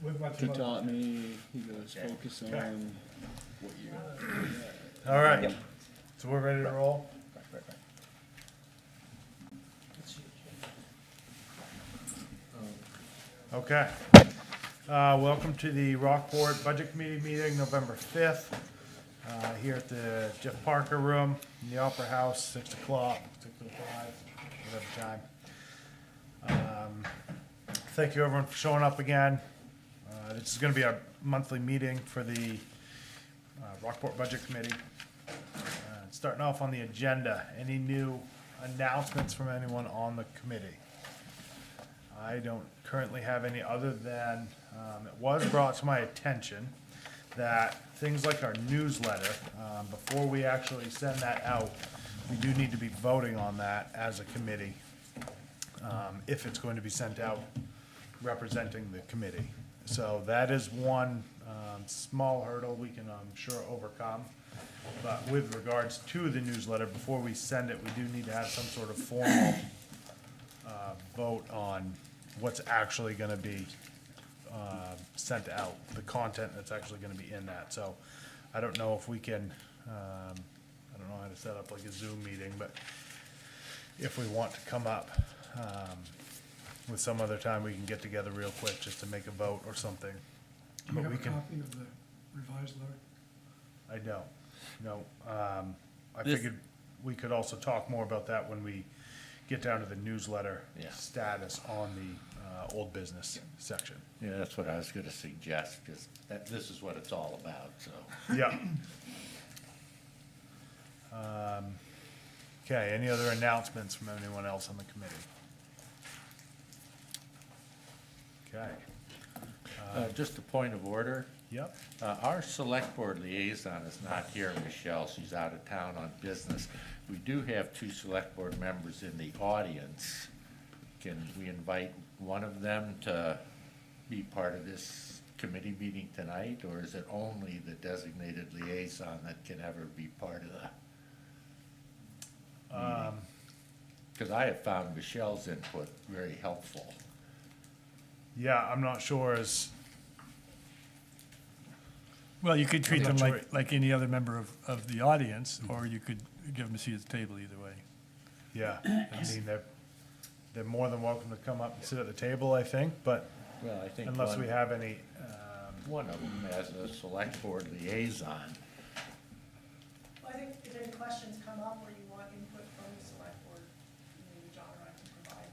with much He about taught me, he goes, focus Okay. on what you. All right, so we're ready to roll? Okay. Welcome to the Rockport Budget Committee meeting, November 5th, here at the Jeff Parker Room in the Opera House, 6 o'clock, 6:05, whatever time. Thank you everyone for showing up again. This is gonna be our monthly meeting for the Rockport Budget Committee. Starting off on the agenda, any new announcements from anyone on the committee? I don't currently have any other than, it was brought to my attention that things like our newsletter, before we actually send that out, we do need to be voting on that as a committee, if it's going to be sent out representing the committee. So that is one, small hurdle we can, I'm sure, overcome. But with regards to the newsletter, before we send it, we do need to have some sort of formal, vote on what's actually gonna be, sent out, the content that's actually gonna be in that. So I don't know if we can, I don't know how to set up like a Zoom meeting, but if we want to come up, with some other time, we can get together real quick just to make a vote or something. Do you But have we a can, copy of the revised letter? I don't, no. I This- figured we could also talk more about that when we get down to the newsletter Yeah. status on the, old business section. Yeah, that's what I was gonna suggest, because this is what it's all about, so. Yeah. Okay, any other announcements from anyone else on the committee? Okay, Just a point of order, yep, our select board liaison is not here, Michelle, she's out of town on business. We do have two select board members in the audience. Can we invite one of them to be part of this committee meeting tonight, or is it only the designated liaison that can ever be part of the meeting? Because I have found Michelle's input very helpful. yeah, I'm not sure as, Well, you could treat I'm them not sure. like any other member of the audience, or you could give them a seat at the table either way. yeah, I mean, they're more than welcome to come up and sit at the table, I think, but Well, I think unless we one, have any, one of them as a select board liaison. Well, I think if any questions come up or you want input from the select board, maybe John or I can provide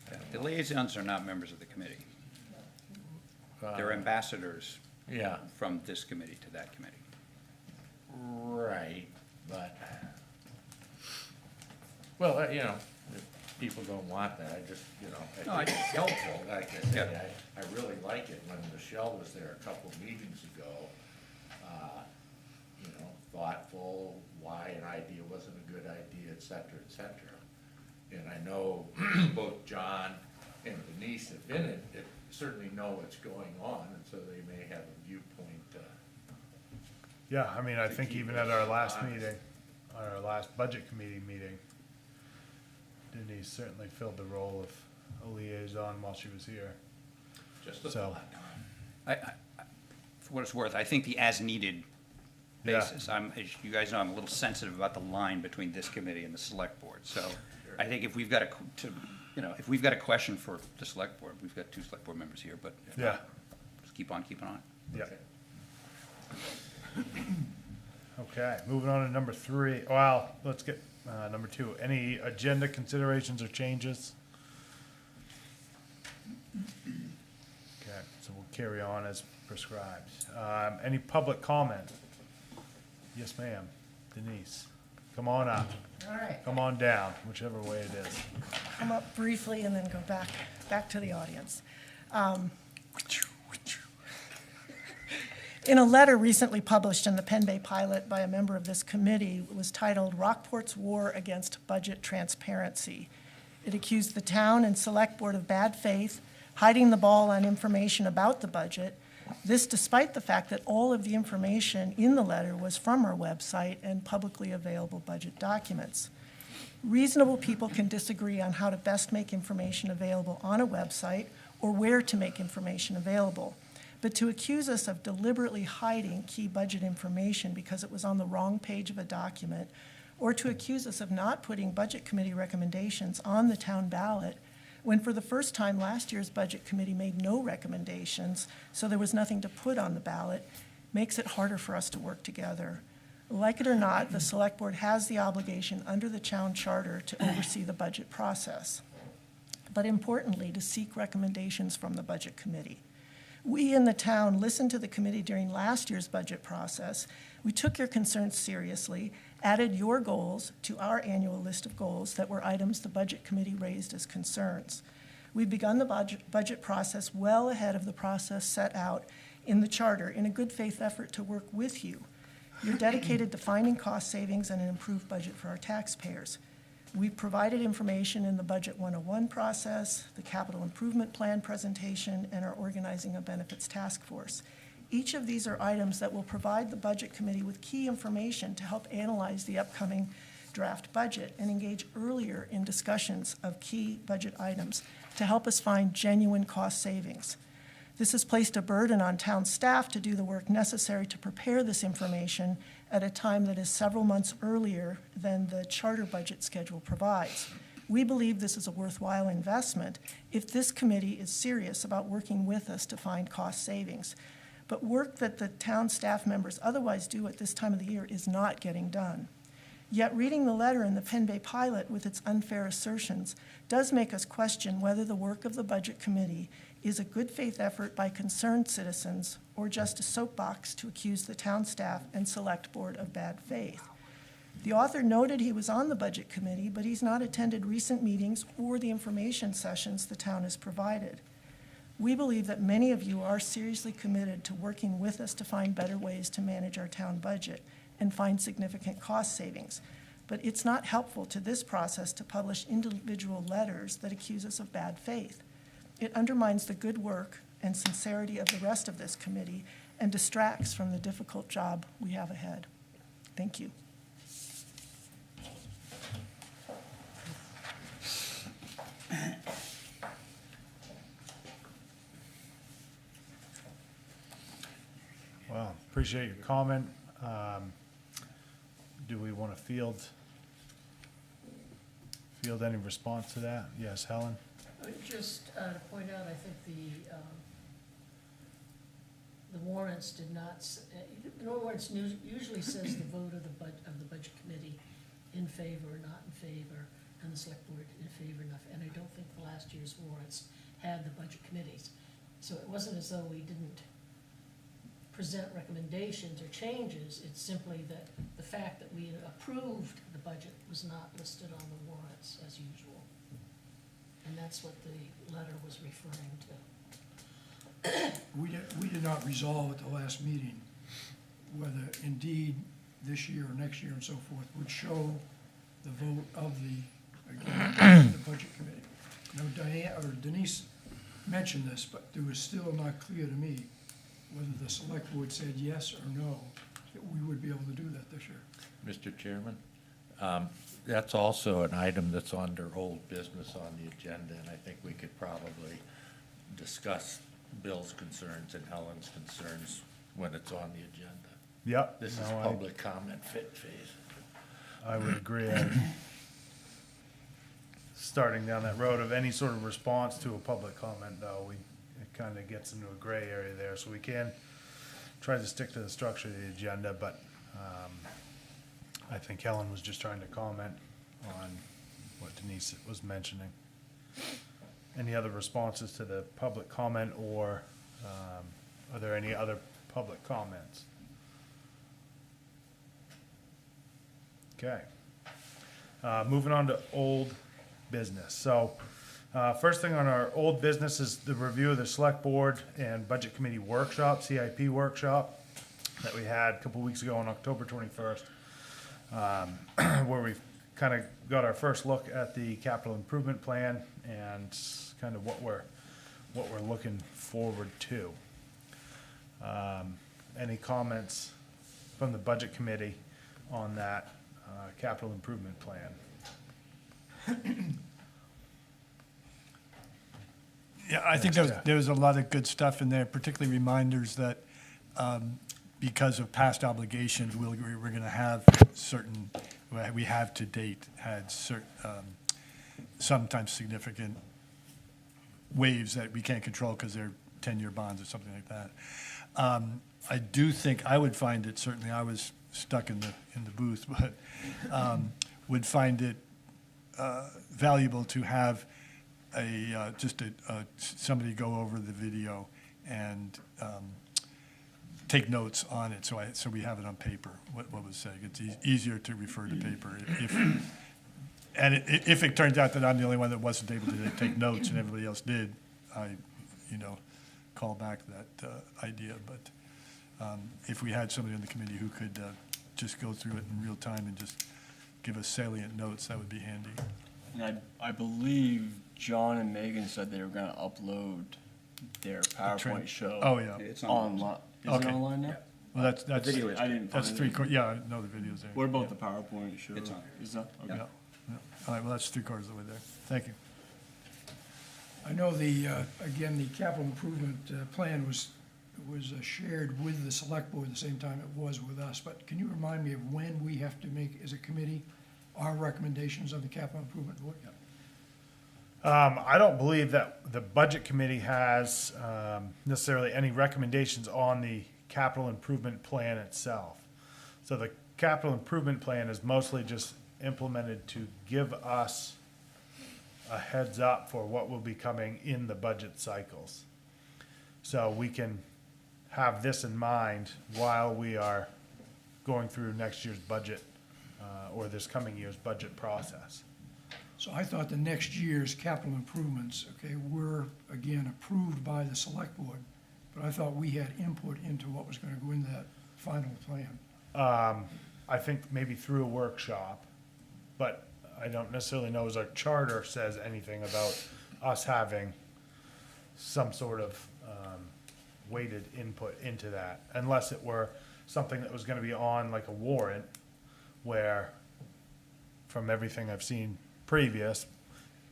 that. The liaisons are not members of the committee. Uh, They're ambassadors Yeah, from this committee to that committee. right, but, well, you know, if people don't want that, I just, you know, No, I think it's helpful, like I say, Yeah. I really like it when Michelle was there a couple meetings ago. You know, thoughtful, why an idea wasn't a good idea, et cetera, et cetera. And I know both John and Denise have been in it, certainly know what's going on, and so they may have a viewpoint, yeah, I mean, I To think keep even us at our last honest. meeting, our last budget committee meeting, Denise certainly filled the role of a liaison while she was here, just a so. thought. For what it's worth, I think the as-needed Yeah. basis, as you guys know, I'm a little sensitive about the line between this committee and the select board. So I think if we've got if we've got a question for the select board, we've got two select board members here, but if Yeah, not, just keep on keeping on. yeah. Okay, moving on to number 3, well, let's get, number 2, any agenda considerations or changes? Okay, so we'll carry on as prescribed. Any public comment? Yes, ma'am. Denise, come on up, All right, come on down, whichever way it is. come up briefly and then go back to the audience. In a letter recently published in the Penn Bay Pilot by a member of this committee, it was titled "Rockport's War Against Budget Transparency." It accused the town and select board of bad faith, hiding the ball on information about the budget. This despite the fact that all of the information in the letter was from our website and publicly available budget documents. Reasonable people can disagree on how to best make information available on a website or where to make information available. But to accuse us of deliberately hiding key budget information because it was on the wrong page of a document, or to accuse us of not putting Budget Committee recommendations on the town ballot, when for the first time last year's Budget Committee made no recommendations, so there was nothing to put on the ballot, makes it harder for us to work together. Like it or not, the Select Board has the obligation under the town charter to oversee the budget process, but importantly, to seek recommendations from the Budget Committee. We in the town listened to the committee during last year's budget process. We took your concerns seriously, added your goals to our annual list of goals that were items the Budget Committee raised as concerns. We've begun the budget process well ahead of the process set out in the charter in a good faith effort to work with you. You're dedicated to finding cost savings and an improved budget for our taxpayers. We've provided information in the Budget 101 process, the Capital Improvement Plan presentation, and our Organizing of Benefits Task Force. Each of these are items that will provide the Budget Committee with key information to help analyze the upcoming draft budget and engage earlier in discussions of key budget items to help us find genuine cost savings. This has placed a burden on town staff to do the work necessary to prepare this information at a time that is several months earlier than the charter budget schedule provides. We believe this is a worthwhile investment if this committee is serious about working with us to find cost savings. But work that the town staff members otherwise do at this time of the year is not getting done. Yet reading the letter in the Penn Bay Pilot with its unfair assertions does make us question whether the work of the Budget Committee is a good faith effort by concerned citizens or just a soapbox to accuse the town staff and Select Board of bad faith. The author noted he was on the Budget Committee, but he's not attended recent meetings or the information sessions the town has provided. We believe that many of you are seriously committed to working with us to find better ways to manage our town budget and find significant cost savings. But it's not helpful to this process to publish individual letters that accuse us of bad faith. It undermines the good work and sincerity of the rest of this committee and distracts from the difficult job we have ahead. Thank you. Well, appreciate your comment. Do we want to field any response to that? Yes, Helen? Just to point out, I think the warrants did not, the warrants usually says the vote of the Budget Committee in favor or not in favor, and the Select Board in favor enough, and I don't think the last year's warrants had the Budget Committees. So it wasn't as though we didn't present recommendations or changes, it's simply that the fact that we approved the budget was not listed on the warrants as usual. And that's what the letter was referring to. We did not resolve at the last meeting whether indeed this year or next year and so forth would show the vote of the Budget Committee. Now, Diane, or Denise mentioned this, but it was still not clear to me whether the Select Board said yes or no, that we would be able to do that this year. Mr. Chairman, that's also an item that's under old business on the agenda, and I think we could probably discuss Bill's concerns and Helen's concerns when it's on the agenda. Yep. This is no, public comment phase. I would agree. Starting down that road of any sort of response to a public comment, though, it kind of gets into a gray area there. So we can try to stick to the structure of the agenda, but I think Helen was just trying to comment on what Denise was mentioning. Any other responses to the public comment, or are there any other public comments? Okay. Moving on to old business. So first thing on our old business is the review of the Select Board and Budget Committee workshop, CIP workshop, that we had a couple weeks ago on October 21st, where we kind of got our first look at the capital improvement plan and kind of what we're looking forward to. Any comments from the Budget Committee on that capital improvement plan? Yeah, I think there was a lot of good stuff in there, particularly reminders that because of past obligations, we're going to have certain, we have to date had certain, sometimes significant waves that we can't control because they're 10-year bonds or something like that. I do think, I would find it, certainly I was stuck in the booth, but would find it valuable to have somebody go over the video and take notes on it, so we have it on paper, what was said. It's easier to refer to paper. If it turns out that I'm the only one that wasn't able to take notes and everybody else did, I, call back that idea. But if we had somebody on the committee who could just go through it in real time and just give us salient notes, that would be handy. And I believe John and Megan said they were gonna upload their PowerPoint show. Oh, yeah. It's Online. Is Okay. it online now? Well, that's, I didn't that's find it. yeah, I know the video's there. What about the PowerPoint show? It's on. Is that, Yeah, okay. yeah. All right, well, that's 3/4 of the way there. Thank you. I know again, the capital improvement plan was shared with the select board at the same time it was with us, but can you remind me of when we have to make, as a committee, our recommendations on the capital improvement board? I don't believe that the budget committee has necessarily any recommendations on the capital improvement plan itself. So the capital improvement plan is mostly just implemented to give us a heads up for what will be coming in the budget cycles. So we can have this in mind while we are going through next year's budget or this coming year's budget process. So I thought the next year's capital improvements, okay, were, again, approved by the select board, but I thought we had input into what was gonna go into that final plan. I think maybe through a workshop, but I don't necessarily know as our charter says anything about us having some sort of weighted input into that, unless it were something that was gonna be on like a warrant, where, from everything I've seen previous,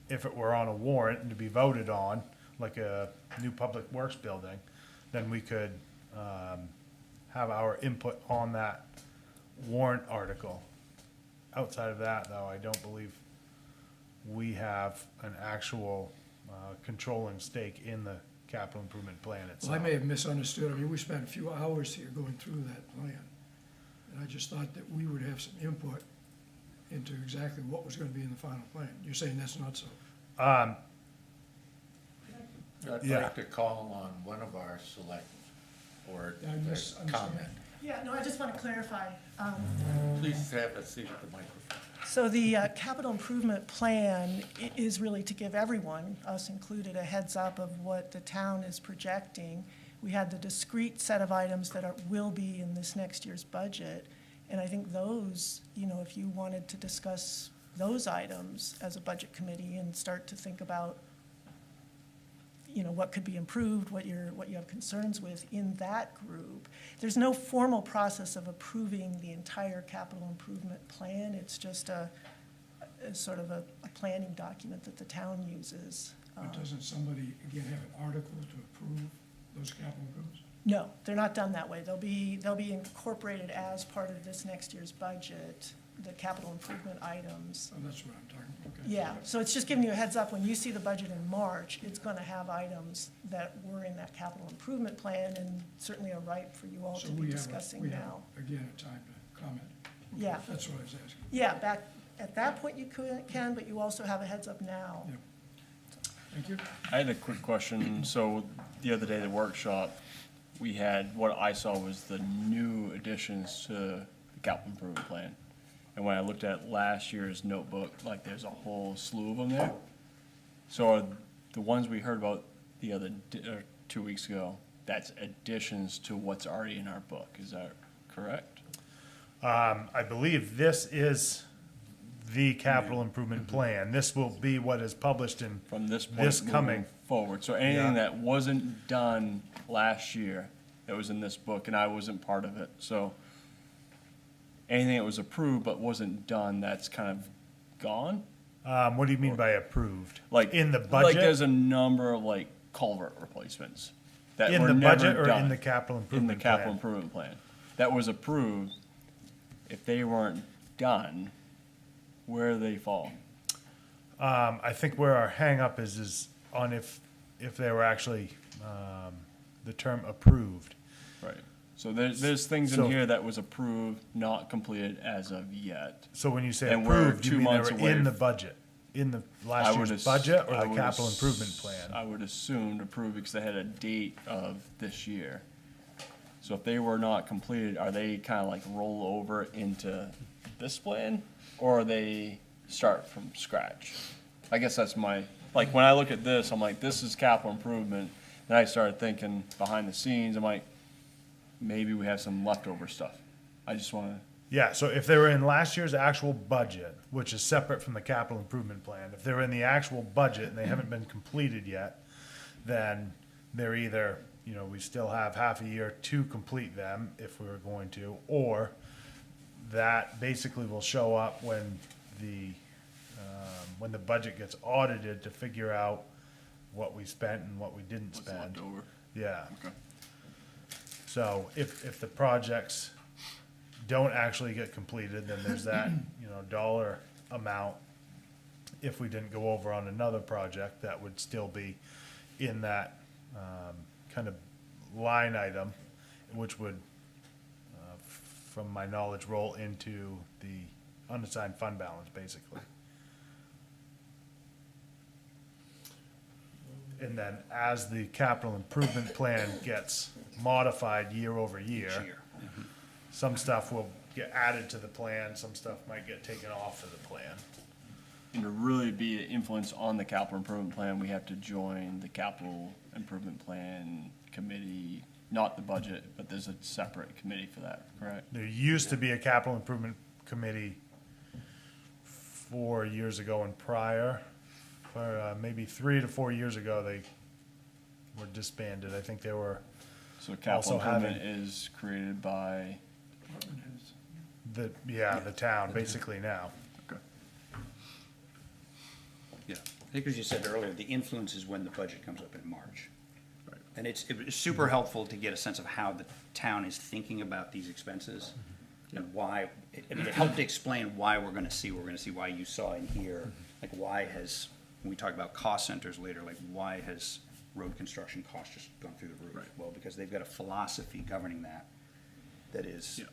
if it were on a warrant and to be voted on, like a new public works building, then we could have our input on that warrant article. Outside of that, though, I don't believe we have an actual controlling stake in the capital improvement plan Well, itself. I may have misunderstood. I mean, we spent a few hours here going through that plan. And I just thought that we would have some input into exactly what was gonna be in the final plan. You're saying that's not so? I'd Yeah. like to call on one of our select board I misunderstand. comment. Yeah, no, I just want to clarify. Please have a seat at the microphone. So the capital improvement plan is really to give everyone, us included, a heads up of what the town is projecting. We had the discrete set of items that will be in this next year's budget. And I think those, if you wanted to discuss those items as a budget committee and start to think about, what could be improved, what you have concerns with in that group. There's no formal process of approving the entire capital improvement plan. It's just a sort of a planning document that the town uses. But doesn't somebody, again, have an article to approve those capital improvements? No, they're not done that way. They'll be incorporated as part of this next year's budget, the capital improvement items. Oh, that's what I'm talking about, okay. Yeah, so it's just giving you a heads up, when you see the budget in March, it's gonna have items that were in that capital improvement plan and certainly are ripe for you all So to be we have, discussing we have, now. again, a time to comment. Okay, Yeah. That's what I was asking. Yeah, back, at that point you can, but you also have a heads up now. Yeah. Thank you. I had a quick question. So the other day, at the workshop, we had, what I saw was the new additions to the capital improvement plan. And when I looked at last year's notebook, like, there's a whole slew of them there. So are the ones we heard about the other, 2 weeks ago, that's additions to what's already in our book, is that correct? I believe this is the capital improvement plan. This will be what is published in From this point this moving coming. forward. So Yeah. anything that wasn't done last year, that was in this book, and I wasn't part of it, so anything that was approved but wasn't done, that's kind of gone? What do you mean by approved? Like In the Like budget? there's a number of like culvert replacements that In were the never budget or done in the capital in the improvement capital plan? improvement plan. That was approved. If they weren't done, where do they fall? I think where our hangup is on if they were actually, the term approved. Right. So there's things So- in here that was approved, not completed as of yet. So when you say And we're approved, you 2 mean they months were away in the f- budget? In the I last would year's ass- budget or I the would capital ass- improvement plan? I would assume approved because they had a date of this year. So if they were not completed, are they kind of like roll over into this plan? Or are they start from scratch? I guess that's my, like, when I look at this, I'm like, this is capital improvement. Then I started thinking behind the scenes, I'm like, maybe we have some leftover stuff. I just want to, Yeah, so if they were in last year's actual budget, which is separate from the capital improvement plan, if they're in the actual budget and they haven't been completed yet, then they're either, we still have half a year to complete them if we were going to, or that basically will show up when the budget gets audited to figure out what we spent and what we didn't what's spend. left over. Yeah. Okay. So if the projects don't actually get completed, then there's that, dollar amount. If we didn't go over on another project, that would still be in that, kind of line item, which would, from my knowledge, roll into the unassigned fund balance, basically. And then as the capital improvement plan gets modified year over year, Each year. some stuff will get added to the plan, some stuff might get taken off of the plan. And to really be an influence on the capital improvement plan, we have to join the capital improvement plan committee, not the budget, but there's a separate committee for that, correct? There used to be a capital improvement committee 4 years ago and prior, or maybe 3 to 4 years ago, they were disbanded. I think they were So capital Also having- improvement is created by, the town, basically now. okay. Yeah, I think as you said earlier, the influence is when the budget comes up in March. Right. And it's super helpful to get a sense of how the town is thinking about these expenses and why, and it helped to explain why we're gonna see, why you saw in here, like why has, when we talk about cost centers later, like why has road construction costs just gone through the roof? Right. Well, because they've got a philosophy governing that is, Yeah.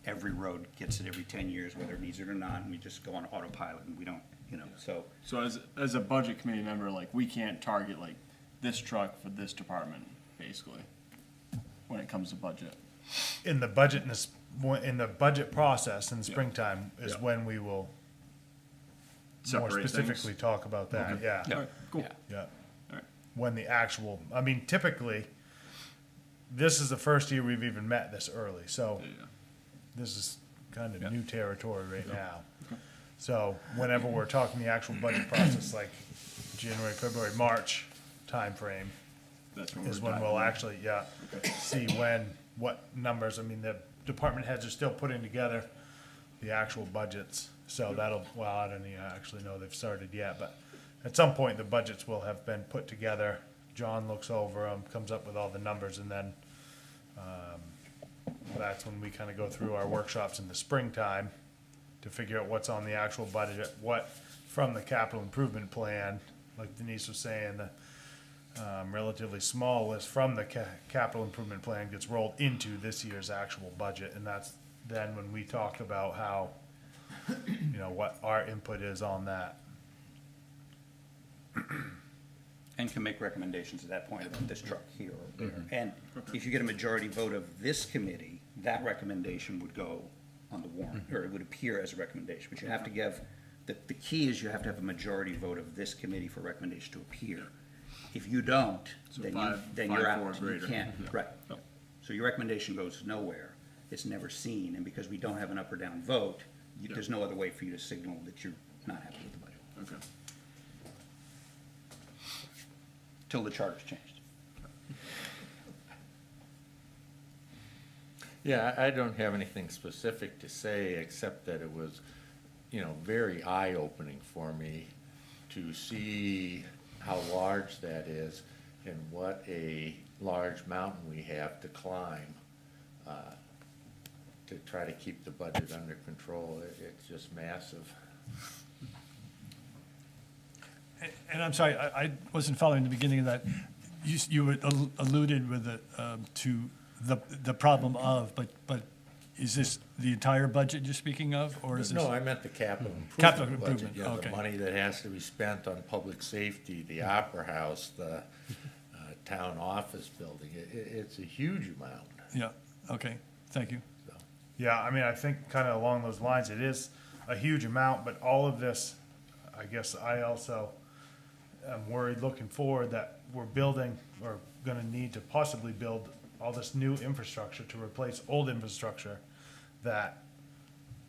every road gets it every 10 years, whether it needs it or not, and we just go on autopilot and we don't, so. So as a budget committee member, like, we can't target like this truck for this department, basically, when it comes to budget. In the budget, in the budget process in the Yeah. springtime is Yeah. when we will more Separate things. specifically talk about that, Okay. yeah. All right, cool. Yeah. All right. When the actual, I mean, typically, this is the first year we've even met this early, so Yeah. this is kind Yeah. of new territory right now. So whenever we're talking the actual budget process, like January, February, March timeframe, That's when is we're when we'll diving in. actually, see what numbers, I mean, the department heads are still putting together the actual budgets, so that'll, well, I don't even actually know they've started yet, but at some point, the budgets will have been put together. John looks over them, comes up with all the numbers, and then, that's when we kind of go through our workshops in the springtime to figure out what's on the actual budget, what from the capital improvement plan, like Denise was saying, the relatively small list from the capital improvement plan gets rolled into this year's actual budget, and that's then when we talk about how, what our input is on that. And can make recommendations at that point about this truck here or there. And if you get a majority vote of this committee, that recommendation would go on the warrant, or it would appear as a recommendation. But you have to give, the key is you have to have a majority vote of this committee for recommendation to appear. If you don't, So then five- you're 4 out. or You greater. can't, Yeah. right. Oh. So your recommendation goes nowhere. It's never seen, and because we don't have an up or down vote, there's no other way for you to signal that you're not happy with the budget, Okay. till the charter's changed. Yeah, I don't have anything specific to say, except that it was, very eye-opening for me to see how large that is and what a large mountain we have to climb to try to keep the budget under control. It's just massive. And I'm sorry, I wasn't following the beginning of that. You were alluded with to the problem of, but is this the entire budget you're speaking of, or is this? No, I meant the capital Capital improvement budget. improvement, The okay. money that has to be spent on public safety, the Opera House, the town office building. It's a huge amount. Yeah, okay, thank you. Yeah, I mean, I think kind of along those lines, it is a huge amount, but all of this, I guess I also am worried looking forward that we're building or gonna need to possibly build all this new infrastructure to replace old infrastructure that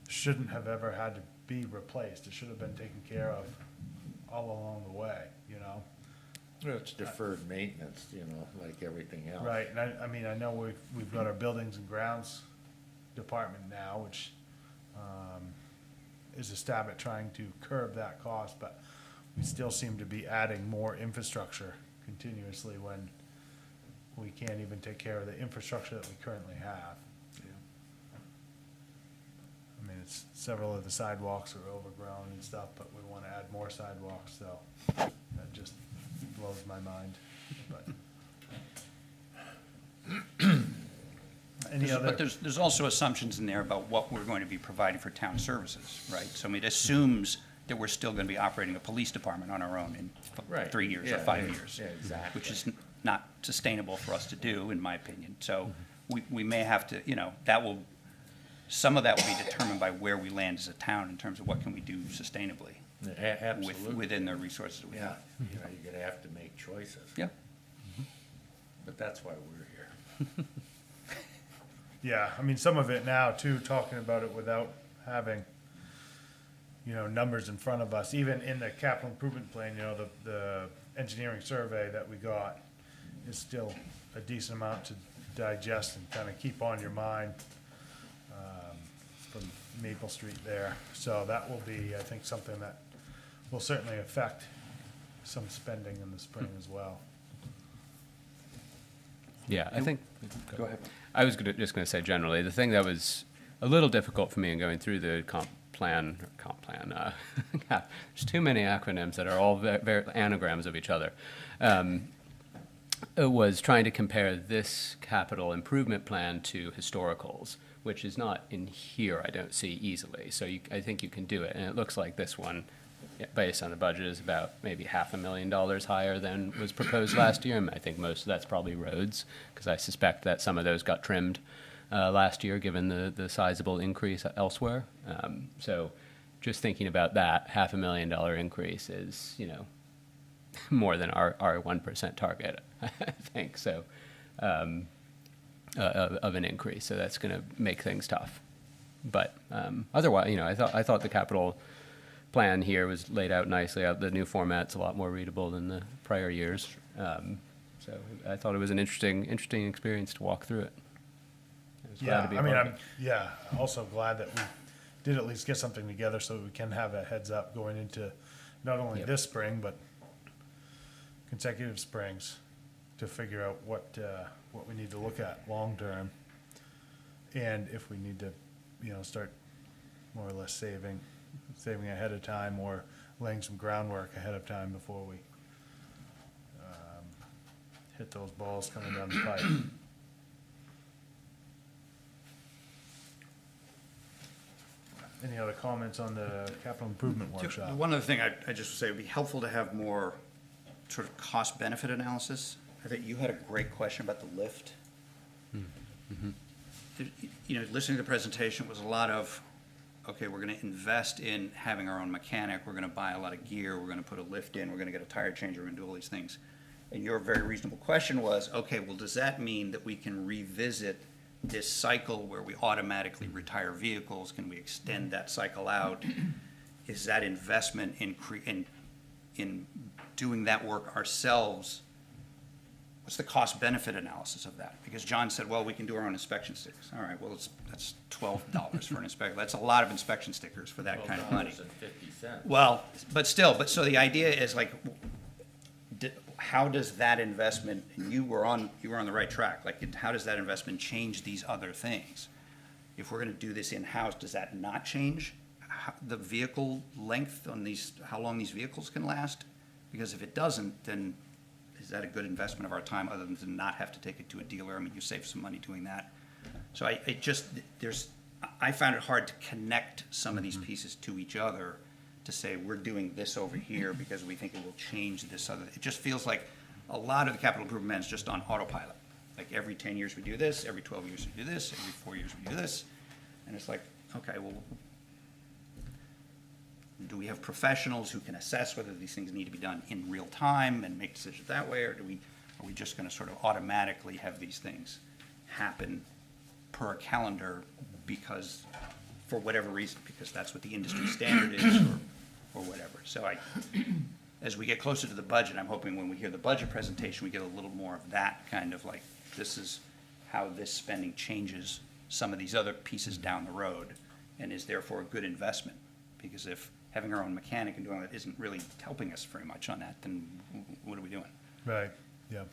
shouldn't have ever had to be replaced. It should have been taken care of all along the way, you know? It's deferred maintenance, like everything else. Right, and I mean, I know we've got our buildings and grounds department now, which, is a stab at trying to curb that cost, but we still seem to be adding more infrastructure continuously when we can't even take care of the infrastructure that we currently have. I mean, it's, several of the sidewalks are overgrown and stuff, but we wanna add more sidewalks, so that just blows my mind, but. Any other? But there's also assumptions in there about what we're going to be providing for town services, right? So I mean, it assumes that we're still going to be operating a police department on our own in Right. 3 years or Yeah, 5 yeah, years. yeah, exactly. Which is not sustainable for us to do, in my opinion. So we may have to, some of that will be determined by where we land as a town in terms of what can we do sustainably Absolutely. within the resources that we Yeah, have. you're gonna have to make choices. Yeah. But that's why we're here. Yeah, I mean, some of it now too, talking about it without having, numbers in front of us, even in the capital improvement plan, the engineering survey that we got is still a decent amount to digest and kind of keep on your mind, from Maple Street there. So that will be, I think, something that will certainly affect some spending in the spring as well. Yeah, I think, Go ahead. I was just going to say generally, the thing that was a little difficult for me in going through the comp plan, there's too many acronyms that are all very anagrams of each other, it was trying to compare this capital improvement plan to historicals, which is not in here, I don't see easily. So I think you can do it, and it looks like this one, based on the budget, is about maybe $500,000 higher than was proposed last year. And I think most of that's probably roads, because I suspect that some of those got trimmed last year, given the sizable increase elsewhere. So just thinking about that, $500,000 increase is, more than our 1% target, I think, so, of an increase. So that's going to make things tough. But otherwise, I thought the capital plan here was laid out nicely. The new format's a lot more readable than the prior years. So I thought it was an interesting experience to walk through it. I was glad to be I mean, part of it. I'm also glad that we did at least get something together so we can have a heads up going into not only Yep. this spring, but consecutive springs to figure out what we need to look at long-term. And if we need to, start more or less saving ahead of time or laying some groundwork ahead of time before we hit those balls coming down the pipe. Any other comments on the capital improvement workshop? One other thing I just would say, it'd be helpful to have more sort of cost-benefit analysis. I think you had a great question about the lift. Listening to the presentation was a lot of, okay, we're gonna invest in having our own mechanic, we're gonna buy a lot of gear, we're gonna put a lift in, we're gonna get a tire changer, we're gonna do all these things. And your very reasonable question was, okay, well, does that mean that we can revisit this cycle where we automatically retire vehicles? Can we extend that cycle out? Is that investment in doing that work ourselves what's the cost-benefit analysis of that? Because John said, well, we can do our own inspection stickers. All right, well, that's $12 for an inspector. That's a lot of inspection stickers for that kind of money. $12.50. Well, but still, so the idea is like, how does that investment, and you were on the right track, like, how does that investment change these other things? If we're gonna do this in-house, does that not change the vehicle length on these, how long these vehicles can last? Because if it doesn't, then is that a good investment of our time, other than to not have to take it to a dealer? I mean, you save some money doing that. So I found it hard to connect some of these pieces to each other, to say, we're doing this over here because we think it will change this other. It just feels like a lot of the capital improvement is just on autopilot. Like every 10 years we do this, every 12 years we do this, every 4 years we do this. And it's like, okay, well, do we have professionals who can assess whether these things need to be done in real time and make decisions that way? Or are we just gonna sort of automatically have these things happen per a calendar because, for whatever reason, because that's what the industry standard is, or whatever. So as we get closer to the budget, I'm hoping when we hear the budget presentation, we get a little more of that kind of like, this is how this spending changes some of these other pieces down the road, and is therefore a good investment. Because if having our own mechanic and doing that isn't really helping us very much on that, then what are we doing? Right, yeah.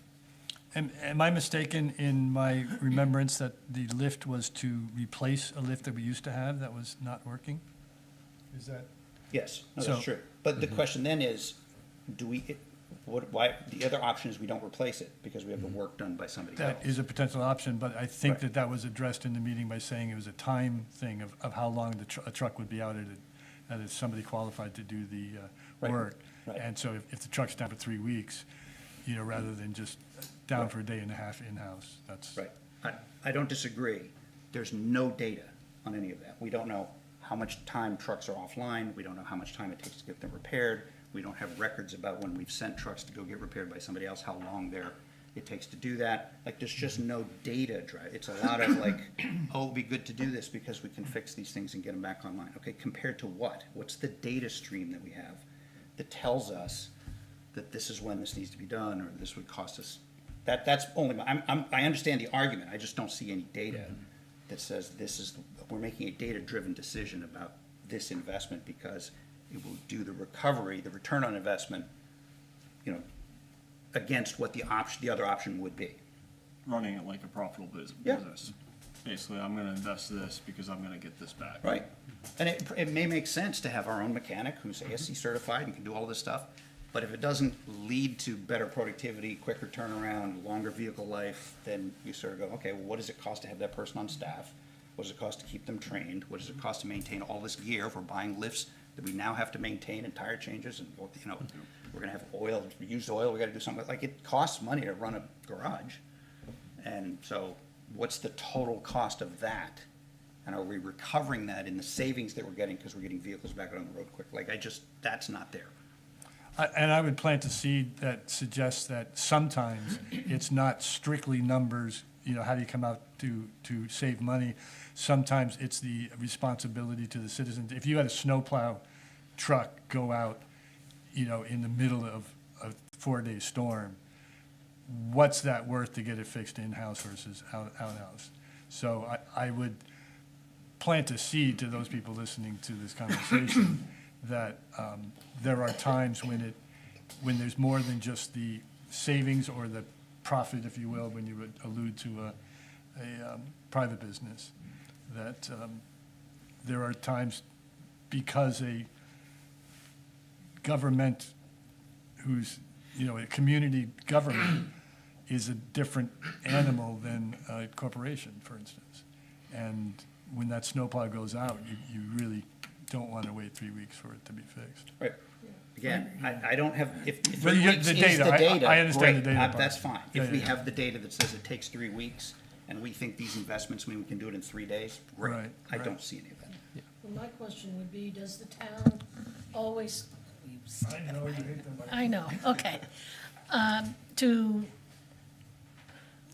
Am I mistaken in my remembrance that the lift was to replace a lift that we used to have that was not working? Is that? Yes, no, So- that's true. But the question then is, why, the other option is we don't replace it because we have the work done by somebody else. That is a potential option, but I think Right. that was addressed in the meeting by saying it was a time thing of how long a truck would be out at if somebody qualified to do the Right. work. Right. And so if the truck's down for 3 weeks, rather than just down for a day and a half in-house, that's. Right. I don't disagree. There's no data on any of that. We don't know how much time trucks are offline. We don't know how much time it takes to get them repaired. We don't have records about when we've sent trucks to go get repaired by somebody else, how long it takes to do that. Like, there's just no data drive. It's a lot of like, oh, it'd be good to do this because we can fix these things and get them back online. Okay, compared to what? What's the data stream that we have that tells us that this is when this needs to be done, or this would cost us? That's only, I understand the argument. I just don't see any data that says we're making a data-driven decision about this investment because it will do the recovery, the return on investment, against what the other option would be. Running it like a profitable Yeah. business. Basically, I'm gonna invest this because I'm gonna get this back. Right. And it may make sense to have our own mechanic who's ASC certified and can do all this stuff, but if it doesn't lead to better productivity, quicker turnaround, longer vehicle life, then you sort of go, okay, well, what does it cost to have that person on staff? What does it cost to keep them trained? What does it cost to maintain all this gear if we're buying lifts that we now have to maintain and tire changes and, we're gonna have used oil, we gotta do something, like, it costs money to run a garage. And so what's the total cost of that? And are we recovering that in the savings that we're getting because we're getting vehicles back on the road quick? Like, that's not there. And I would plant a seed that suggests that sometimes it's not strictly numbers, how do you come out to save money? Sometimes it's the responsibility to the citizens. If you had a snowplow truck go out, in the middle of a 4-day storm, what's that worth to get it fixed in-house versus outhouse? So I would plant a seed to those people listening to this conversation that there are times when there's more than just the savings or the profit, if you will, when you would allude to a private business, that there are times because a government who's, a community government is a different animal than a corporation, for instance. And when that snowplow goes out, you really don't want to wait 3 weeks for it to be fixed. Right. Again, I don't have, if Well, 3 you- weeks the is data, the data, I understand the great, data part. that's fine. Yeah, If we yeah. have the data that says it takes 3 weeks, and we think these investments mean we can do it in 3 days, great. Right, I right. don't see any of that. Well, my question would be, does the town always, I know, okay.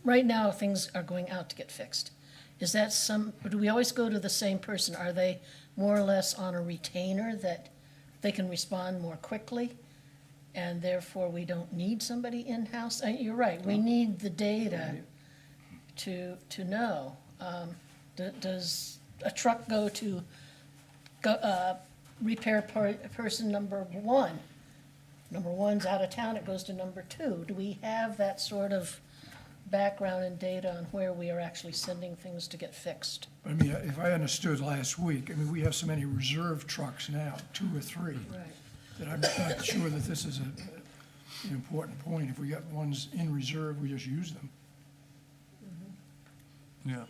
Right now, things are going out to get fixed. Is that do we always go to the same person? Are they more or less on a retainer that they can respond more quickly? and therefore we don't need somebody in-house? You're right, we need the data to know. Does a truck go to repair person number one? Number one's out of town, it goes to number two. Do we have that sort of background and data on where we are actually sending things to get fixed? I mean, if I understood last week, I mean, we have so many reserve trucks now, 2 or 3, Right. that I'm not sure that this is an important point. If we got ones in reserve, we just use them. Yeah.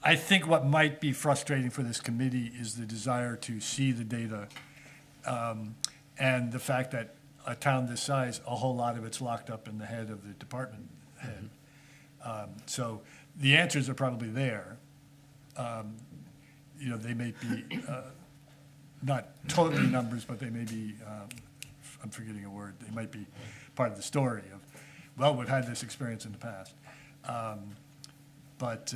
I think what might be frustrating for this committee is the desire to see the data, and the fact that a town this size, a whole lot of it's locked up in the head of the department head. So the answers are probably there. You know, they may be, not totally numbers, but they may be, I'm forgetting a word, they might be part of the story of, well, we've had this experience in the past. But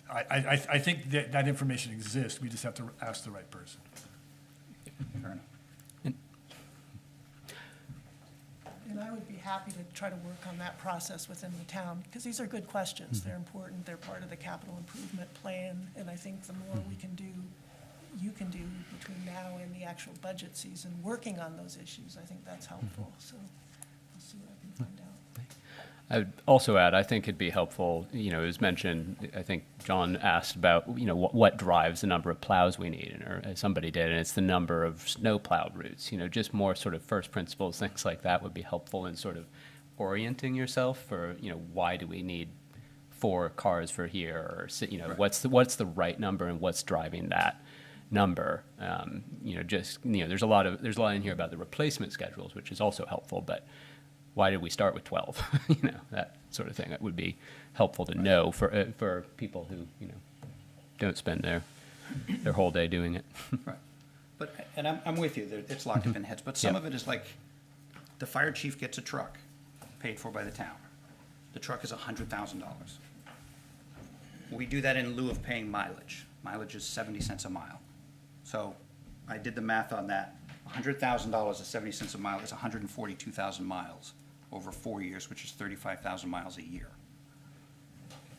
I think that information exists, we just have to ask the right person. Fair enough. And I would be happy to try to work on that process within the town, because these are good questions. They're important, they're part of the capital improvement plan, and I think the more we can do, you can do between now and the actual budget season, working on those issues, I think that's helpful. So I'll see what I can find out. I would also add, I think it'd be helpful, you know, it was mentioned, I think John asked about, you know, what drives the number of plows we need, or somebody did, and it's the number of snow plowed routes. You know, just more sort of first principles, things like that would be helpful in sort of orienting yourself for, you know, why do we need 4 cars for here, or, you know, what's the right number and what's driving that number. You know, just, you know, there's a lot in here about the replacement schedules, which is also helpful, but why did we start with 12? You know, that sort of thing. That would be helpful to know for people who, you know, don't spend their whole day doing it. Right. But, and I'm with you, it's locked up in heads, but some of it is like, the fire chief gets a truck paid for by the town. The truck is $100,000. We do that in lieu of paying mileage. Mileage is 70 cents a mile. So I did the math on that. $100,000 at 70 cents a mile is 142,000 miles over 4 years, which is 35,000 miles a year.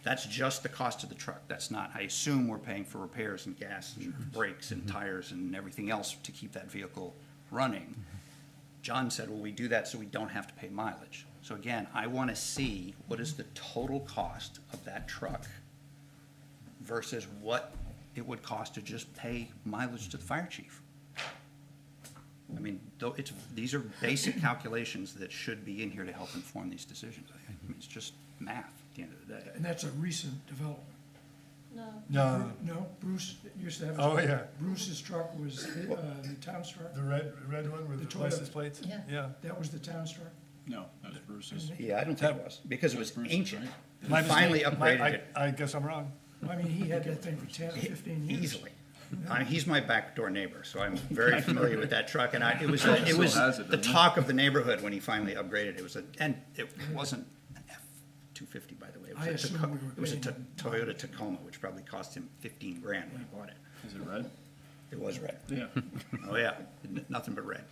That's just the cost of the truck. That's not, I assume we're paying for repairs and gas and brakes and tires and everything else to keep that vehicle running. John said, well, we do that so we don't have to pay mileage. So again, I want to see what is the total cost of that truck versus what it would cost to just pay mileage to the fire chief. I mean, though these are basic calculations that should be in here to help inform these decisions. I mean, it's just math at the end of the day. And that's a recent development. No. No, No, Bruce used to have. Oh, yeah. Bruce's truck was the town's truck. the red one with The the Toyota. license plates? Yeah. Yeah. That was the town's truck. No, that was Bruce's. Yeah, I don't think it was, because it was ancient. My We finally mistake. upgraded it I guess I'm wrong. I mean, he had that thing for 10 or 15 years. easily. I mean, he's my backdoor neighbor, so I'm very familiar with that truck, and it was Still has it, the doesn't it? talk of the neighborhood when he finally upgraded. And it wasn't an F-250, by the way. I assume we were It was a paying him. Toyota Tacoma, which probably cost him $15,000 when he bought it. Is it red? It was red. Yeah. Oh, yeah, nothing but red.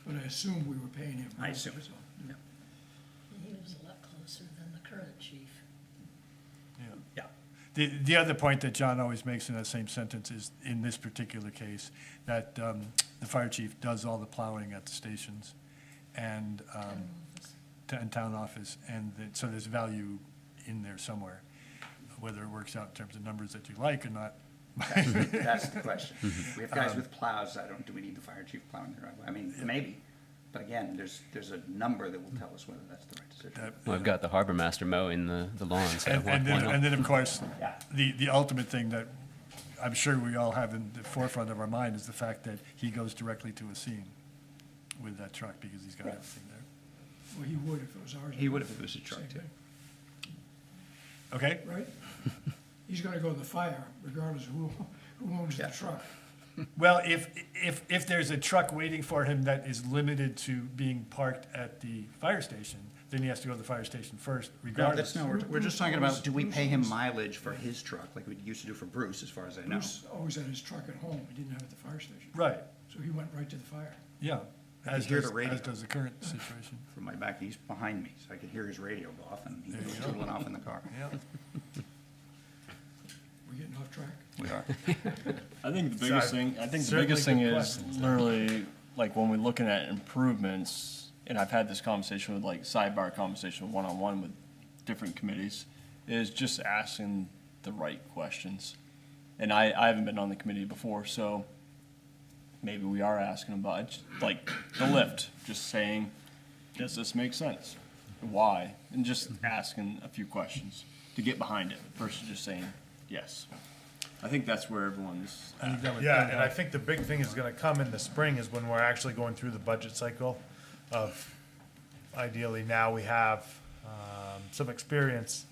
But I assume we were paying him. I assume. so. Yeah. He was a lot closer than the current chief. Yeah. The other point that John always makes in that same sentence is, in this particular case, that the fire chief does all the plowing at the stations and and town office, and so there's value in there somewhere. Whether it works out in terms of numbers that you like or not. That's the question. We have guys with plows, do we need the fire chief plowing the driveway? I mean, maybe, but again, there's a number that will tell us whether that's the right decision. Well, I've got the harbor master mowing the lawn, so And why not? then, of course, Yeah. the ultimate thing that I'm sure we all have in the forefront of our mind is the fact that he goes directly to a scene with that truck because he's got Right. everything there. Well, he would if it was ours. He would if it was a truck, Same too. thing, Okay? right? He's gonna go to the fire regardless of who owns the Yeah. truck. Well, if there's a truck waiting for him that is limited to being parked at the fire station, then he has to go to the fire station first No, regardless. that's, no, we're just talking about, do we pay him mileage for his truck, like we used to do for Bruce, as far as I know? Bruce always had his truck at home, he didn't have it at the fire station. Right, So he went right to the fire. yeah. I As could hear does, the radio. as does the current situation. From my back, he's behind me, so I could hear his radio go off, and he There was you go. tootling off in the car. Yeah. We're getting off track. We are. I think the biggest Sorry. thing, I think the Certainly biggest thing good is questions. literally, like, when we're looking at improvements, and I've had this conversation with, like, sidebar conversation one-on-one with different committees, is just asking the right questions. And I haven't been on the committee before, so maybe we are asking about, like, the lift, just saying, does this make sense? Why? And just asking a few questions to get behind it versus just saying, yes. I think that's where everyone's I think that would- Yeah, and I think the big thing is gonna come in the spring is when we're actually going through the budget cycle of, ideally now we have, some experience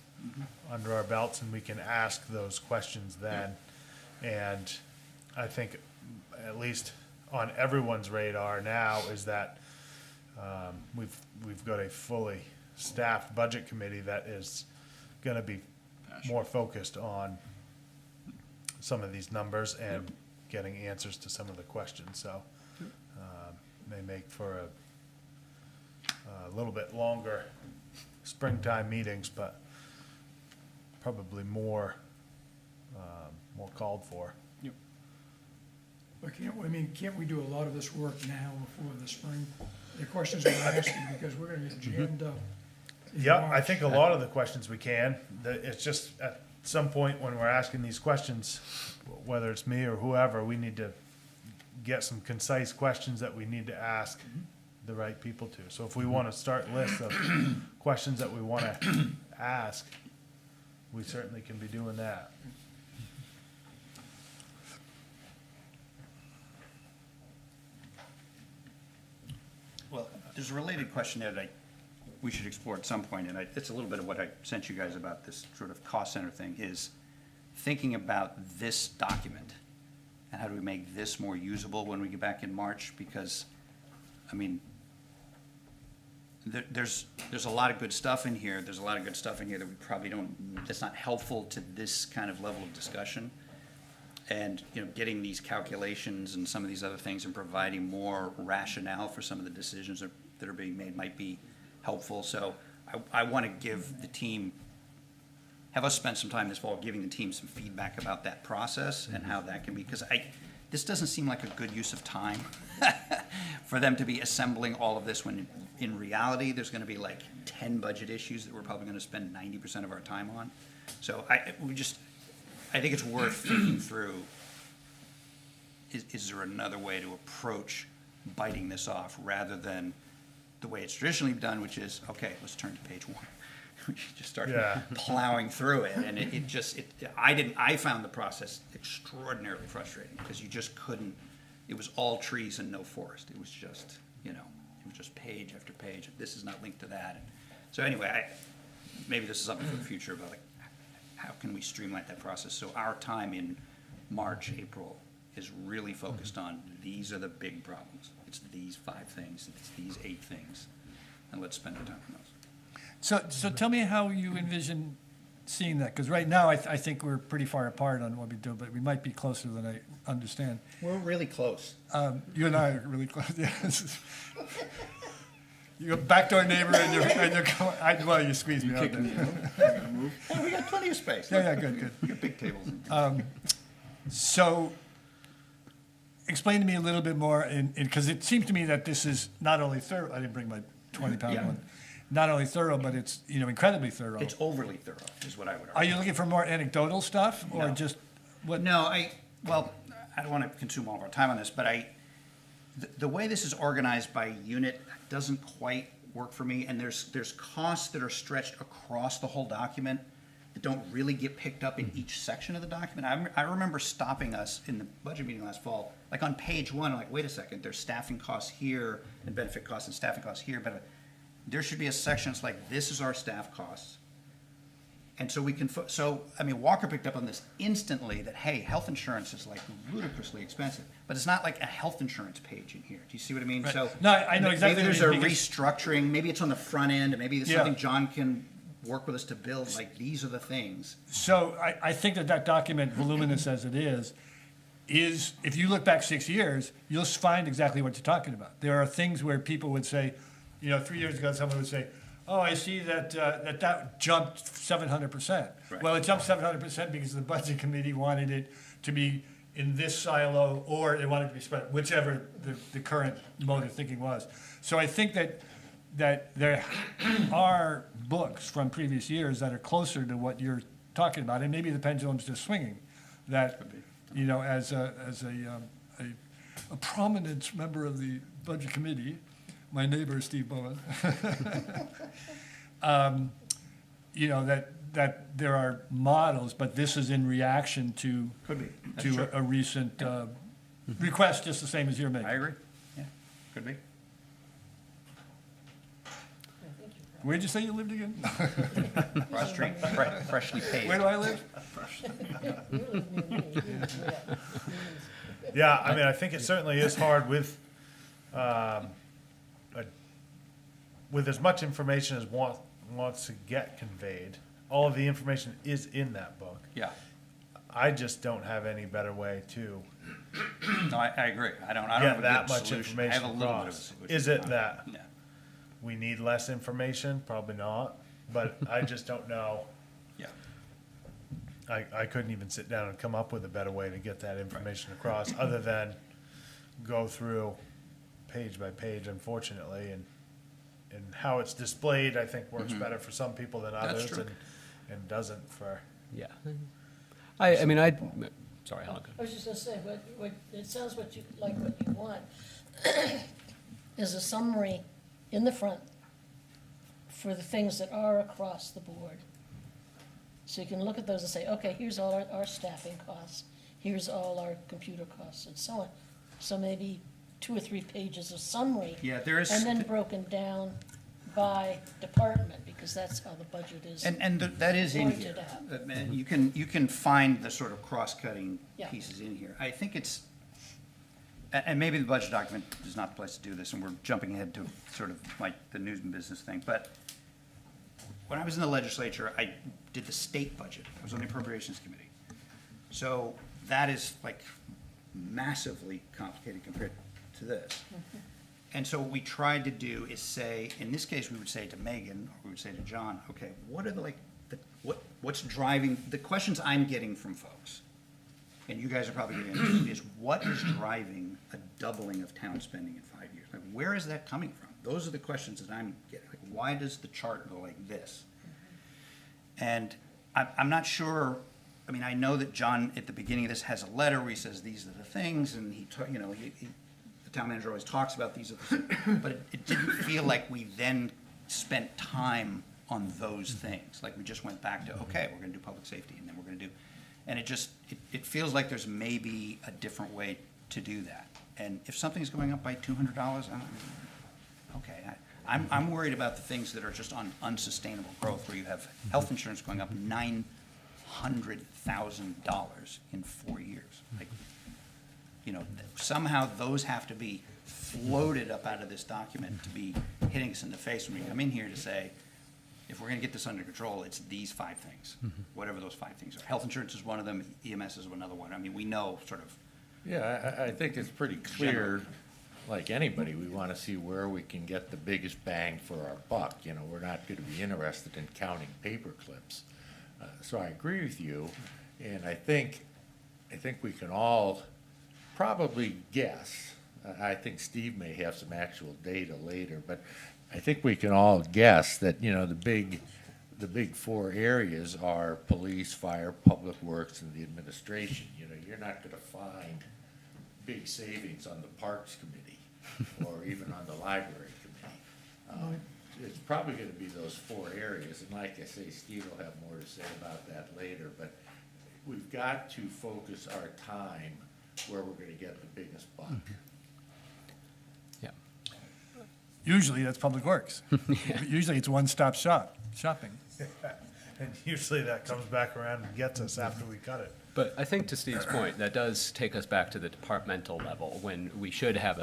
under our belts and we can ask those questions then. And I think, at least on everyone's radar now, is that, we've got a fully staffed budget committee that is gonna be more focused on some of these numbers and getting answers to some of the questions, so, may make for a little bit longer springtime meetings, but probably more called for. But can't we do a lot of this work now before the spring? The questions we're asking, because we're gonna get jammed up. in Yeah, I March. think a lot of the questions we can, it's just at some point when we're asking these questions, whether it's me or whoever, we need to get some concise questions that we need to ask the right people to. So if we wanna start lists of questions that we wanna ask, we certainly can be doing that. Well, there's a related question there that we should explore at some point, and it's a little bit of what I sent you guys about this sort of cost center thing, is thinking about this document, and how do we make this more usable when we get back in March, because, I mean, there's a lot of good stuff in here, that we probably that's not helpful to this kind of level of discussion. And, getting these calculations and some of these other things and providing more rationale for some of the decisions that are being made might be helpful. So I want to give the team, have us spend some time this fall giving the team some feedback about that process and how that can be, because this doesn't seem like a good use of time for them to be assembling all of this when in reality, there's going to be like 10 budget issues that we're probably going to spend 90% of our time on. So I think it's worth thinking through, is there another way to approach biting this off rather than the way it's traditionally done, which is, okay, let's turn to page one. We just start Yeah. plowing through it, and I found the process extraordinarily frustrating, because you just couldn't, it was all trees and no forest. It was just, it was just page after page, this is not linked to that. And so anyway, maybe this is something for the future about like, how can we streamline that process? So our time in March, April is really focused on, these are the big problems. It's these 5 things, it's these 8 things, and let's spend our time on those. So tell me how you envision seeing that, because right now, I think we're pretty far apart on what we do, but we might be closer than I understand. We're really close. You and I are really close, yes. You're a backdoor neighbor and you're, well, you squeezed me out there. Hey, we got plenty of space. Yeah, good. We got big tables. So, explain to me a little bit more, because it seems to me that this is not only thorough, I didn't bring my 20-pound Yeah. one, not only thorough, but it's, incredibly thorough. It's overly thorough, is what I would Are argue. you looking for more anecdotal stuff, or No. just, what? No, I don't want to consume all of our time on this, but the way this is organized by unit doesn't quite work for me, and there's costs that are stretched across the whole document that don't really get picked up in each section of the document. I remember stopping us in the budget meeting last fall, like on page 1, I'm like, wait a second, there's staffing costs here, and benefit costs and staffing costs here, but there should be a section that's like, this is our staff costs, And so we can, so, I mean, Walker picked up on this instantly, that, hey, health insurance is like ludicrously expensive, but it's not like a health insurance page in here. Do you see what I mean? Right. So No, I know exactly maybe what there's you a mean, restructuring, maybe it's on the front end, and maybe there's Yeah. something John can work with us to build, like, these are the things. So I think that document, voluminous as it is, if you look back 6 years, you'll find exactly what you're talking about. There are things where people would say, 3 years ago, someone would say, oh, I see that jumped 700%. Right. Well, it jumped 700% because the budget committee wanted it to be in this silo, or they wanted it to be spread, whichever the current mode of thinking was. So I think that there are books from previous years that are closer to what you're talking about, and maybe the pendulum's just swinging. That, as a prominent member of the budget committee, my neighbor Steve Bowen, that there are models, but this is in reaction to Could be. That's to true. a recent request, just the same as you're making. I agree. Yeah, could be. Where'd you say you lived again? Cross street, freshly paved. Where do I live? You live near me, yeah. Yeah, I mean, I think it certainly is hard with as much information as wants to get conveyed. All of the information is in that book. Yeah, I just don't have any better way to no, I agree. I don't have a get that good much solution. I have information a little bit of a across. solution. Is it that Yeah. we need less information? Probably not, but I just don't know. Yeah. I couldn't even sit down and come up with a better way to get that information across, other than go through page by page, unfortunately, and how it's displayed, I think, works better for some people than That's others, true. and doesn't for. Yeah. Sorry, Helen. I was just gonna say, it sounds what you want is a summary in the front for the things that are across the board. So you can look at those and say, okay, here's all our staffing costs, here's all our computer costs, and so on. So maybe 2 or 3 pages of summary. Yeah, there is. And then broken down by department, because that's how the budget is. And that is in Pointed here. out. And you can find the sort of cross-cutting Yeah. pieces in here. I think it's, and maybe the budget document is not the place to do this, and we're jumping ahead to sort of like the news and business thing, but when I was in the legislature, I did the state budget. I was on the appropriations committee. So that is like massively complicated compared to this. And so what we tried to do is say, in this case, we would say to Megan, or we would say to John, okay, what are what's driving, the questions I'm getting from folks, and you guys are probably getting, is what is driving a doubling of town spending in 5 years? Like, where is that coming from? Those are the questions that I'm getting. Like, why does the chart go like this? And I'm not sure, I mean, I know that John, at the beginning of this, has a letter where he says, these are the things, and the town manager always talks about these are the things, but it didn't feel like we then spent time on those things. Like, we just went back to, okay, we're gonna do public safety, and then we're gonna do, and it feels like there's maybe a different way to do that. And if something's going up by $200, okay, I'm worried about the things that are just on unsustainable growth, where you have health insurance going up $900,000 in 4 years. Like, somehow those have to be floated up out of this document to be hitting us in the face when we come in here to say, if we're gonna get this under control, it's these 5 things, whatever those 5 things are. Health insurance is one of them, EMS is another one. I mean, we know sort of. Yeah, I think it's pretty clear, like anybody, we want to see where we can get the biggest bang for our buck. We're not going to be interested in counting paper clips. So I agree with you, and I think we can all probably guess. I think Steve may have some actual data later, but I think we can all guess that, the big 4 areas are police, fire, public works, and the administration. You're not going to find big savings on the Parks Committee or even on the Library Committee. It's probably going to be those 4 areas, and like I say, Steve will have more to say about that later, but we've got to focus our time where we're going to get the biggest buck. Yeah. Usually that's Public Works. Usually it's one-stop shopping. And usually that comes back around and gets us after we cut it. But I think to Steve's point, that does take us back to the departmental level, when we should have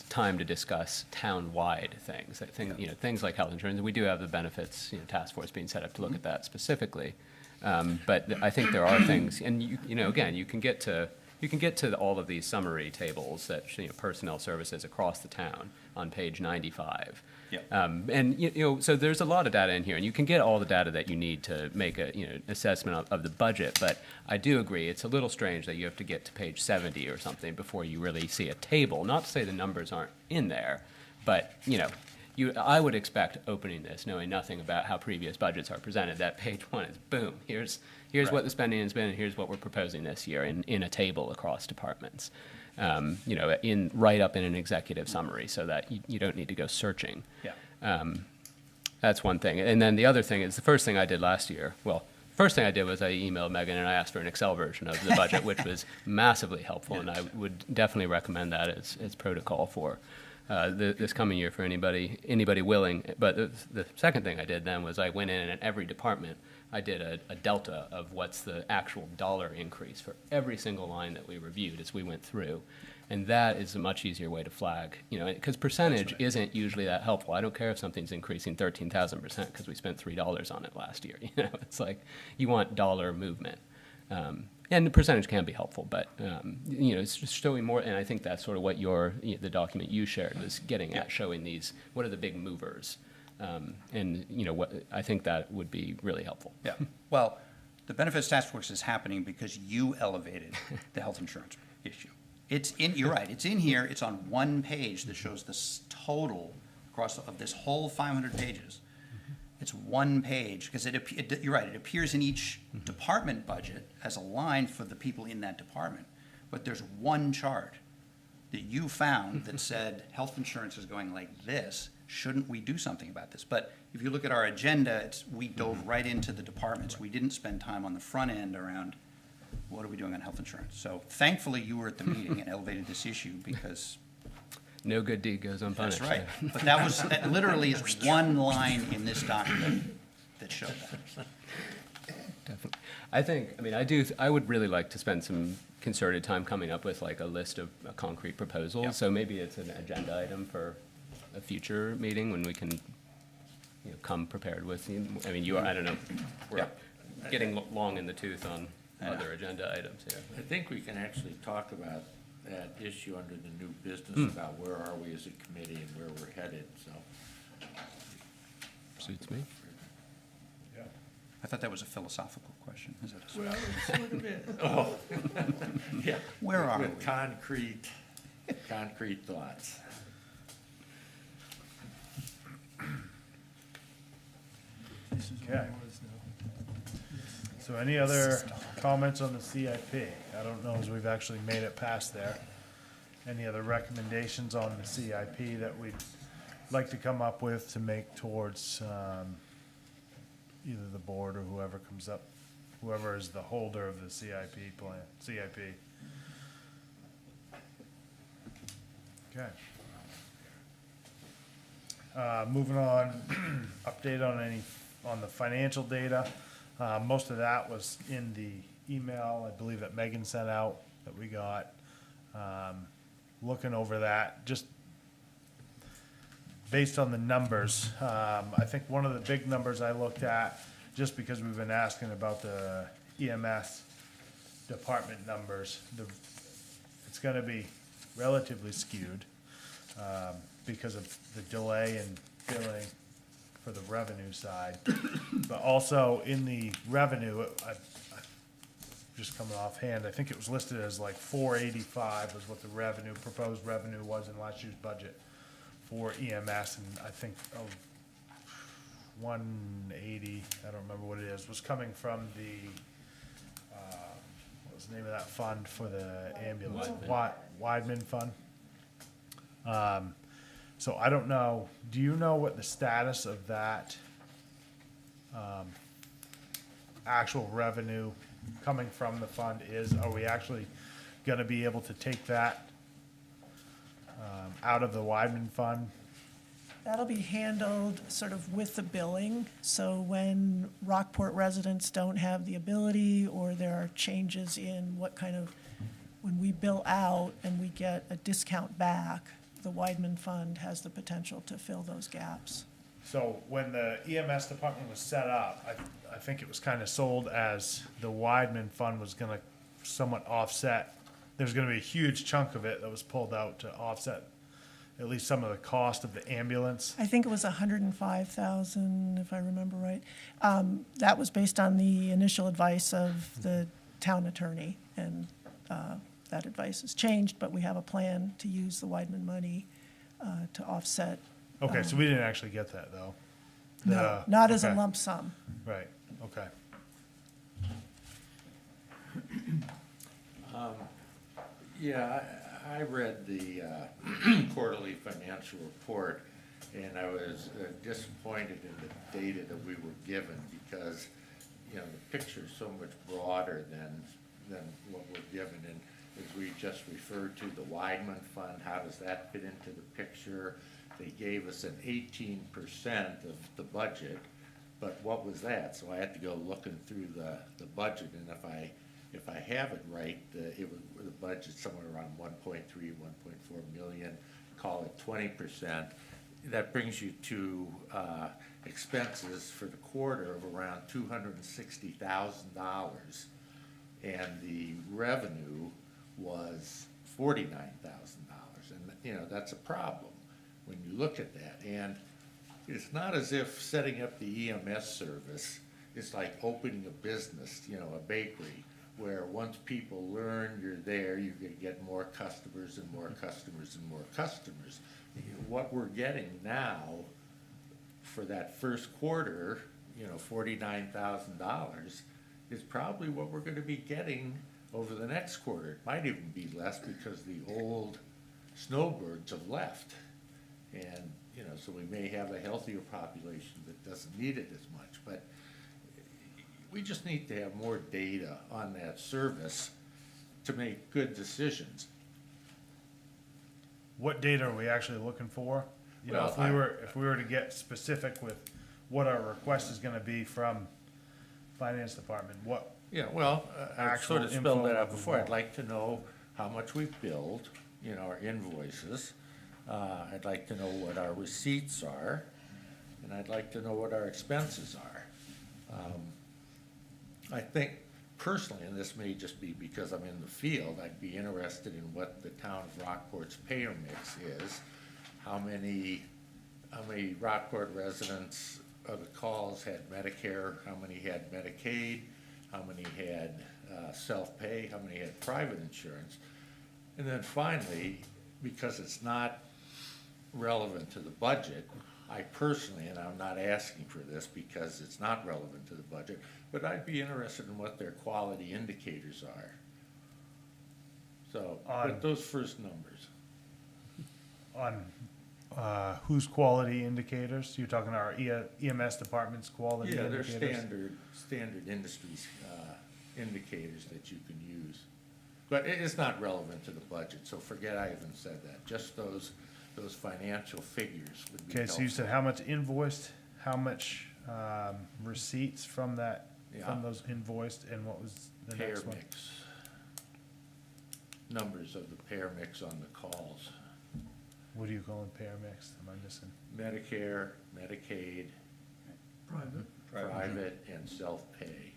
time to discuss town-wide things. I think, things like health insurance, and we do have the benefits, task force being set up to look at that specifically. But I think there are things, and again, you can get to all of these summary tables that, personnel services across the town on page 95. Yep. And, so there's a lot of data in here, and you can get all the data that you need to make a, assessment of the budget. But I do agree, it's a little strange that you have to get to page 70 or something before you really see a table. Not to say the numbers aren't in there, but, I would expect opening this, knowing nothing about how previous budgets are presented, that page one is boom, here's what the spending has been, and here's what we're proposing this year in a table across departments. Right up in an executive summary, so that you don't need to go searching. Yeah. That's one thing. And then the other thing is, the first thing I did last year, first thing I did was I emailed Megan and I asked for an Excel version of the budget, which was massively helpful, and I would definitely recommend that as protocol for this coming year for anybody willing. But the second thing I did then was I went in, and at every department I did a delta of what's the actual dollar increase for every single line that we reviewed as we went through. And that is a much easier way to flag, because percentage isn't usually that helpful. I don't care if something's increasing 13,000% because we spent $3 on it last year. It's like you want dollar movement. And the percentage can be helpful, but, it's just showing more, and I think that's sort of what the document you shared was getting at, showing these, what are the big movers? And I think that would be really helpful. Yeah, well, the Benefits Task Force is happening because you elevated the health insurance issue. You're right, it's in here, it's on one page that shows the total across of this whole 500 pages. It's one page, because you're right, it appears in each department budget as a line for the people in that department. But there's one chart that you found that said health insurance is going like this. Shouldn't we do something about this? But if you look at our agenda, we dove right into the departments. We didn't spend time on the front end around what are we doing on health insurance. So thankfully you were at the meeting and elevated this issue, because no good deed goes unpunished. that's right. But that literally is one line in this document that showed that. Definitely. I would really like to spend some concerted time coming up with like a list of concrete proposals. Yeah. So maybe it's an agenda item for a future meeting when we can, come prepared with, I don't know, we're getting long in the tooth on other agenda items here. I think we can actually talk about that issue under the new business about where are we as a committee and where we're headed, so. Suits me. I thought that was a philosophical question. Is that Well, it's sort of it. Oh, yeah. Where are With we? concrete thoughts. Okay. So any other comments on the CIP? I don't know as we've actually made it past there. Any other recommendations on the CIP that we'd like to come up with to make towards either the board or whoever comes up, whoever is the holder of the CIP plan, CIP? Okay. Moving on, update on the financial data. Most of that was in the email, I believe, that Megan sent out that we got. Looking over that, just based on the numbers, I think one of the big numbers I looked at, just because we've been asking about the EMS department numbers, it's gonna be relatively skewed because of the delay in billing for the revenue side. But also in the revenue, I just coming offhand, I think it was listed as like 485 was what the proposed revenue was in last year's budget for EMS, and I think 180, I don't remember what it is, was coming from the, what was the name of that fund for the ambulance? Weidman Fund. So I don't know, do you know what the status of that actual revenue coming from the fund is? Are we actually gonna be able to take that out of the Weidman Fund That'll be handled sort of with the billing. So when Rockport residents don't have the ability, or there are changes in when we bill out and we get a discount back, the Weidman Fund has the potential to fill those gaps. So when the EMS department was set up, I think it was kind of sold as the Weidman Fund was gonna somewhat offset. There's gonna be a huge chunk of it that was pulled out to offset at least some of the cost of the ambulance. I think it was 105,000, if I remember right. That was based on the initial advice of the town attorney, and that advice has changed, but we have a plan to use the Weidman money to offset. Okay, so we didn't actually get that, though. No, not as a okay. lump sum. Right, okay. Yeah, I read the quarterly financial report, and I was disappointed in the data that we were given, because, you know, the picture is so much broader than what we're given. And as we just referred to, the Weidman Fund, how does that fit into the picture? They gave us an 18% of the budget, but what was that? So I had to go looking through the budget, and if I have it right, the budget's somewhere around 1.3, 1.4 million, call it 20%. That brings you to expenses for the quarter of around $260,000, and the revenue was $49,000. And, you know, that's a problem when you look at that. And it's not as if setting up the EMS service is like opening a business, you know, a bakery, where once people learn you're there, you're gonna get more customers and more customers and more customers. What we're getting now for that first quarter, you know, $49,000, is probably what we're gonna be getting over the next quarter. It might even be less, because the old snowbirds have left. And, you know, so we may have a healthier population that doesn't need it as much. But we just need to have more data on that service to make good decisions. What data are we actually looking for? You know, Well, if we were to get specific with what our request is gonna be from finance department, what, Yeah, well, I Actual sort of spelled that info out before. of I'd like to know how much we've billed, you know, our invoices. I'd like to know what our receipts are, and I'd like to know what our expenses are. I think personally, and this may just be because I'm in the field, I'd be interested in what the town of Rockport's payer mix is. How many Rockport residents of the calls had Medicare, how many had Medicaid, how many had self-pay, how many had private insurance. And then finally, because it's not relevant to the budget, I personally, and I'm not asking for this because it's not relevant to the budget, but I'd be interested in what their quality indicators are. So, with those first numbers. on, whose quality indicators? You're talking our EMS department's quality Yeah, they're indicators? standard industries, indicators that you can use. But it's not relevant to the budget, so forget I even said that. Just those financial figures would be Okay, so you helpful. said how much invoiced, how much, receipts from that, Yeah. from those invoiced, and what was the Payer next one? mix. Numbers of the payer mix on the calls. What do you call it, payer mix? Am I missing? Medicare, Medicaid, Private, private, and self-pay.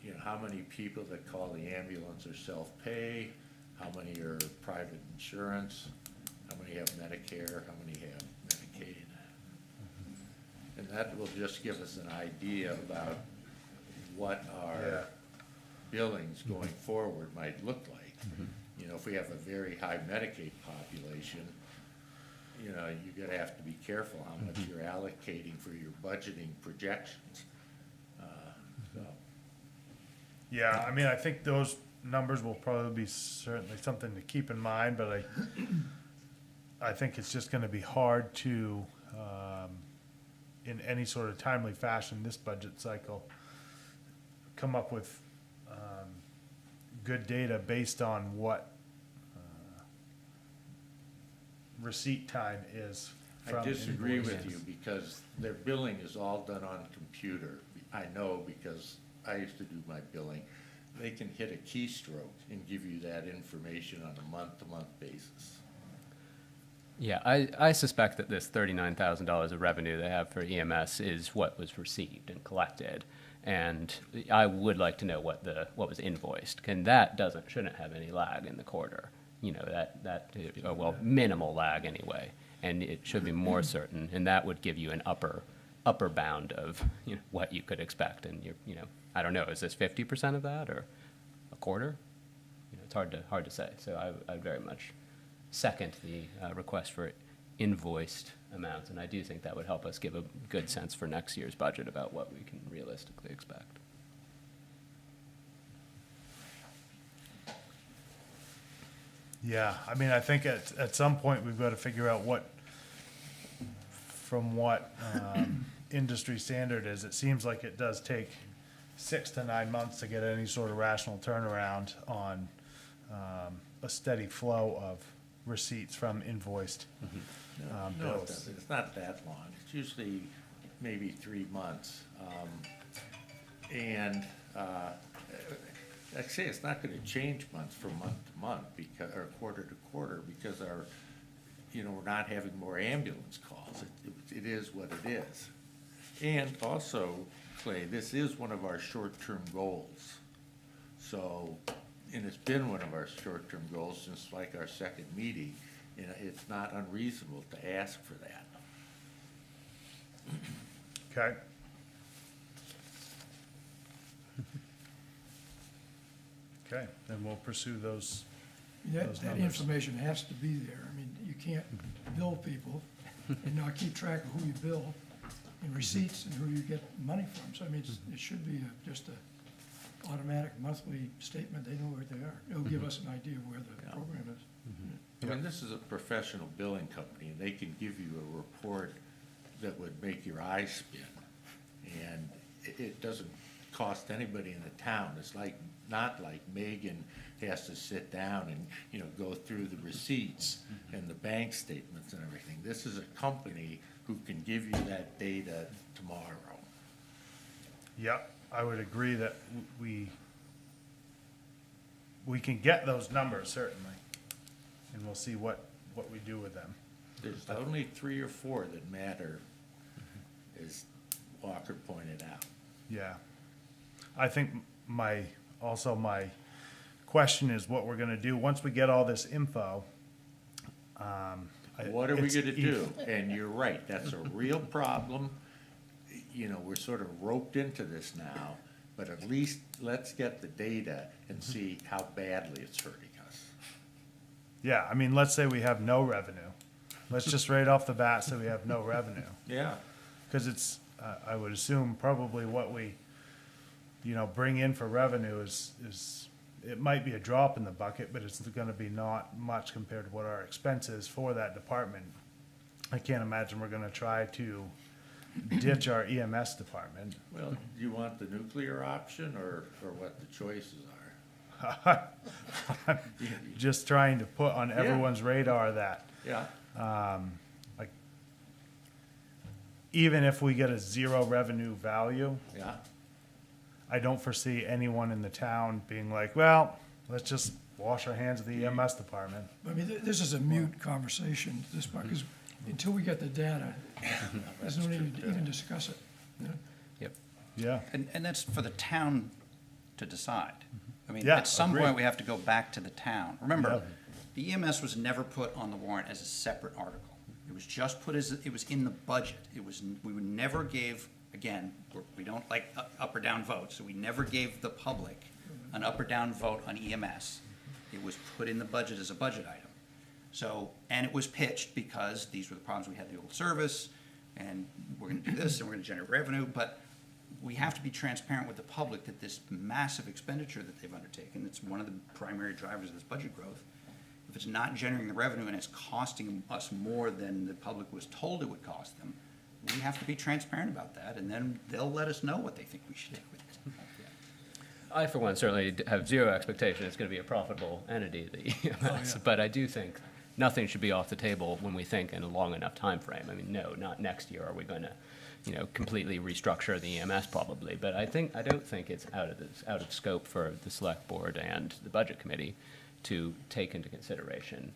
You know, how many people that call the ambulance are self-pay, how many are private insurance, how many have Medicare, how many have Medicaid. And that will just give us an idea about what Yeah. our billings going forward might look like. You know, if we have a very high Medicaid population, you know, you're gonna have to be careful how much you're allocating for your budgeting projections. So, Yeah, I mean, I think those numbers will probably be certainly something to keep in mind, but I think it's just gonna be hard to, in any sort of timely fashion, this budget cycle, come up with, good data based on what, receipt time is from I disagree with invoices. you because their billing is all done on computer. I know because I used to do my billing. They can hit a keystroke and give you that information on a month-to-month basis. Yeah, I suspect that this $39,000 of revenue they have for EMS is what was received and collected. And I would like to know what was invoiced, and that shouldn't have any lag in the quarter. You know, well, minimal lag anyway, and it should be more certain, and that would give you an upper bound of, you know, what you could expect. And I don't know, is this 50% of that or a quarter? You know, it's hard to say. So I very much second the request for invoiced amounts, and I do think that would help us give a good sense for next year's budget about what we can realistically expect. Yeah, I mean, I think at some point, we've got to figure out from what industry standard is. It seems like it does take 6 to 9 months to get any sort of rational turnaround on a steady flow of receipts from invoiced No, it bills. doesn't. It's not that long. It's usually maybe 3 months. And like I say, it's not gonna change months from month to month or quarter to quarter because we're not having more ambulance calls. It is what it is. And also, Clay, this is one of our short-term goals. So, and it's been one of our short-term goals since like our second meeting. It's not unreasonable to ask for that. Okay. Okay, then we'll pursue those. That Those numbers. information has to be there. I mean, you can't bill people and not keep track of who you bill and receipts and who you get money from. So I mean, it should be just a automatic monthly statement. They know where they are. It'll give us an idea of where the Yeah. program is. I mean, this is a professional billing company, and they can give you a report that would make your eyes spin. And it doesn't cost anybody in the town. It's not like Megan has to sit down and, go through the receipts and the bank statements and everything. This is a company who can give you that data tomorrow. Yep, I would agree that we can get those numbers, certainly, and we'll see what we do with them. There's only 3 or 4 that matter, as Walker pointed out. Yeah. I think my question is what we're gonna do, once we get all this info. What are we it's gonna do? And you're right, that's a real problem. We're sort of roped into this now, but at least let's get the data and see how badly it's hurting us. Yeah, I mean, let's say we have no revenue. Let's just right off the bat say we have no revenue. Yeah. Because it's, I would assume probably what we, bring in for revenue is, it might be a drop in the bucket, but it's gonna be not much compared to what our expense is for that department. I can't imagine we're gonna try to ditch our EMS department. Well, do you want the nuclear option or what the choices are? Just trying to put on everyone's radar that, Yeah, like, even if we get a 0 revenue value, yeah. I don't foresee anyone in the town being like, well, let's just wash our hands of the EMS department. I mean, this is a mute conversation at this point, because until we get the data, there's no need to even discuss it. Yep. Yeah, And that's for the town to decide. I mean, Yeah, at some agreed. point, we have to go back to the town. Remember, the EMS was never put on the warrant as a separate article. It was just put it was in the budget. We would never gave, again, we don't like up or down votes, so we never gave the public an up or down vote on EMS. It was put in the budget as a budget item. So, and it was pitched because these were the problems we had in the old service, and we're gonna do this, and we're gonna generate revenue, but we have to be transparent with the public that this massive expenditure that they've undertaken, it's one of the primary drivers of this budget growth. If it's not generating the revenue and it's costing us more than the public was told it would cost them, we have to be transparent about that, and then they'll let us know what they think we should do with it. I, for one, certainly have zero expectation it's going to be a profitable entity, the EMS, but I do think nothing should be off the table when we think in a long enough time frame. I mean, no, not next year are we going to, completely restructure the EMS probably, but I don't think it's out of scope for the select board and the budget committee to take into consideration,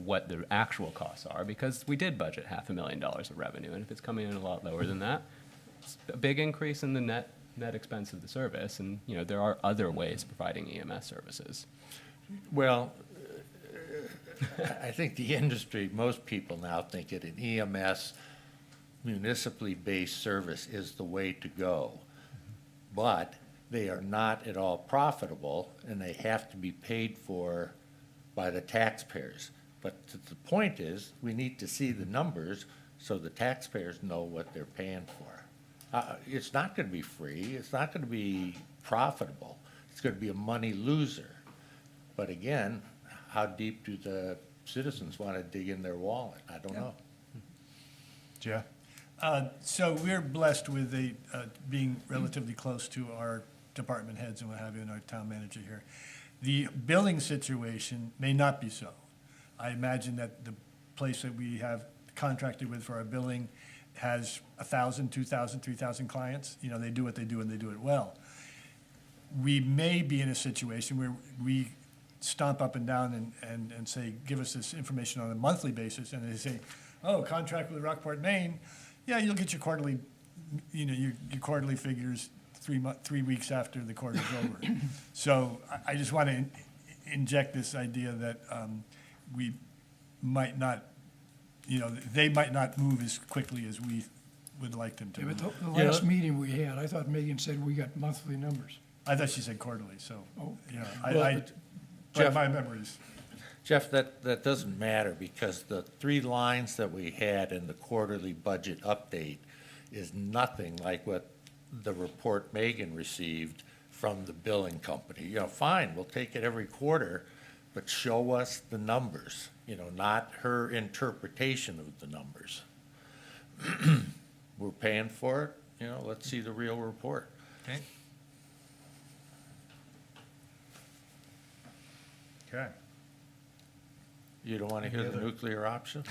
what the actual costs are, because we did budget $500,000 of revenue, and if it's coming in a lot lower than that, it's a big increase in the net expense of the service, and, there are other ways of providing EMS services. Well, I think the industry, most people now think that an EMS municipally based service is the way to go. But they are not at all profitable, and they have to be paid for by the taxpayers. But the point is, we need to see the numbers so the taxpayers know what they're paying for. It's not going to be free. It's not going to be profitable. It's going to be a money loser. But again, how deep do the citizens want to dig in their wallet? I don't know. Jeff? So we're blessed with being relatively close to our department heads and what have you, and our town manager here. The billing situation may not be so. I imagine that the place that we have contracted with for our billing has 1,000, 2,000, 3,000 clients. They do what they do and they do it well. We may be in a situation where we stomp up and down and say, give us this information on a monthly basis, and they say, oh, contract with Rockport, Maine, yeah, you'll get your quarterly, your quarterly figures 3 weeks after the quarter's over. So I just want to inject this idea that we might not, they might not move as quickly as we would like them to. Yeah, move. but the last meeting we had, I thought Megan said we got monthly numbers. I thought she said quarterly, so, Oh. but Jeff- my memories. Jeff, that doesn't matter, because the 3 lines that we had in the quarterly budget update is nothing like what the report Megan received from the billing company. Fine, we'll take it every quarter, but show us the numbers, not her interpretation of the numbers. We're paying for it, let's see the real report. Okay. Okay. You don't want to hear the nuclear option?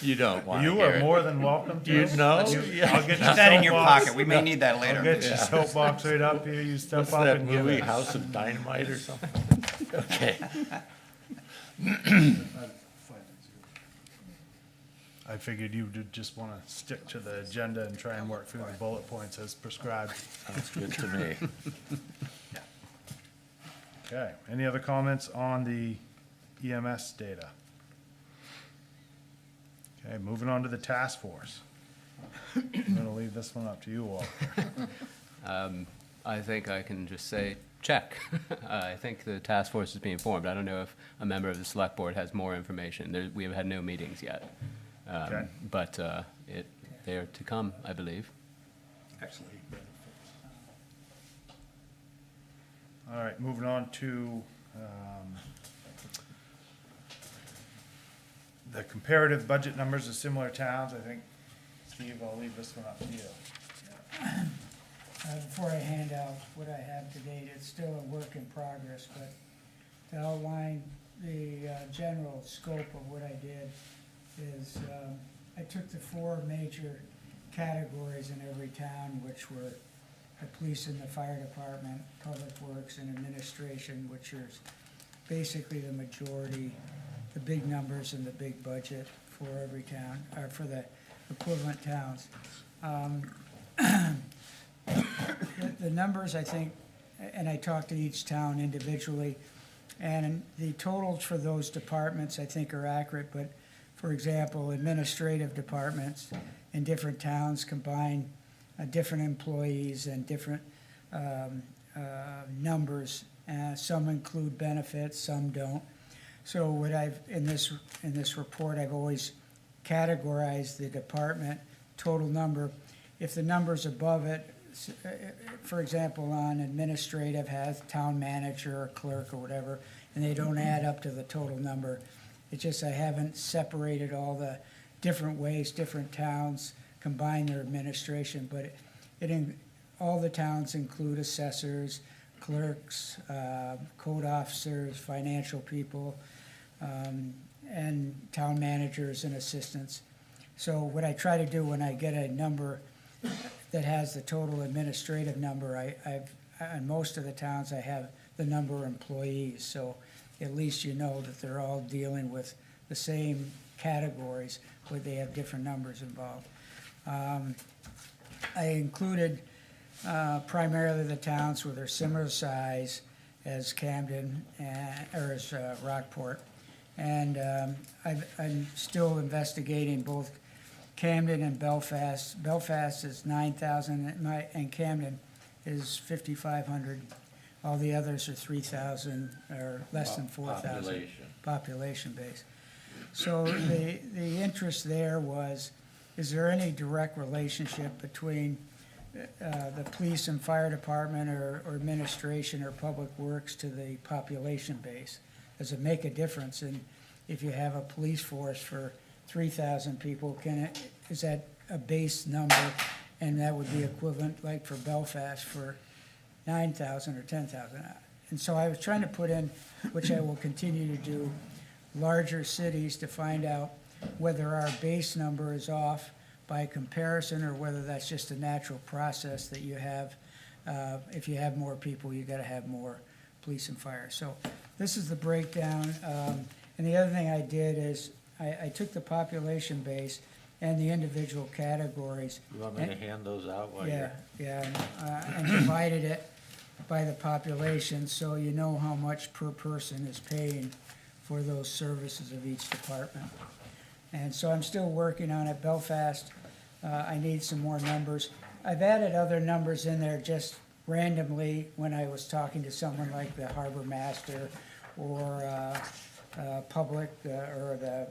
You don't want to You hear are it. more than welcome to. No? I'll get Put your that in your soapbox. pocket, we may need that I'll later. get your soapbox right up here, you step What's up that and give movie, it. House of Dynamite or something? Okay. I figured you would just want to stick to the agenda and try and work through the bullet points as prescribed. Sounds good to me. Okay, any other comments on the EMS data? Okay, moving on to the task force. I'm gonna leave this one up to you, Walter. I think I can just say, check. I think the task force is being formed. I don't know if a member of the select board has more information. We have had no meetings yet. Okay. But they are to come, I believe. Excellent. All right, moving on to the comparative budget numbers of similar towns. I think, Steve, I'll leave this one up to you. Before I hand out what I have to date, it's still a work in progress, but to outline the general scope of what I did is I took the 4 major categories in every town, which were the police and the fire department, public works, and administration, which is basically the majority, the big numbers and the big budget for every town, or for the equivalent towns. The numbers, I think, and I talked to each town individually, and the totals for those departments, I think, are accurate, but, for example, administrative departments in different towns combine different employees and different numbers. Some include benefits, some don't. So what I've, in this report, I've always categorized the department total number. If the number's above it, for example, on administrative has town manager or clerk or whatever, and they don't add up to the total number. It's just I haven't separated all the different ways different towns combine their administration, but all the towns include assessors, clerks, code officers, financial people, and town managers and assistants. So what I try to do when I get a number that has the total administrative number, in most of the towns, I have the number of employees, so at least you know that they're all dealing with the same categories, but they have different numbers involved. I included primarily the towns with a similar size as Camden, or as Rockport. And I'm still investigating both Camden and Belfast. Belfast is 9,000, and Camden is 5,500. All the others are 3,000 or less than 4,000. Population. Population base. So the interest there was, is there any direct relationship between the police and fire department or administration or public works to the population base? Does it make a difference in if you have a police force for 3,000 people, is that a base number? And that would be equivalent, like for Belfast, for 9,000 or 10,000. And so I was trying to put in, which I will continue to do, larger cities to find out whether our base number is off by comparison or whether that's just a natural process that you have. If you have more people, you gotta have more police and fire. So this is the breakdown. And the other thing I did is I took the population base and the individual categories. You want me to hand those out while Yeah, you're? yeah, and divided it by the population, so you know how much per person is paying for those services of each department. And so I'm still working on it. Belfast, I need some more numbers. I've added other numbers in there just randomly when I was talking to someone like the harbor master or public or the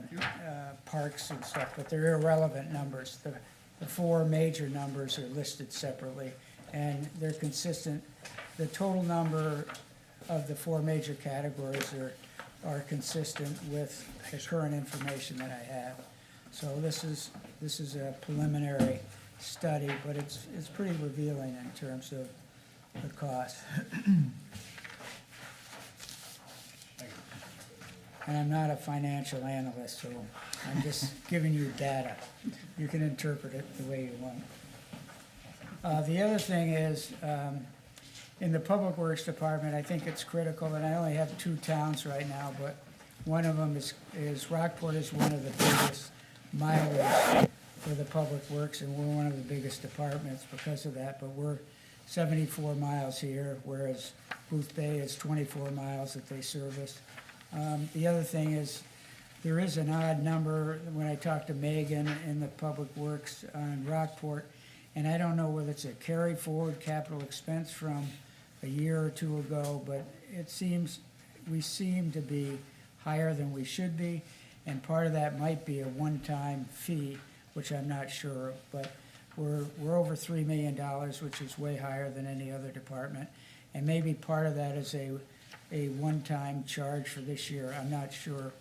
parks and stuff, but they're irrelevant numbers. The four major numbers are listed separately, and they're consistent. The total number of the four major categories are consistent with the current information that I have. So this is a preliminary study, but it's pretty revealing in terms of the cost. And I'm not a financial analyst, so I'm just giving you data. You can interpret it the way you want. The other thing is, in the Public Works Department, I think it's critical, and I only have 2 towns right now, but one of them is Rockport is one of the biggest mileage for the Public Works, and we're one of the biggest departments because of that, but we're 74 miles here, whereas Booth Bay is 24 miles that they service. The other thing is, there is an odd number, when I talked to Megan in the Public Works on Rockport, and I don't know whether it's a carry forward capital expense from a year or 2 ago, but we seem to be higher than we should be, and part of that might be a one-time fee, which I'm not sure of, but we're over $3 million, which is way higher than any other department, and maybe part of that is a one-time charge for this year. I'm not sure.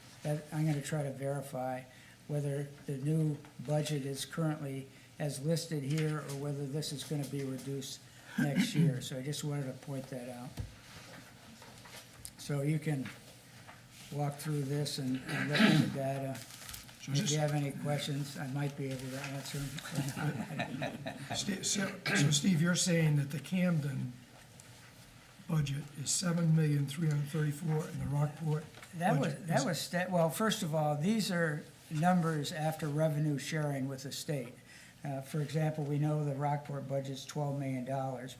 I'm gonna try to verify whether the new budget is currently as listed here or whether this is gonna be reduced next year. So I just wanted to point that out. So you can walk through this and look at the data. So If just- you have any questions, I might be able to answer them. So Steve, you're saying that the Camden budget is $7,334,000 and the Rockport budget is- Well, first of all, these are numbers after revenue sharing with the state. For example, we know the Rockport budget's $12 million,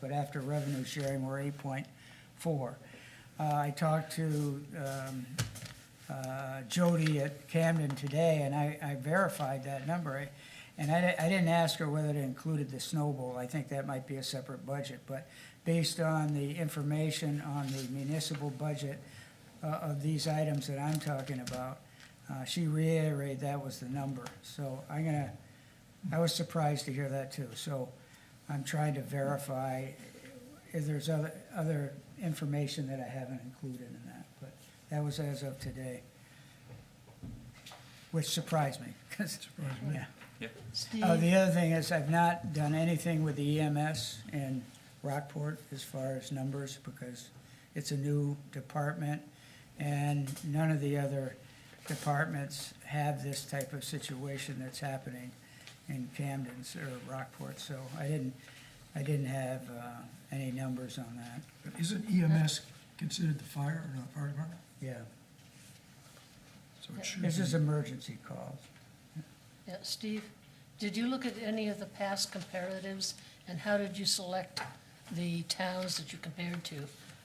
but after revenue sharing, we're 8.4. I talked to Jody at Camden today, and I verified that number. And I didn't ask her whether it included the snowball. I think that might be a separate budget. But based on the information on the municipal budget of these items that I'm talking about, she reiterated that was the number. So I was surprised to hear that too. So I'm trying to verify if there's other information that I haven't included in that. But that was as of today, which surprised me. Surprised me. Yeah. The other thing is I've not done anything with the EMS in Rockport as far as numbers because it's a new department and none of the other departments have this type of situation that's happening in Camden's or Rockport, so I didn't have any numbers on that. But isn't EMS considered the fire or not fire department? Yeah, So it should this is be. emergency calls. Yeah, Steve, did you look at any of the past comparatives, and how did you select the towns that you compared to?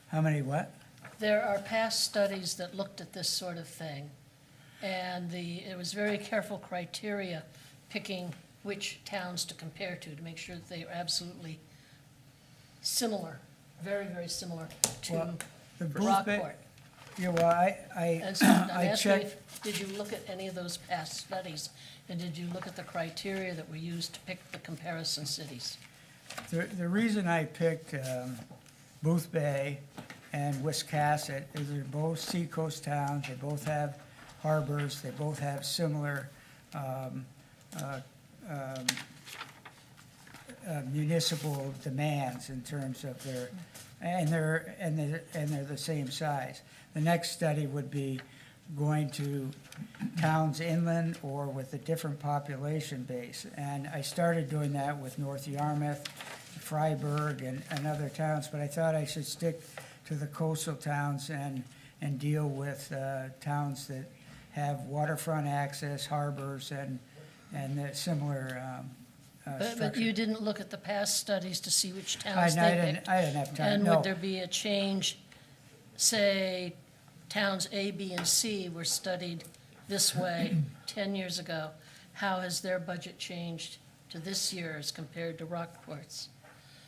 How many what? There are past studies that looked at this sort of thing, and it was very careful criteria picking which towns to compare to make sure that they are absolutely similar, very, very similar Well, to the Booth Bay- Rockport. Yeah, well, And so I'm I asking, checked, did you look at any of those past studies? And did you look at the criteria that were used to pick the comparison cities? the reason I picked Booth Bay and Wiscasset is they're both seacoast towns, they both have harbors, they both have similar municipal demands in terms of they're the same size. The next study would be going to towns inland or with a different population base. And I started doing that with North Yarmouth, Freiburg, and other towns, but I thought I should stick to the coastal towns and deal with towns that have waterfront access, harbors, and the similar But structure. you didn't look at the past studies to see which I towns they didn't, picked? I didn't have time, And no. would there be a change, say, towns A, B, and C were studied this way 10 years ago? How has their budget changed to this year as compared to Rockport's?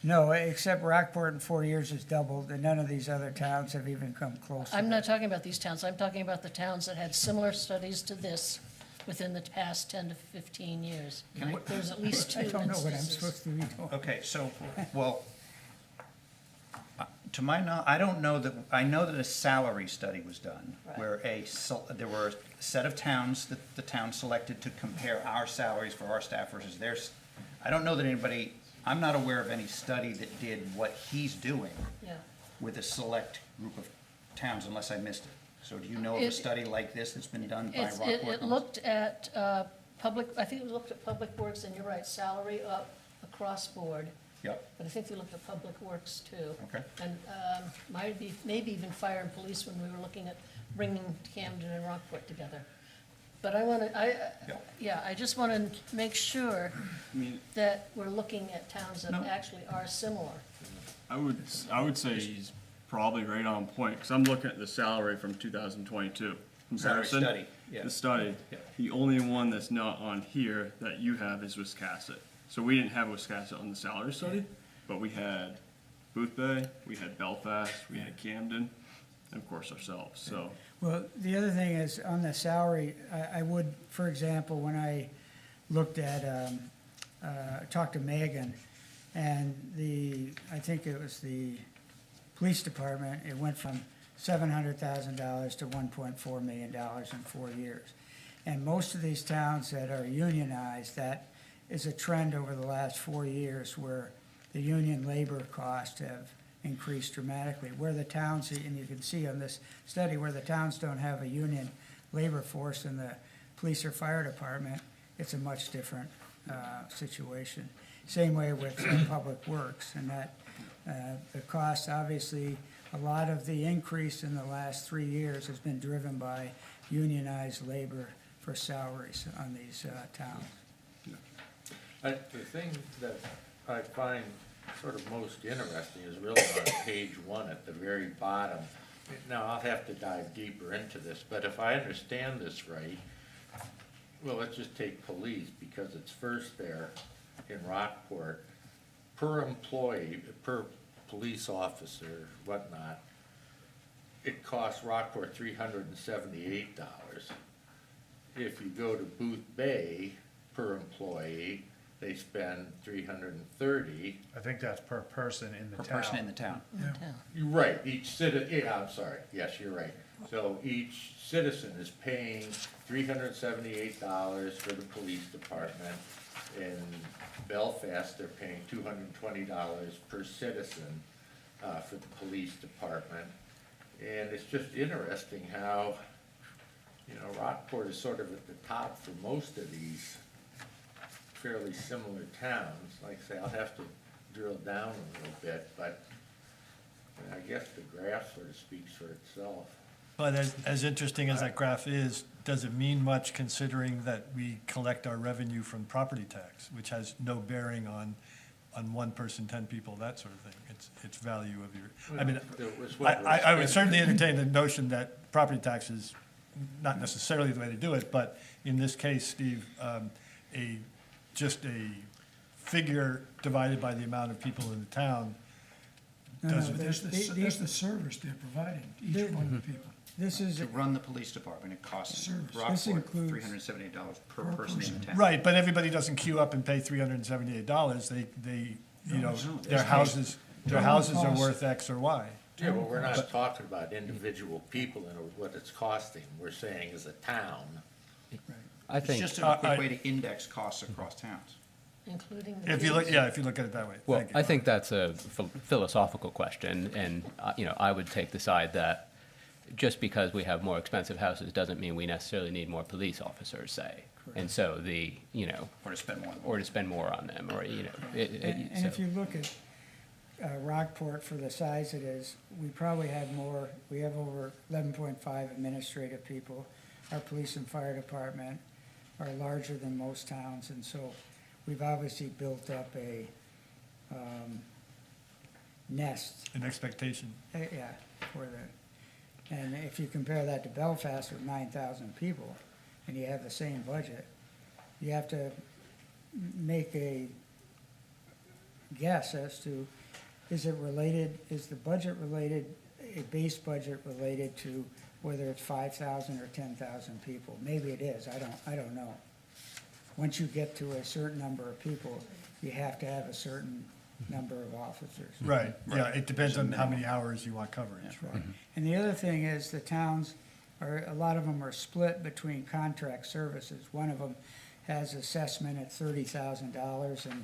No, except Rockport in 4 years has doubled, and none of these other towns have even come close. to I'm that. not talking about these towns, I'm talking about the towns that had similar studies to this within the past 10 to 15 years. There's at least two I don't know what I'm instances. supposed to be doing. Okay, so, well, to my I don't know that, I know that a salary study was done, Right. where there were a set of towns that the town selected to compare our salaries for our staff versus theirs. I don't know that anybody, I'm not aware of any study that did what he's doing Yeah. with a select group of towns, unless I missed it. So do you know of a It- study like this that's been done by It's, Rockport? it looked at public, I think it looked at Public Works, and you're right, salary up across board, Yep, but I think they looked at Public Works too. okay. And maybe even fire and police when we were looking at bringing Camden and Rockport together. But I just want to make sure I mean, that we're looking at towns that No. actually are similar. I would say he's probably right on point, because I'm looking at the salary from 2022. Salary comparison. study, yeah. The study. Yeah. The only one that's not on here that you have is Wiscasset. So we didn't have Wiscasset on the salary study, but we had Booth Bay, we had Belfast, we had Camden, and of course ourselves, so. Well, the other thing is, on the salary, I would, for example, when I looked at, talked to Megan, and I think it was the police department, it went from $700,000 to $1.4 million in 4 years. And most of these towns that are unionized, that is a trend over the last 4 years where the union labor costs have increased dramatically. Where the towns, and you can see on this study, where the towns don't have a union labor force in the police or fire department, it's a much different situation. Same way with Public Works, and that the cost, obviously, a lot of the increase in the last 3 years has been driven by unionized labor for salaries on these towns. The thing that I find sort of most interesting is really on page 1 at the very bottom. Now, I'll have to dive deeper into this, but if I understand this right, well, let's just take police, because it's first there in Rockport. Per employee, per police officer, whatnot, it costs Rockport $378. If you go to Booth Bay, per employee, they spend $330. I think that's per person in the Per town. person in the town. You're right, each yeah, I'm sorry, yes, you're right. So each citizen is paying $378 for the police department. In Belfast, they're paying $220 per citizen for the police department. And it's just interesting how You know, Rockport is sort of at the top for most of these fairly similar towns. Like I say, I'll have to drill down a little bit, but I guess the graph sort of speaks for itself. But as interesting as that graph is, does it mean much considering that we collect our revenue from property tax, which has no bearing on one person, 10 people, that sort of thing? It's value of your, I mean, It was what we're I would spending. certainly entertain the notion that property tax is not necessarily the way to do it, but in this case, Steve, just a figure divided by the amount of people in the town does, No, There's the service they're providing, each They- one of the people. This is, To run the police department, it costs Service. This Rockport includes- $378 per Per person in person. the town. right, but everybody doesn't queue up and pay $378. They, you know, their houses are worth X or Y. Yeah, well, we're not talking about individual people and what it's costing. We're saying as a town. I It's think, just a quick way to index costs across towns. Including the If you look, fees. yeah, if you look at it that way. well, Thank you. I think that's a philosophical question, and, you know, I would take the side that just because we have more expensive houses doesn't mean we necessarily need more police officers, say. And so you know, Or to spend more. or to spend more on them, or, you know. and if you look at Rockport for the size it is, we probably have more, we have over 11.5 administrative people. Our police and fire department are larger than most towns, and so we've obviously built up a nest, An expectation. yeah, for the, and if you compare that to Belfast with 9,000 people, and you have the same budget, you have to make a guess as to, is it related, is the budget related, a base budget related to whether it's 5,000 or 10,000 people? Maybe it is, I don't know. Once you get to a certain number of people, you have to have a certain number of officers. Right, yeah, it depends on how many hours you want coverage. Right. And the other thing is, the towns are, a lot of them are split between contract services. One of them has assessment at $30,000, and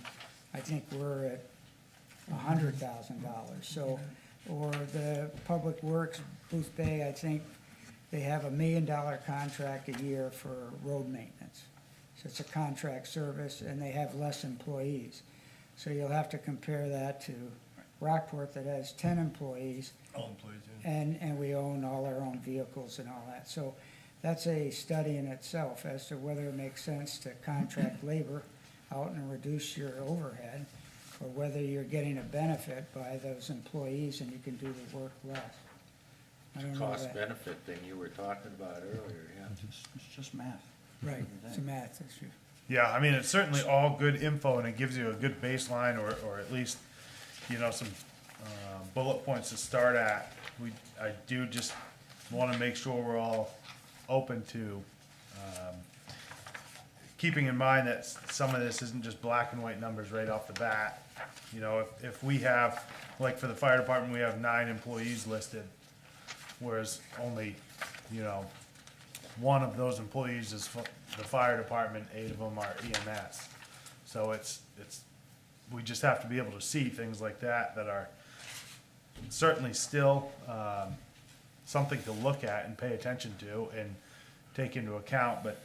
I think we're at $100,000. So, or the Public Works, Booth Bay, I think they have $1 million contract a year for road maintenance. So it's a contract service, and they have less employees. So you'll have to compare that to Rockport that has 10 employees, All employees, yeah. and we own all our own vehicles and all that. So that's a study in itself as to whether it makes sense to contract labor out and reduce your overhead, or whether you're getting a benefit by those employees and you can do the work less. I don't know Cost that. benefit thing you were talking about earlier, yeah. It's just math. Right, it's a math issue. Yeah, I mean, it's certainly all good info, and it gives you a good baseline, or at least, you know, some bullet points to start at. I do just want to make sure we're all open to keeping in mind that some of this isn't just black and white numbers right off the bat. You know, if we have, like for the fire department, we have 9 employees listed, whereas only, you know, one of those employees is the fire department, 8 of them are EMS. So we just have to be able to see things like that are certainly still, something to look at and pay attention to and take into account, but,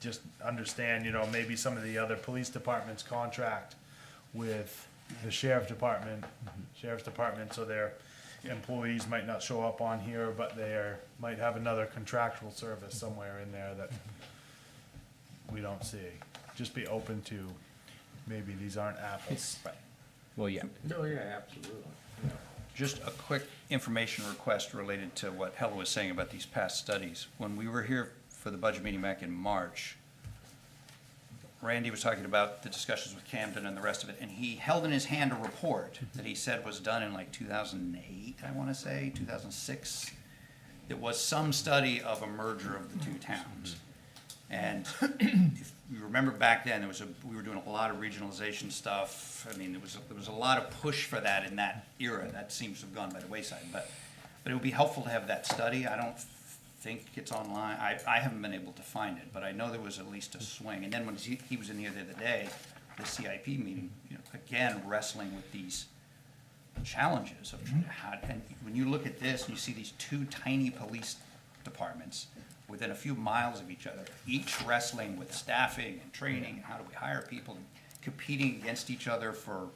just understand, you know, maybe some of the other police departments contract with the sheriff's department, so their employees might not show up on here, but might have another contractual service somewhere in there that we don't see. Just be open to, maybe these aren't apples. Well, yeah. Oh, yeah, absolutely. Just a quick information request related to what Helen was saying about these past studies. When we were here for the budget meeting back in March, Randy was talking about the discussions with Camden and the rest of it, and he held in his hand a report that he said was done in like 2008, I want to say, 2006. It was some study of a merger of the two towns. And if you remember back then, we were doing a lot of regionalization stuff. I mean, there was a lot of push for that in that era. That seems to have gone by the wayside. But it would be helpful to have that study. I don't think it's online. I haven't been able to find it, but I know there was at least a swing. And then when he was in here the other day, the CIP meeting, you know, again, wrestling with these challenges of trying to, and when you look at this and you see these 2 tiny police departments, within a few miles of each other, each wrestling with staffing and training, and how do we hire people, and competing against each other for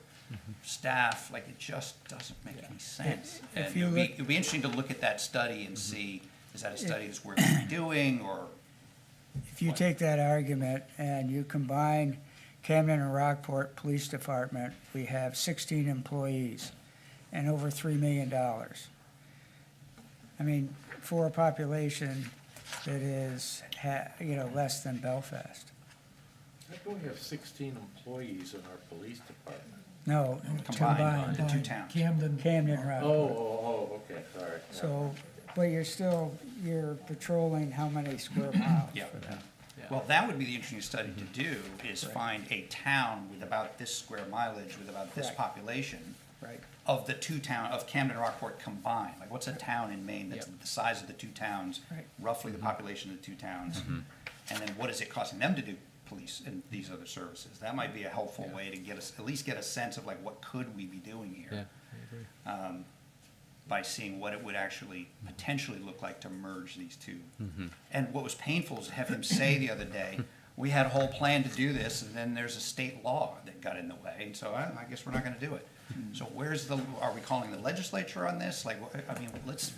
staff, like, it just doesn't make any sense. If And you look- it'd be interesting to look at that study and see, is that a study that's worth redoing, or, If you take that argument and you combine Camden and Rockport Police Department, we have 16 employees and over $3 million. I mean, for a population that is, less than Belfast. How do we have 16 employees in our police department? No, Combined. combined, The two towns. Camden, Camden, Oh, Rockport. okay, sorry. So, but you're patrolling how many square miles Yeah. for that? well, that would be the interesting study to do, is find a town with about this square mileage, with about this Correct. population, Right. of the two town, of Camden and Rockport combined. Like, what's a town in Maine that's the size of the two towns, Right. roughly the population of the two towns? And then what is it costing them to do police and these other services? That might be a helpful way to get us, at least get a sense of like, what could we be doing here? By seeing what it would actually potentially look like to merge these two. And what was painful is to have him say the other day, we had a whole plan to do this, and then there's a state law that got in the way, and so I guess we're not gonna do it. So where's the, are we calling the legislature on this? Like, I mean, let's,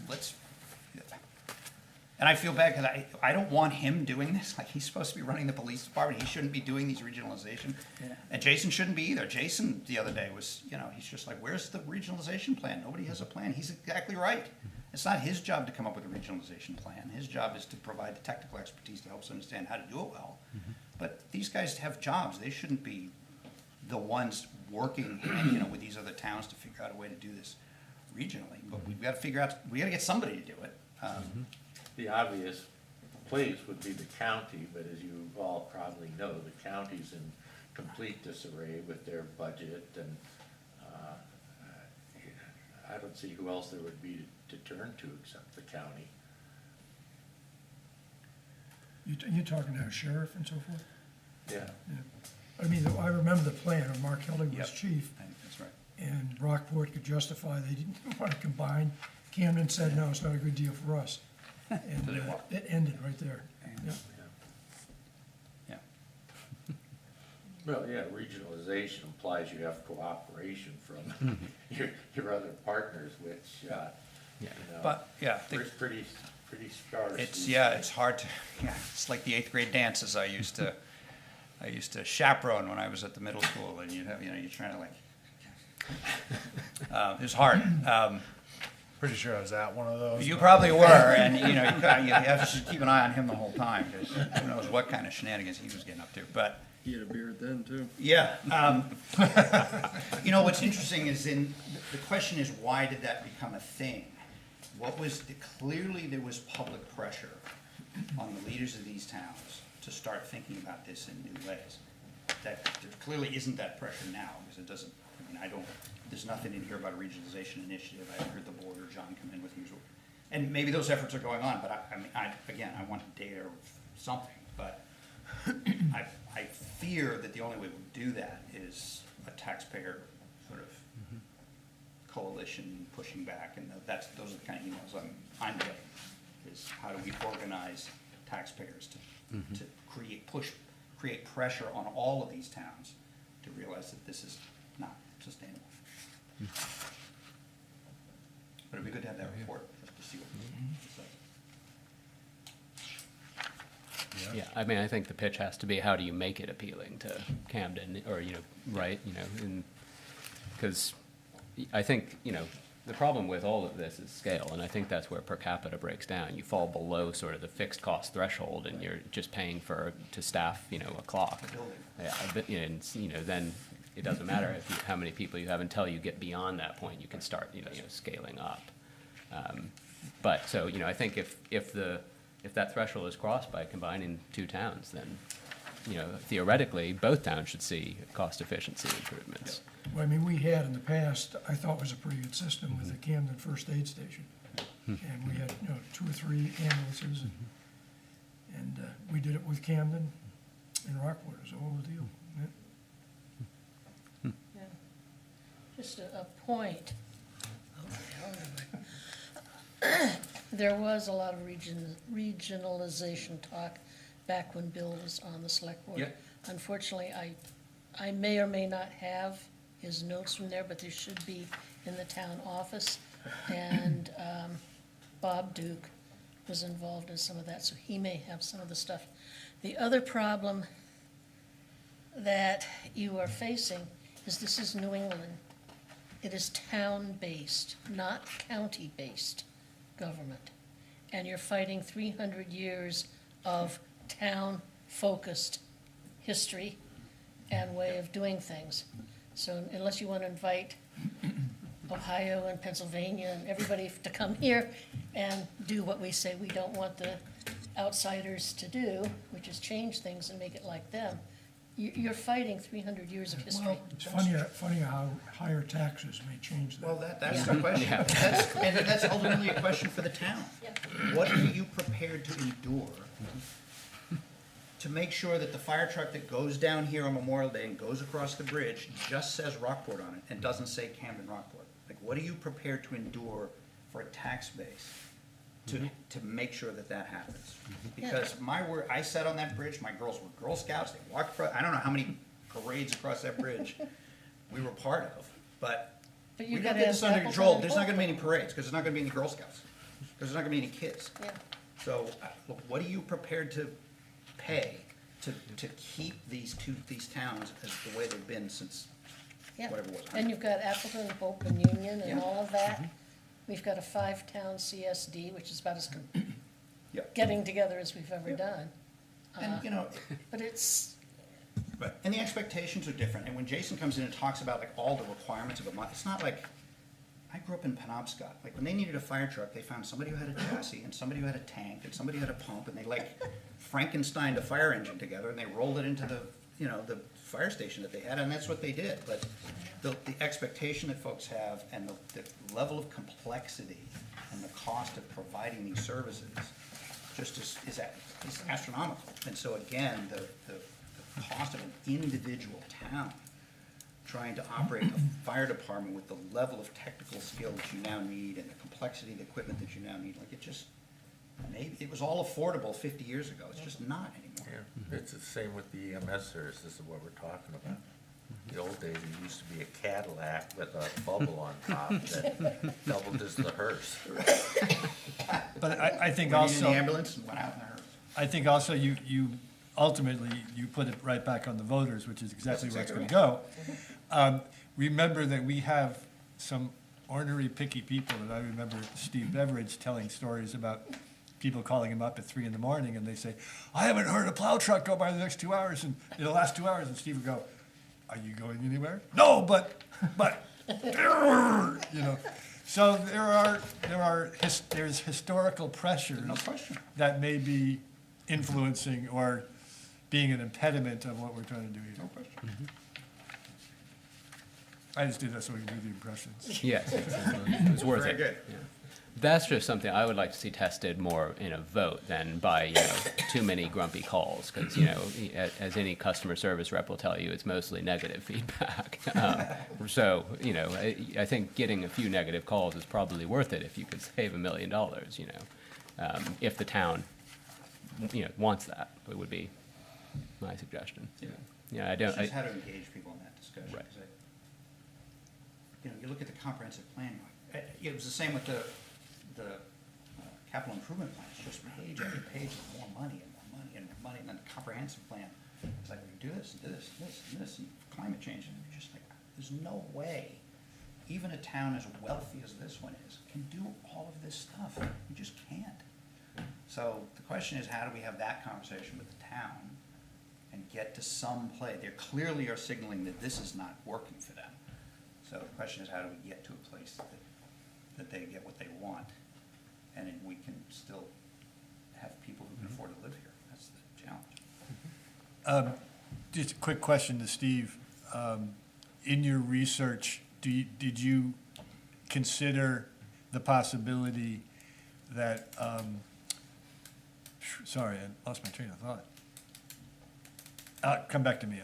and I feel bad, because I don't want him doing this, like, he's supposed to be running the police department, he shouldn't be doing these regionalization. Yeah. And Jason shouldn't be either. Jason, the other day, was, he's just like, where's the regionalization plan? Nobody has a plan. He's exactly right. It's not his job to come up with a regionalization plan. His job is to provide the technical expertise to help us understand how to do it well. But these guys have jobs. They shouldn't be the ones working, with these other towns to figure out a way to do this regionally. But we've got to figure out, we got to get somebody to do it. The obvious place would be the county, but as you all probably know, the county's in complete disarray with their budget, and I don't see who else there would be to turn to except the county. you talking to our sheriff and so forth? Yeah. I mean, I remember the plan, when Mark Kelly Yep. was chief, I think that's right. and Rockport could justify they didn't want to combine. Camden said, no, it's not a good deal for us. And it ended right there. Yeah. Yeah. Well, yeah, regionalization implies you have cooperation from your other partners, which, you know, But, yeah, pretty scarce. it's hard to, it's like the 8th grade dances I used to chaperone when I was at the middle school, and you'd have, you're trying to it was hard. Pretty sure I was at one of those. You probably were, and, you have to keep an eye on him the whole time, because who knows what kind of shenanigans he was getting up to, but. He had a beard then, too. Yeah. What's interesting is the question is, why did that become a thing? Clearly there was public pressure on the leaders of these towns to start thinking about this in new ways. There clearly isn't that pressure now, because there's nothing in here about a regionalization initiative. I heard the board or John come in with news. And maybe those efforts are going on, but I want data or something, but I fear that the only way we do that is a taxpayer sort of coalition pushing back, and those are the kind of emails I'm getting, is how do we organize taxpayers to create pressure on all of these towns to realize that this is not sustainable. But it'd be good to have that report, just to see what it says. Yeah, I mean, I think the pitch has to be, how do you make it appealing to Camden, or, right, because I think, the problem with all of this is scale, and I think that's where per capita breaks down. You fall below sort of the fixed cost threshold, and you're just paying to staff, a clock. Yeah, but, then it doesn't matter how many people you have until you get beyond that point. You can start, scaling up. But so, I think if that threshold is crossed by combining two towns, then, theoretically, both towns should see cost efficiency improvements. Well, I mean, we had in the past, I thought was a pretty good system with the Camden First Aid Station. And we had, 2 or 3 ambulances, and we did it with Camden and Rockport, it was a whole deal. Yeah. Yeah. Just a point. There was a lot of regionalization talk back when Bill was on the select board. Yeah. Unfortunately, I may or may not have his notes from there, but they should be in the town office. And Bob Duke was involved in some of that, so he may have some of the stuff. The other problem that you are facing is this is New England. It is town-based, not county-based government. And you're fighting 300 years of town-focused history and way of doing things. So unless you want to invite Ohio and Pennsylvania and everybody to come here and do what we say we don't want the outsiders to do, which is change things and make it like them, you're fighting 300 years of history. Well, it's funny how higher taxes may change that. Well, that's the question. And that's ultimately a question for the town. What are you prepared to endure to make sure that the fire truck that goes down here on Memorial Day and goes across the bridge just says Rockport on it and doesn't say Camden Rockport? Like, what are you prepared to endure for a tax base to make sure that that happens? Because my word, I sat on that bridge, my girls were Girl Scouts, they walked across, I don't know how many parades across that bridge we were part of, but But we you've don't got get to this have under apples control, and there's not gonna be any apples. parades, because there's not gonna be any Girl Scouts, because there's not gonna be any kids. Yeah. So, look, what are you prepared to pay to keep these towns as the way they've been since Yeah, whatever it was? and you've got Appleton, Hope, and Union, and Yeah. all of that. We've got a 5-town CSD, which is about as Yeah. getting together as we've ever done. And, you know, But it's, and the expectations are different, and when Jason comes in and talks about like all the requirements of a month, it's not like, I grew up in Penobscot, like when they needed a fire truck, they found somebody who had a chassis, and somebody who had a tank, and somebody who had a pump, and they like Frankensteined a fire engine together, and they rolled it into the, you know, the fire station that they had, and that's what they did. But the expectation that folks have and the level of complexity and the cost of providing these services just is astronomical. And so again, the cost of an individual town trying to operate a fire department with the level of technical skill that you now need and the complexity of the equipment that you now need, like it just, maybe, it was all affordable 50 years ago, it's just not anymore. Yeah, it's the same with the EMS service, this is what we're talking about. The old days, it used to be a Cadillac with a bubble on top that doubled as the hearse. But I think We needed also. an ambulance and went out in a hearse. I think also you ultimately, you put it right back on the voters, which is exactly where it's That's gonna go. Remember that we have some ornery, picky people, and I remember Steve Beveridge telling stories about people calling him up at 3 a.m. and they say, I haven't heard a plow truck go by the next 2 hours, and in the last 2 hours, and Steve would go, are you going anywhere? No, but, you know. So there's historical pressures No question. that may be influencing or being an impediment of what we're trying to do No here. question. I just did that so we can do the impressions. Yes, it was worth Very it. good. Yeah. That's just something I would like to see tested more in a vote than by, you know, too many grumpy calls, because, you know, as any customer service rep will tell you, it's mostly negative feedback. So, you know, I think getting a few negative calls is probably worth it if you could save $1 million, you know, if the town, you know, wants that, it would be my suggestion. Yeah. Yeah, I It's don't, just how to engage people in that discussion. Right. 'Cause you know, you look at the comprehensive plan, it was the same with the capital improvement plan. It's just page after page of more money and more money and more money, and then the comprehensive plan. It's like, we can do this, and do this, and this, and this, and climate change, and you're just like, there's no way even a town as wealthy as this one is can do all of this stuff. We just can't. So the question is, how do we have that conversation with the town and get to some play? They clearly are signaling that this is not working for them. So the question is, how do we get to a place that they get what they want? And then we can still have people who can afford to live here. That's the challenge. Just a quick question to Steve. In your research, did you consider the possibility that, sorry, I lost my train of thought. Come back to me.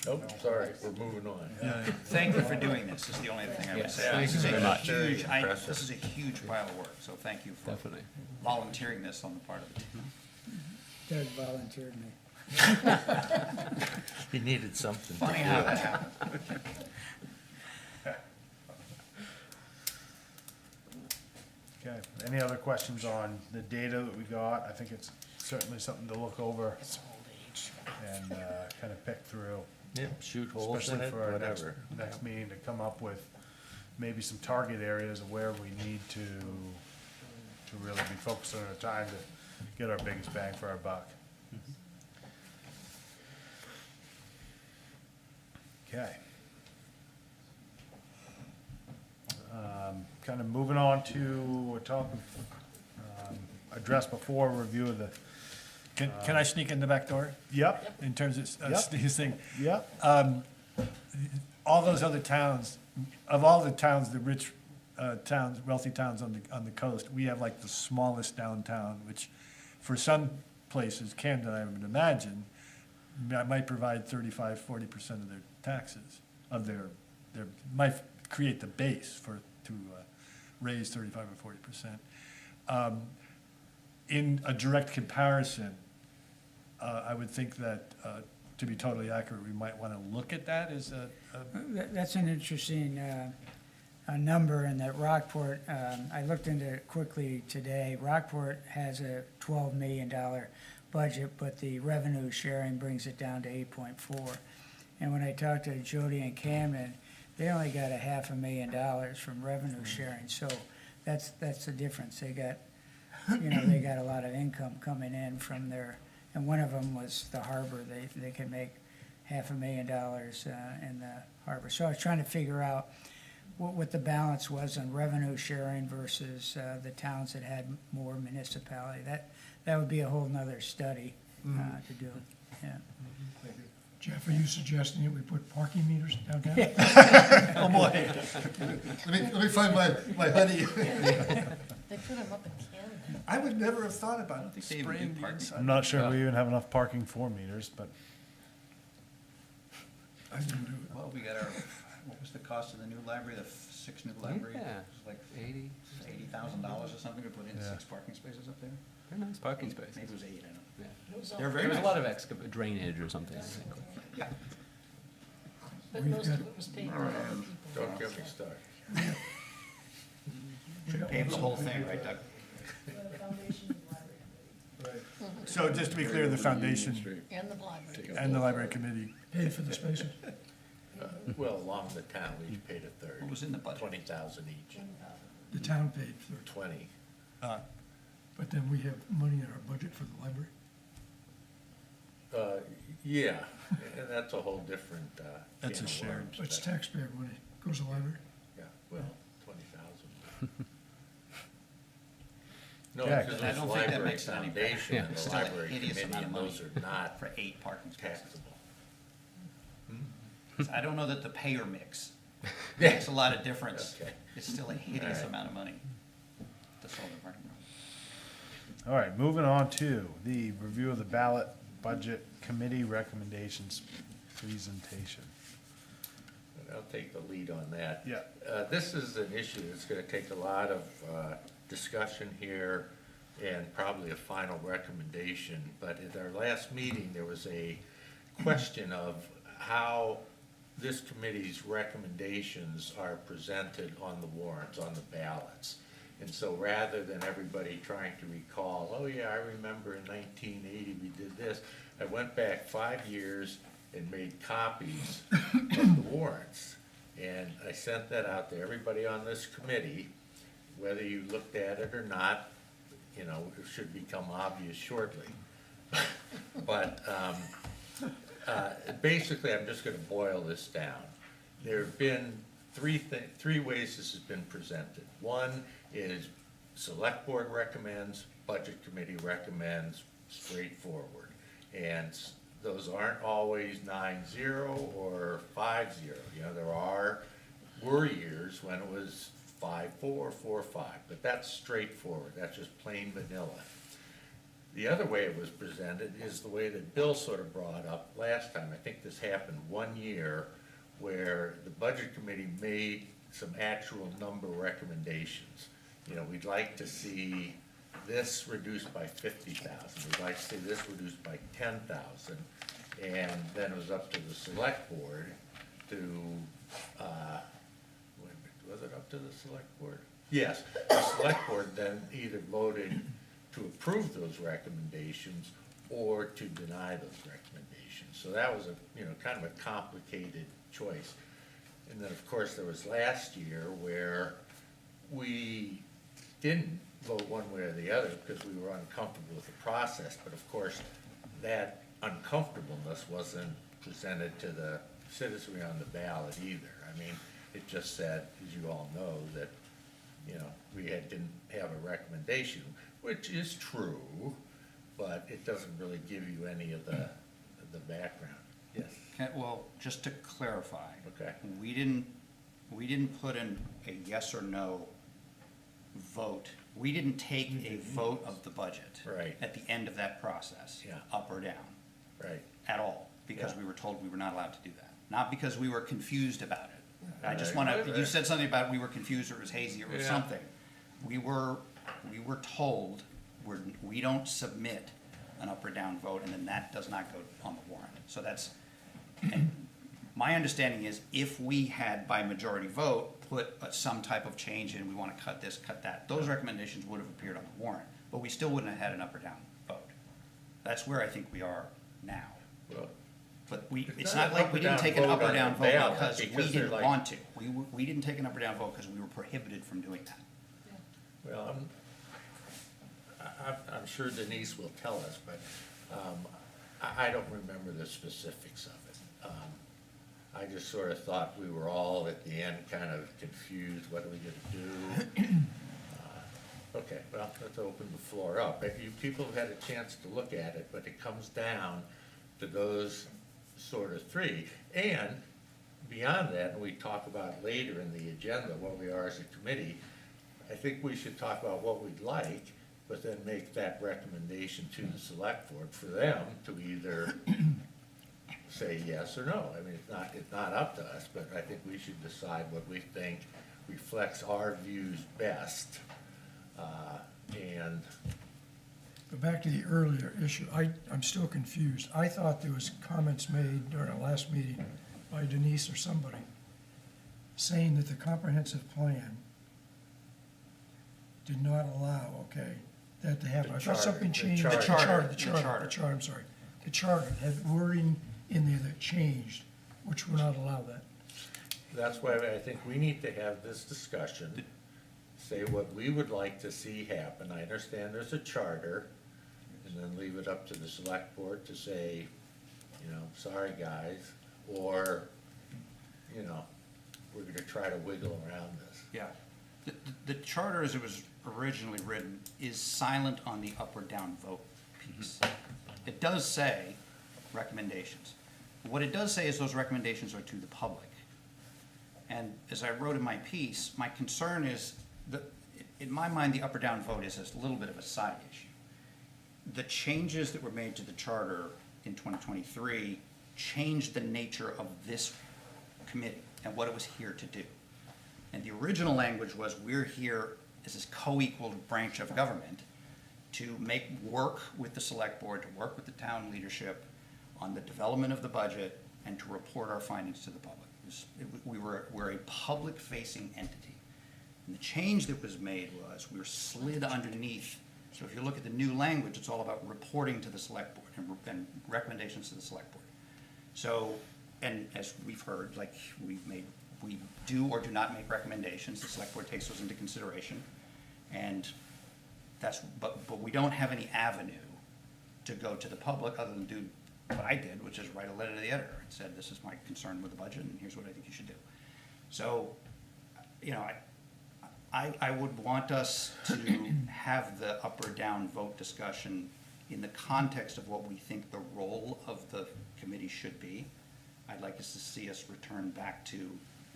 Nope, sorry, we're moving on. Thank you for doing this, is the only other thing I would Yes, say. thank This you is a very much. huge- I- Impressive. This is a huge pile of work, so thank you for Definitely. volunteering this on the part of the team. Doug volunteered me. He needed something to Funny do. how that happened. Okay, any other questions on the data that we got? I think it's certainly something to look over It's old age. and kind of pick through, Yep, shoot holes in especially it, for our whatever. next meeting, to come up with maybe some target areas of where we need to really be focusing our time to get our biggest bang for our buck. Okay. Kind of moving on to a topic addressed before, review of the, Can I sneak in the back door yep, in terms of Yep. Steve's thing? yep, All those other towns, of all the towns, the rich towns, wealthy towns on the coast, we have like the smallest downtown, which for some places, Camden, I would imagine, might provide 35-40% of their taxes, of their, might create the base to raise 35 or 40%. In a direct comparison, I would think that, to be totally accurate, we might want to look at that as a That's an interesting a number in that Rockport, I looked into it quickly today. Rockport has a $12 million budget, but the revenue sharing brings it down to 8.4. And when I talked to Jody and Camden, they only got a $500,000 from revenue sharing. So that's the difference. They got, they got a lot of income coming in from their, and one of them was the harbor. They can make $500,000 in the harbor. So I was trying to figure out what the balance was on revenue sharing versus the towns that had more municipality. That would be a whole nother study to do, yeah. Jeff, are you suggesting that we put parking meters downtown? Oh, boy. Let me find my hoodie. They put them up in Canada. I would never have thought about think they even spraying do the parking. inside. I'm not sure we even have enough parking for meters, but I didn't do it. Well, we got our, what was the cost of the new library, the 6 new library? Yeah. It was like 80. $80,000 or something to put in Yeah. 6 parking spaces up there? They're nice parking spaces. Maybe it was 8, I don't know. Yeah. It was all- They're very There was a nice. lot of drainage or something, I think. Yeah. But We've most got- of it was paid by other people. Don't get me started. Should pave the whole thing, right, Doug? So just to be clear, the foundation And the library. and the library committee, Pay for the spaces? Well, along the town, we each paid a third. What was in the budget? 20,000 each, The town paid for it, 20. but then we have money in our budget for the library? Yeah, and that's a whole different, That's can a of shared- worms, It's but- taxpayer money, goes to the library? Yeah, well, 20,000. No, Yeah, because I there's don't think that library makes it any better. foundation and It's the still a library hideous committee, amount of and money those are not For 8 parking spaces. taxable. I don't know that the payer mix makes a lot of difference. Okay. It's still a hideous Alright. amount of money to solve the parking problem. all right, moving on to the review of the ballot budget committee recommendations presentation. And I'll take the lead on that. Yeah. This is an issue that's gonna take a lot of discussion here and probably a final recommendation. But at our last meeting, there was a question of how this committee's recommendations are presented on the warrants, on the ballots. And so rather than everybody trying to recall, oh yeah, I remember in 1980 we did this, I went back 5 years and made copies of the warrants. And I sent that out to everybody on this committee, whether you looked at it or not, it should become obvious shortly. But, basically, I'm just gonna boil this down. There have been three ways this has been presented. One is select board recommends, budget committee recommends, straightforward. And those aren't always 9-0 or 5-0. Were years when it was 5-4, 4-5, but that's straightforward. That's just plain vanilla. The other way it was presented is the way that Bill sort of brought up last time. I think this happened one year where the budget committee made some actual number recommendations. You know, we'd like to see this reduced by 50,000. We'd like to see this reduced by 10,000. And then it was up to the select board to, was it up to the select board? Yes, the select board then either voted to approve those recommendations or to deny those recommendations. So that was a, you know, kind of a complicated choice. And then, of course, there was last year where we didn't vote one way or the other because we were uncomfortable with the process. But of course, that uncomfortableness wasn't presented to the citizenry on the ballot either. I mean, it just said, as you all know, that, you know, we didn't have a recommendation, which is true, but it doesn't really give you any of the background. Yes? Well, just to clarify. Okay. We didn't put in a yes or no vote. We didn't take a vote of the budget. Right. At the end of that process. Yeah. Up or down. Right. At all, because Yeah. we were told we were not allowed to do that. Not because we were confused about it. I just Right. want to, you said something about we were confused or it was hazy or it was Yeah. something. We were told we don't submit an up or down vote and then that does not go on the warrant. So that's, and my understanding is if we had by majority vote put some type of change in, we want to cut this, cut that, those recommendations would have appeared on the warrant, but we still wouldn't have had an up or down vote. That's where I think we are now. Well, But It's it's not not an like up we or didn't down take an vote up or on down the vote ballot because we because they're didn't like- want to. We didn't take an up or down vote because we were prohibited from doing that. well, I'm sure Denise will tell us, but I don't remember the specifics of it. I just sort of thought we were all at the end kind of confused, what are we gonna do? Okay, well, let's open the floor up. If you people have had a chance to look at it, but it comes down to those sort of three. And beyond that, and we talk about later in the agenda, what we are as a committee, I think we should talk about what we'd like, but then make that recommendation to the select board for them to either say yes or no. I mean, it's not up to us, but I think we should decide what we think reflects our views best. And But back to the earlier issue, I'm still confused. I thought there was comments made during our last meeting by Denise or somebody saying that the comprehensive plan did not allow, okay, that to happen. The I thought charter, something the changed. charter. The charter. The charter, I'm sorry. The charter had wording in there that changed, which would not allow that. that's why I think we need to have this discussion, say what we would like to see happen. I understand there's a charter, and then leave it up to the select board to say, you know, sorry, guys, or, you know, we're gonna try to wiggle around this. Yeah. The charter, as it was originally written, is silent on the up or down vote piece. It does say recommendations. What it does say is those recommendations are to the public. And as I wrote in my piece, my concern is that, in my mind, the up or down vote is a little bit of a side issue. The changes that were made to the charter in 2023 changed the nature of this committee and what it was here to do. And the original language was, we're here as this co-equal branch of government to work with the select board, to work with the town leadership on the development of the budget and to report our findings to the public. We're a public-facing entity. And the change that was made was we were slid underneath. So if you look at the new language, it's all about reporting to the select board and recommendations to the select board. So, and as we've heard, like we do or do not make recommendations. The select board takes those into consideration. And but we don't have any avenue to go to the public other than do what I did, which is write a letter to the editor and said, this is my concern with the budget and here's what I think you should do. So, you know, I would want us to have the up or down vote discussion in the context of what we think the role of the committee should be. I'd like us to see us return back to,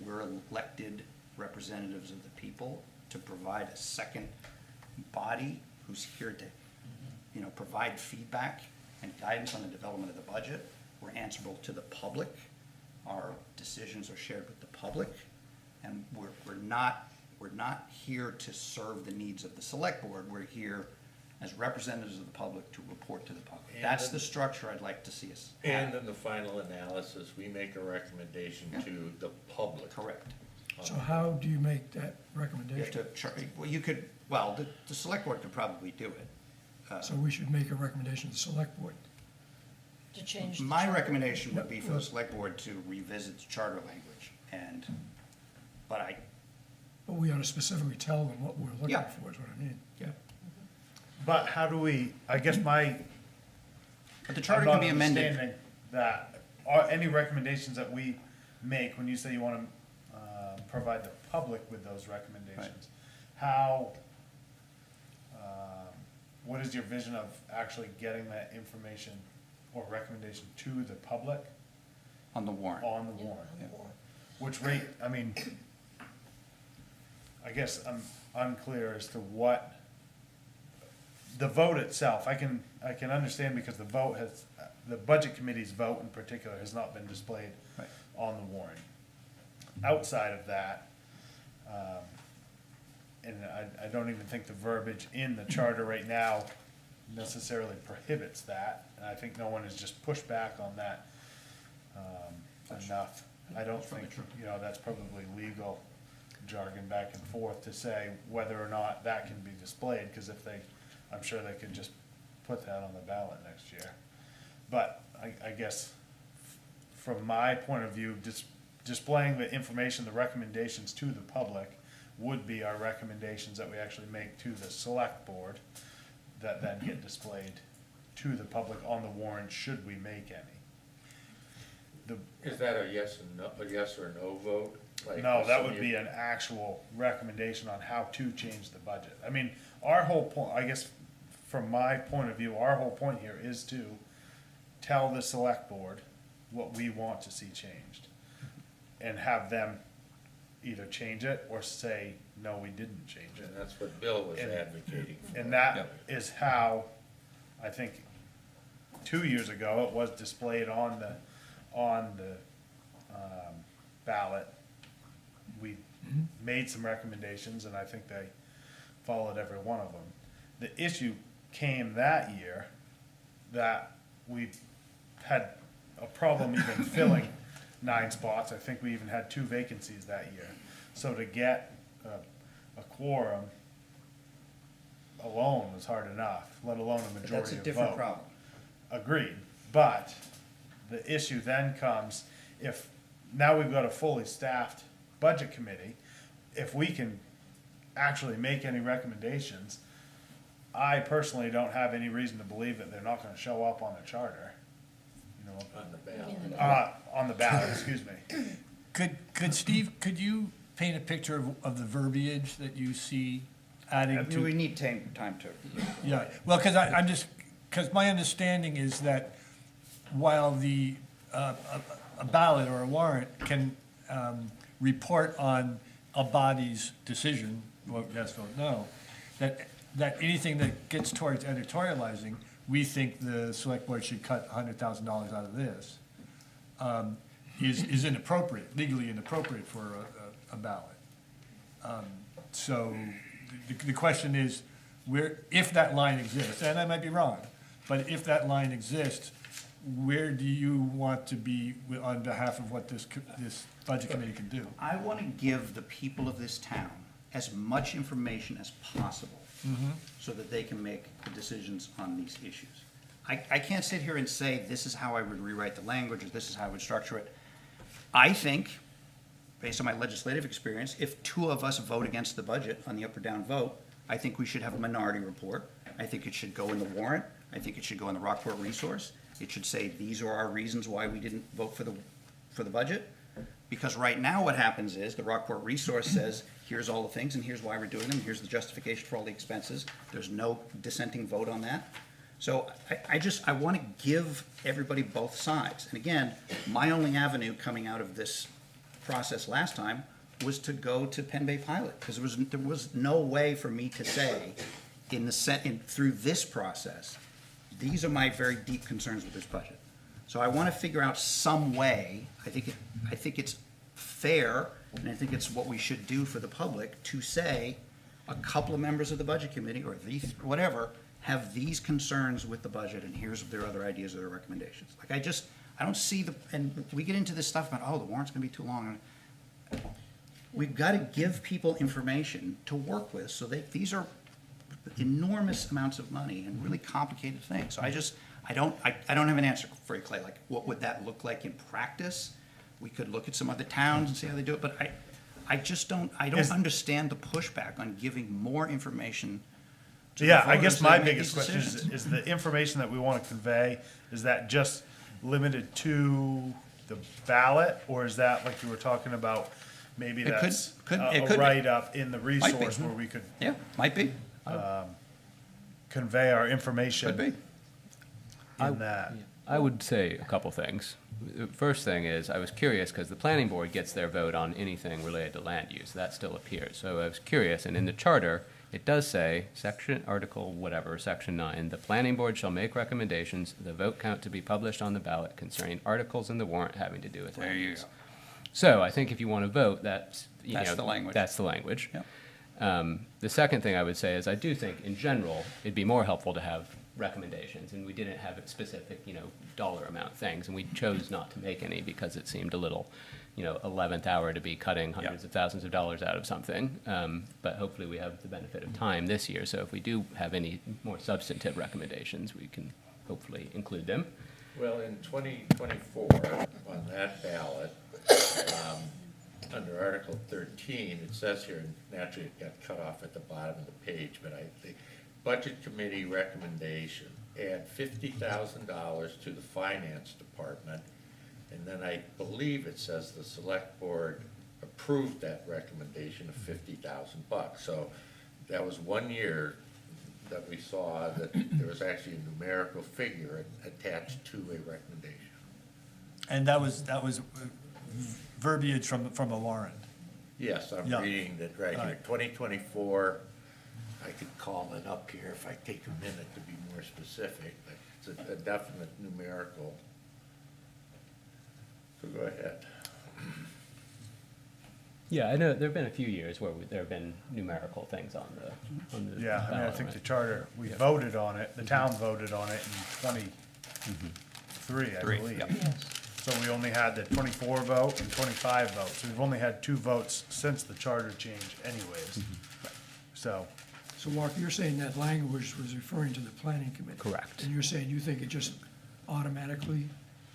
we're elected representatives of the people to provide a second body who's here to provide feedback and guidance on the development of the budget. We're answerable to the public. Our decisions are shared with the public. And we're not here to serve the needs of the select board. We're here as representatives of the public to report to the public. And That's then- the structure I'd like to see us And have. in the final analysis, we make a recommendation Yeah. to the public. Correct. So how do you make that You have recommendation? to, the select board could probably do it. So we should make a recommendation to the select board. To change the My charter. recommendation would be for the select board to revisit the charter language but But we ought to specifically tell them what we're looking Yeah. for, is what I mean. Yeah. But how do we, I guess my, but the I'm charter not can be amended. understanding that, are any recommendations that we make, when you say you wanna, provide the public with those recommendations, how, what is your vision of actually getting that information or recommendation to the public On the warrant. on the warrant? Which rate, I mean, I guess I'm unclear as to what, the vote itself, I can understand because the vote has, the budget committee's vote in particular has not been displayed Right. on the warrant. Outside of that, and I don't even think the verbiage in the charter right now necessarily prohibits that, and I think no one has just pushed back on that, enough. I don't think, that's probably legal jargon back and forth to say whether or not that can be displayed, because if they, I'm sure they could just put that on the ballot next year. But I guess from my point of view, displaying the information, the recommendations to the public would be our recommendations that we actually make to the select board that then get displayed to the public on the warrant, should we make any. Is that a yes or no vote? Like, No, that some would you- be an actual recommendation on how to change the budget. I mean, our whole point, I guess, from my point of view, our whole point here is to tell the select board what we want to see changed. And have them either change it or say, no, we didn't change it. And that's what Bill was And- advocating for. And that is how, I think, 2 years ago, it was displayed on the ballot. We made some recommendations, and I think they followed every one of them. The issue came that year that we had a problem even filling 9 spots. I think we even had 2 vacancies that year. So to get a quorum alone was hard enough, let alone a But majority that's of a vote. different problem. Agreed, but the issue then comes, if now we've got a fully staffed budget committee, if we can actually make any recommendations, I personally don't have any reason to believe that they're not gonna show up on the charter, On the ballot. on the ballot, excuse me. Could Steve, could you paint a picture of the verbiage that you see adding to? We need time to. Yeah, well, because I'm just, because my understanding is that while a ballot or a warrant can report on a body's decision, vote yes, vote no, that anything that gets towards editorializing, we think the select board should cut $100,000 out of this, is inappropriate, legally inappropriate for a ballot. So the question is, if that line exists, and I might be wrong, but if that line exists, where do you want to be on behalf of what this budget committee can do? I want to give the people of this town as much information as possible so that they can make the decisions on these issues. I can't sit here and say, this is how I would rewrite the language, or this is how I would structure it. I think, based on my legislative experience, if 2 of us vote against the budget on the up or down vote, I think we should have a minority report. I think it should go in the warrant. I think it should go in the Rockport resource. It should say, these are our reasons why we didn't vote for the budget. Because right now what happens is, the Rockport resource says, here's all the things, and here's why we're doing them, here's the justification for all the expenses. There's no dissenting vote on that. So I want to give everybody both sides. And again, my only avenue coming out of this process last time was to go to Penn Bay Pilot, because there was no way for me to say through this process these are my very deep concerns with this budget. So I want to figure out some way, I think it's fair, and I think it's what we should do for the public, to say, a couple of members of the budget committee, or these, whatever, have these concerns with the budget, and here's their other ideas or their recommendations. Like, I don't see and we get into this stuff about, oh, the warrant's gonna be too long. We've got to give people information to work with, so these are enormous amounts of money and really complicated things. So I don't have an answer for you, Clay. Like, what would that look like in practice? We could look at some other towns and see how they do it, but I don't understand the pushback on giving more information to the Yeah, I voters guess that my make biggest these question decisions. is the information that we want to convey, is that just limited to the ballot? Or is that, like you were talking about, maybe It could- that's could- a it could be. write-up in the be. resource where we could Yeah, might be, convey our information could be. in that? I would say a couple things. The first thing is, I was curious, because the planning board gets their vote on anything related to land use. That still appears. So I was curious, and in the charter, it does say, section, article, whatever, section 9, the planning board shall make recommendations, the vote count to be published on the ballot concerning articles in the warrant having to do with land use. So I think if you want to vote, that's, That's the language. That's the language. Yep. The second thing I would say is, I do think, in general, it'd be more helpful to have recommendations, and we didn't have specific, dollar amount things, and we chose not to make any because it seemed a little, 11th hour to be cutting hundreds of thousands of dollars out of something. But hopefully we have the benefit of time this year, so if we do have any more substantive recommendations, we can hopefully include them. Well, in 2024, on that ballot, under Article 13, it says here, and naturally it got cut off at the bottom of the page, but I think Budget Committee recommendation, add $50,000 to the Finance Department, and then I believe it says the Select Board approved that recommendation of $50,000. So that was 1 year that we saw that there was actually a numerical figure attached to a recommendation. And that was verbiage from the warrant. Yes, I'm Yeah. reading that right here, Right. 2024, I could call it up here if I take a minute to be more specific, but it's a definite numerical. So go ahead. Yeah, I know there've been a few years where there have been numerical things on the Yeah, I mean, I ballot, think right? the charter, we Yeah. voted on it, the town voted on it in 23, I believe. Yes. So we only had the 24 vote and 25 votes. We've only had 2 votes since the charter change anyways. So, So Mark, you're saying that language was referring to the planning committee? Correct. And you're saying you think it just automatically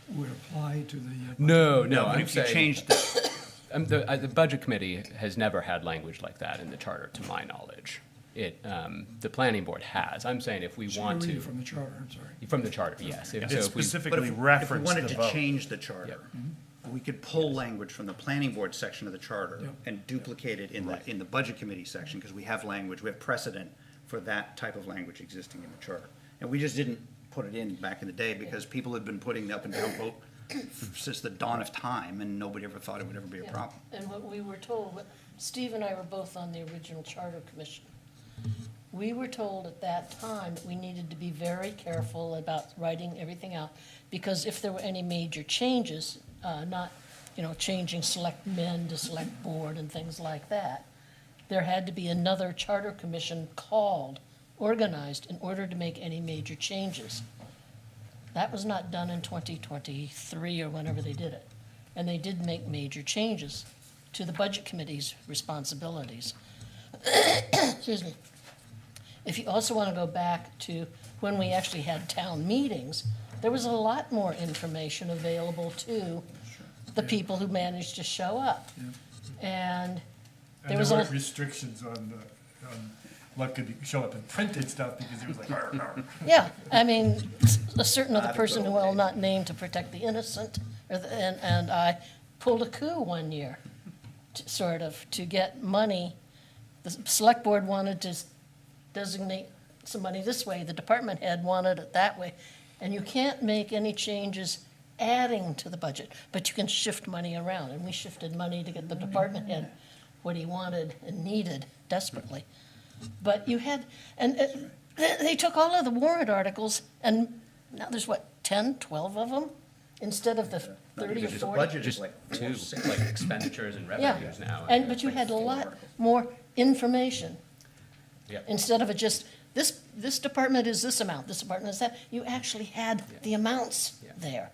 would apply to the? budget No, committee? no, But I'm if you saying, change the, the Budget Committee has never had language like that in the charter, to my knowledge. The Planning Board has. I'm saying if we So want you're to, reading from the charter, I'm sorry. from the charter, yes. If- it so if we- but specifically if we referenced wanted the to vote. change the charter, we could pull language from the planning board section of the charter Yep. and duplicate it in the budget committee section, because we have language, we have precedent for that type of language existing in the charter. And we just didn't put it in back in the day because people had been putting the up and down vote since the dawn of time, and nobody ever thought it would ever be a Yeah. problem. And what we were told, Steve and I were both on the original charter commission. We were told at that time that we needed to be very careful about writing everything out, because if there were any major changes, not, changing select men to select board and things like that, there had to be another charter commission called, organized, in order to make any major changes. That was not done in 2023 or whenever they did it. And they did make major changes to the budget committee's responsibilities. Excuse me. If you also want to go back to when we actually had town meetings, there was a lot more information available to the people who managed to show up. And there was there a, weren't restrictions on what could show up in printed stuff, because it was like, "Arr, arr." yeah, I mean, a certain other person who will not name to protect the innocent, and I pulled a coup one year, to get money. The select board wanted to designate some money this way, the department head wanted it that way. And you can't make any changes adding to the budget, but you can shift money around. And we shifted money to get the department head what he wanted and needed desperately. But you had, and They took all of the warrant articles, and now there's what, 10, 12 of them? Instead of the 30 or Just 40? budget is Just like two, like expenditures and Yeah, revenues now. but you had a lot more information. Yep. Instead of it just, this department is this amount, this department is that, you actually had the amounts Yeah. there.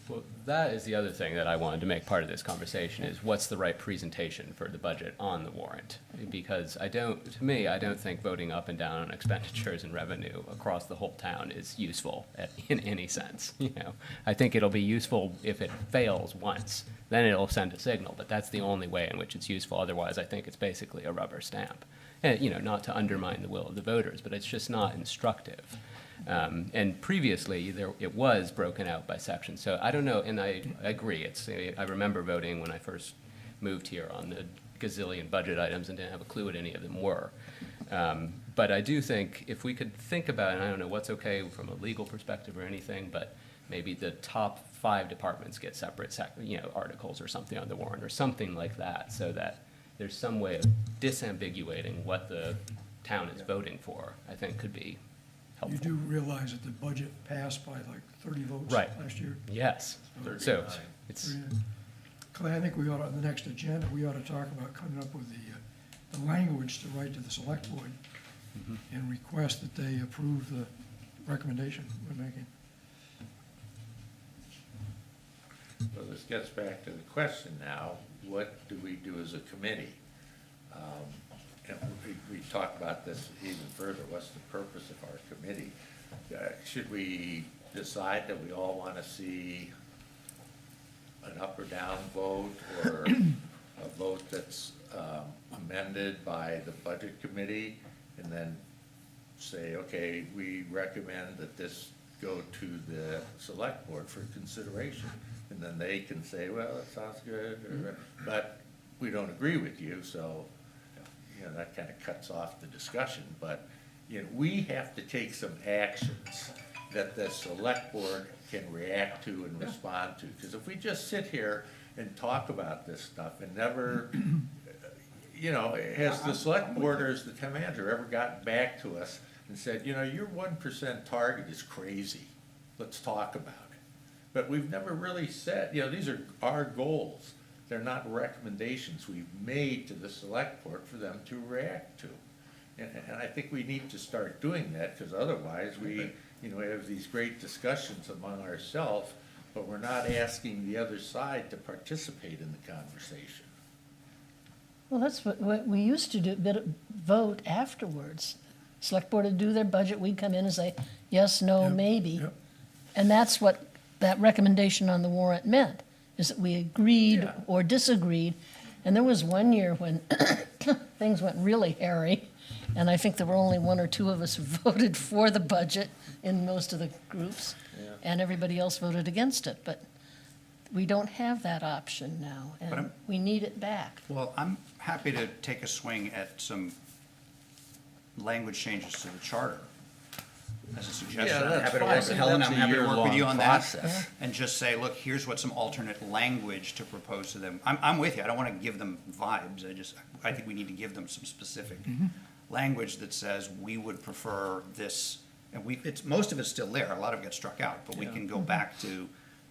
Well, that is the other thing that I wanted to make part of this conversation is what's the right presentation for the budget on the warrant? Because to me, I don't think voting up and down on expenditures and revenue across the whole town is useful in any sense, you know? I think it'll be useful if it fails once, then it'll send a signal, but that's the only way in which it's useful. Otherwise, I think it's basically a rubber stamp. And, you know, not to undermine the will of the voters, but it's just not instructive. And previously, it was broken out by section. So I don't know, and I agree. I remember voting when I first moved here on the gazillion budget items and didn't have a clue what any of them were. But I do think if we could think about, and I don't know what's okay from a legal perspective or anything, but maybe the top 5 departments get separate, articles or something on the warrant or something like that, so that there's some way of disambiguating what the town is voting for, I think could be You helpful. do realize that the budget passed by like 30 votes Right. last year? Yes, so it's, Clay, I think we ought to, on the next agenda, we ought to talk about coming up with the language to write to the select board and request that they approve the recommendation we're making. So this gets back to the question now, what do we do as a committee? And we talk about this even further, what's the purpose of our committee? Should we decide that we all want to see an up or down vote, or a vote that's amended by the budget committee, and then say, okay, we recommend that this go to the select board for consideration? And then they can say, well, that sounds good, but we don't agree with you, so, you know, that kind of cuts off the discussion. But, you know, we have to take some actions that the select board can react to and respond to. Because if we just sit here and talk about this stuff and never, you know, has the select board or has the town manager ever gotten back to us and said, you know, your 1% target is crazy, let's talk about it. But we've never really said, you know, these are our goals. They're not recommendations we've made to the select board for them to react to. And I think we need to start doing that, because otherwise we, you know, have these great discussions among ourselves, but we're not asking the other side to participate in the conversation. Well, that's what we used to do, vote afterwards. Select board would do their budget, we'd come in and say, yes, no, Yep, maybe. yep. And that's what that recommendation on the warrant meant, is that we agreed Yeah. or disagreed. And there was one year when things went really hairy, and I think there were only 1 or 2 of us who voted for the budget in most of the groups, and everybody else voted against it. But we don't have that option now, But and I'm- we need it back. Well, I'm happy to take a swing at some language changes to the charter as a suggestion. Yeah, I'm that's happy to fine. work with Helen, I'm That's a happy to work with you year-long on that. process. And just say, look, here's what some alternate language to propose to them. I'm with you, I don't want to give them vibes, I think we need to give them some specific language that says, we would prefer this, and most of it's still there, a lot of it got struck out, but we can go back to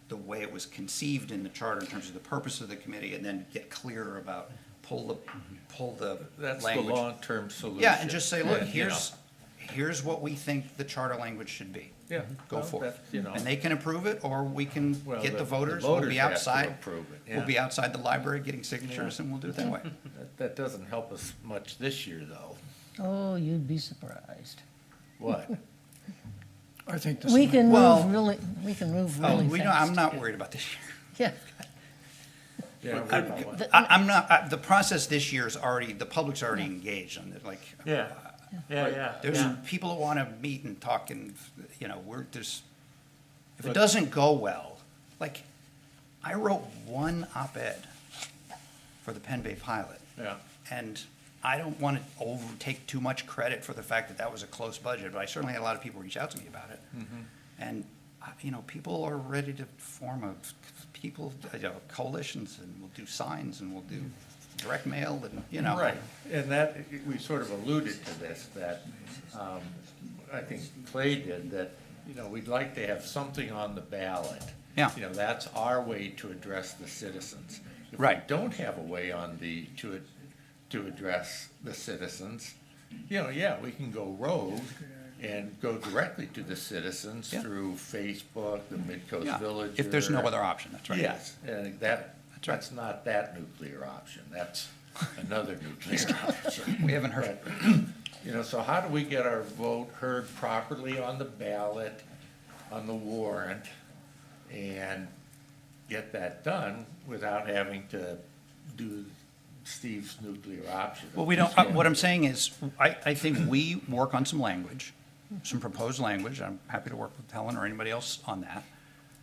the way it was conceived in the charter in terms of the purpose of the committee, and then get clearer about, pull the That's the language. long-term solution. Yeah, and just say, look, And, you know, here's what we think the charter language should be. Yeah. Go well, for it. that, you know. And they can approve it, or we can Well, get the the voters, voters we'll be have to outside. approve it, We'll yeah. be outside the library getting signatures, and we'll do it that way. That doesn't help us much this year, though. Oh, you'd be surprised. What? I think the We select- can Well- move really, we can move Oh, really fast. I'm not worried about this year. Yeah. Yeah, I'm not, the process this year is already, the public's already engaged on it, like. yeah, yeah. There's people who want to meet and talk, and, you know, if it doesn't go well, like, I wrote one op-ed for the Penn Bay pilot. Yeah. And I don't want to take too much credit for the fact that that was a close budget, but I certainly had a lot of people reach out to me about it. And, you know, people are ready to form coalitions, and we'll do signs, and we'll do direct mail, and, you know. Right, and that, we sort of alluded to this, that I think Clay did, that, you know, we'd like to have something on the ballot. Yeah. You know, that's our way to address the citizens. If we Right. don't have a way to address the citizens, you know, yeah, we can go rogue and go directly to the citizens Yeah. through Facebook, the Midcoast Yeah, Villager. if there's no other option, that's right. Yes, and that's not that nuclear option, that's another nuclear option. We haven't heard. But, you know, so how do we get our vote heard properly on the ballot, on the warrant, and get that done without having to do Steve's nuclear option? Well, we don't, what I'm saying is, I think we work on some language, some proposed language. I'm happy to work with Helen or anybody else on that.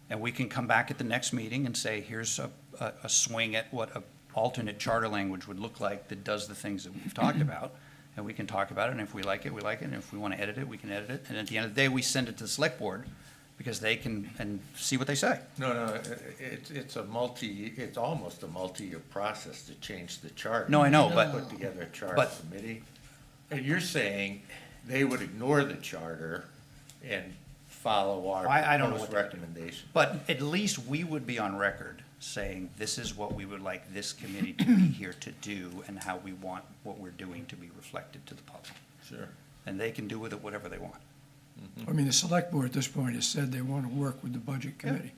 And we can come back at the next meeting and say, here's a swing at what a alternate charter language would look like that does the things that we've talked about. And we can talk about it, and if we like it, we like it, and if we want to edit it, we can edit it. And at the end of the day, we send it to the select board, because they can, and see what they say. No, it's almost a multi-year process to change the charter. No, I know, You but- Put together a charter but- committee, and you're saying they would ignore the charter and follow our I don't know proposed what- recommendation. But at least we would be on record saying, this is what we would like this committee to be here to do, and how we want what we're doing to be reflected to the public. Sure. And they can do with it whatever they want. I mean, the select board at this point has said they want to work with the budget committee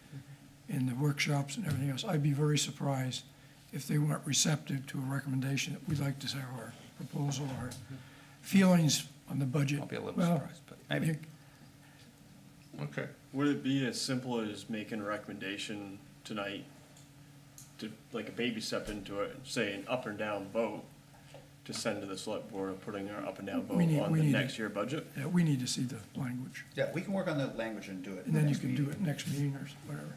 in the workshops and everything else. I'd be very surprised if they weren't receptive to a recommendation that we'd like to say our proposal, our feelings on the budget. I'll be a little Well, surprised, but maybe. you- Okay. Would it be as simple as making a recommendation tonight to, like a baby step into it, saying up and down vote to send to the select board of putting our up and down vote We need- on we the need next it. year budget? Yeah, we need to see the language, Yeah, we can work on the language and do it. and then you can do it next meeting or whatever.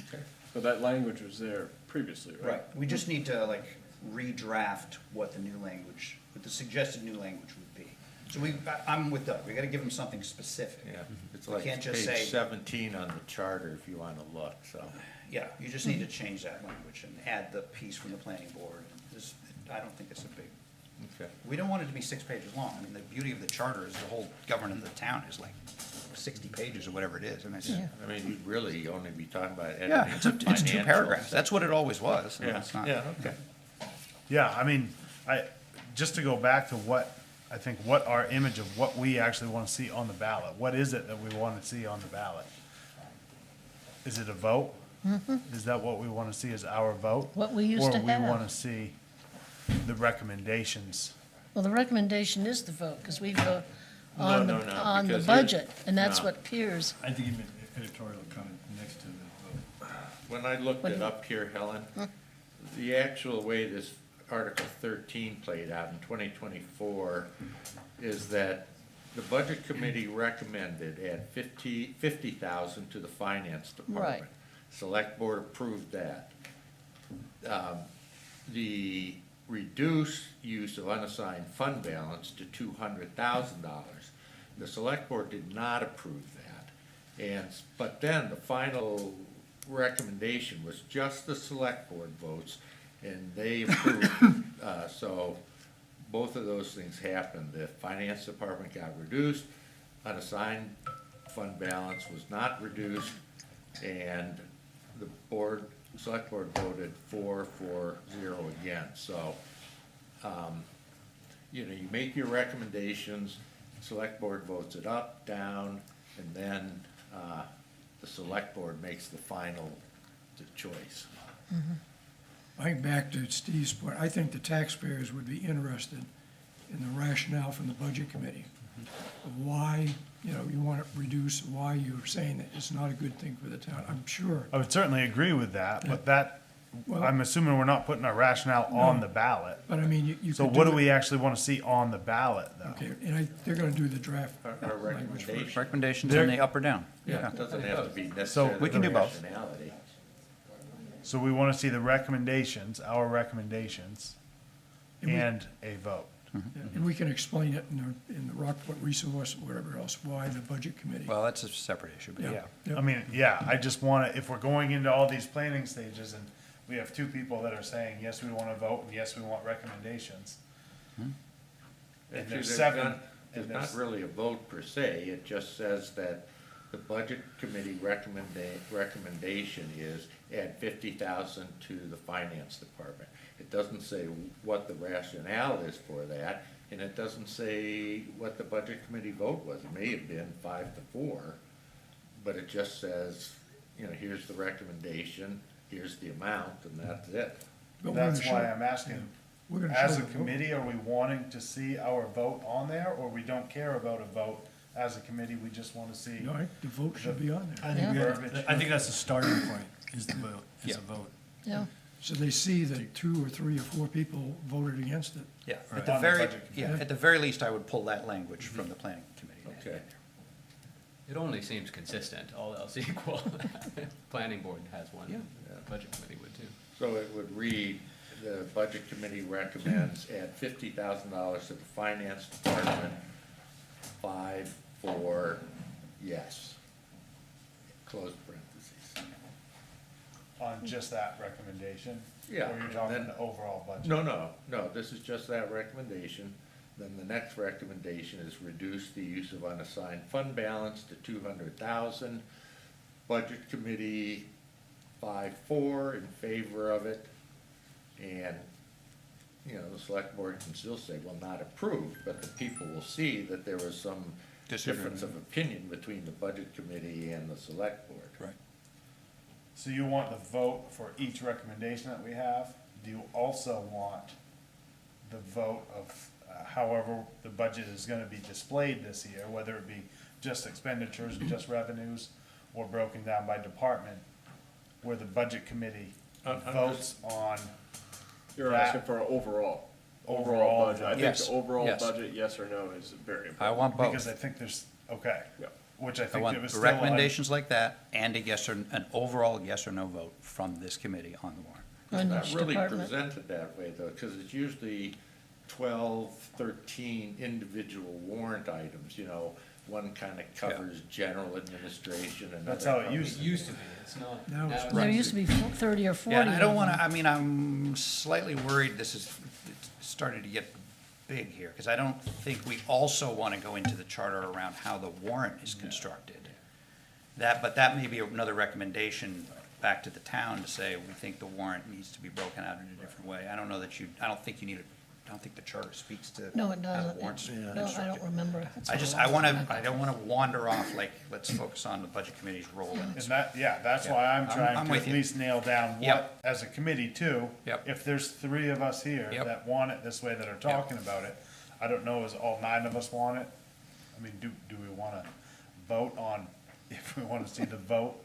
Okay. But that language was there previously, right? Right, we just need to like redraft what the new language, what the suggested new language would be. So I'm with Doug, we gotta give them something specific. Yeah, it's We like can't just page say- 17 on the charter if you want to look, so. Yeah, you just need to change that language and add the piece from the planning board. I don't think it's a big, Okay. we don't want it to be 6 pages long. I mean, the beauty of the charter is the whole governance of the town is like 60 pages or whatever it is, and it's, I mean, you'd really only be talking about editing. yeah, it's 2 financials. paragraphs. That's what it always was. I mean, Yeah, it's not- yeah, okay. Yeah, I mean, just to go back to what our image of what we actually want to see on the ballot. What is it that we want to see on the ballot? Is it a vote? Is that what we want to see as our vote? What we used to Or we have. want to see the recommendations? Well, the recommendation is the vote, because we vote No, on no, the, no, on the because budget, and that's no. what appears. I think you meant editorial comment next to the vote. When I looked it up here, Helen, the actual way this Article 13 played out in 2024 is that the Budget Committee recommended add 50,000 to the Finance Department. Right. Select Board approved that. The reduced use of unassigned fund balance to $200,000. The Select Board did not approve that. But then the final recommendation was just the Select Board votes, and they approved. So both of those things happened. The Finance Department got reduced, unassigned fund balance was not reduced, and the Select Board voted 4-0 again. So, you make your recommendations, Select Board votes it up, down, and then, the Select Board makes the final choice. I think back to Steve's point, I think the taxpayers would be interested in the rationale from the budget committee of why, you want it reduced, why you're saying that it's not a good thing for the town. I'm sure. I would certainly agree with that, but Well- I'm assuming we're not putting our rationale on the ballot. But I mean, you So could what do it- we actually want to see on the ballot, though? Okay, and they're gonna do the draft Our language first. recommendation, Recommendations in the up or down. yeah, it doesn't have to be necessarily. we can do both. rationality. So we want to see the recommendations, our recommendations, and a vote. Yeah, and we can explain it in the Rockport resource, or whatever else, why the budget committee. Well, that's a separate issue, but yeah. Yeah. I mean, yeah, I just want to, if we're going into all these planning stages and we have two people that are saying, yes, we want to vote, and yes, we want recommendations. And If there's you're seven, gonna- It's not really a vote per se, it just says that the budget committee recommendation is add 50,000 to the finance department. It doesn't say what the rationale is for that, and it doesn't say what the budget committee vote was. It may have been 5-4, but it just says, you know, here's the recommendation, here's the amount, and that's it. But we're gonna That's why show- I'm asking, We're gonna as show a the vote. committee, are we wanting to see our vote on there, or we don't care about a vote? As a committee, we just wanna see No, the vote should be on there. I think, we have- verbiage. I think that's the starting point, is the vote, is a vote. Yeah. So they see that 2 or 3 or 4 people voted against it. Yeah, Right. at the On the very, budget yeah, committee. at the very least, I would pull that language from the planning committee. Okay. It only seems consistent, all else equal. Planning board has one, Yeah. budget committee would too. So it would read, the budget committee recommends add $50,000 to the finance department, 5-4, yes. Close parentheses. on just that recommendation? Yeah, Or you're talking then- the overall budget? No, this is just that recommendation. Then the next recommendation is reduce the use of unassigned fund balance to 200,000. Budget committee 5-4 in favor of it. And, you know, the select board can still say, well, not approved, but the people will see that there was some difference of opinion between the budget committee and the select board. Right. So you want the vote for each recommendation that we have? Do you also want the vote of however the budget is gonna be displayed this year, whether it be just expenditures and just revenues, or broken down by department, where the budget committee I'm votes on, You're That- asking for an overall Overall budget. I think Yes, the overall yes. budget, yes or no, is very I important. want because I both. think there's, okay, Yeah. which I I think it want was still on. recommendations like that and a yes or, an overall yes or no vote from this committee on the warrant. On It's each not really department. presented that way, though, because it's usually 12, 13 individual warrant items, you know. One kind of covers general administration, and That's how it used to be. to be, it's not. Now it's There used to be 30 or 40. Yeah, and I don't of wanna, them. I mean, I'm slightly worried this is, it's started to get big here, because I don't think we also wanna go into the charter around how the warrant is constructed. But that may be another recommendation back to the town to say, we think the warrant needs to be broken out in a different way. I don't know that I don't think you need I don't think the charter speaks to No, it how the doesn't. warrant's No, I constructed. don't remember. It's I been a just, long time. I don't wanna wander off, like, let's focus on the budget committee's role in And it. that, yeah, that's why Yeah, I'm trying I'm to with at you. least nail down Yep. what, as a committee too. Yep. If there's 3 of us here Yep. that want it this way, that are talking about it, I don't know, is all 9 of us want it? I mean, do we wanna vote on, if we wanna see the vote?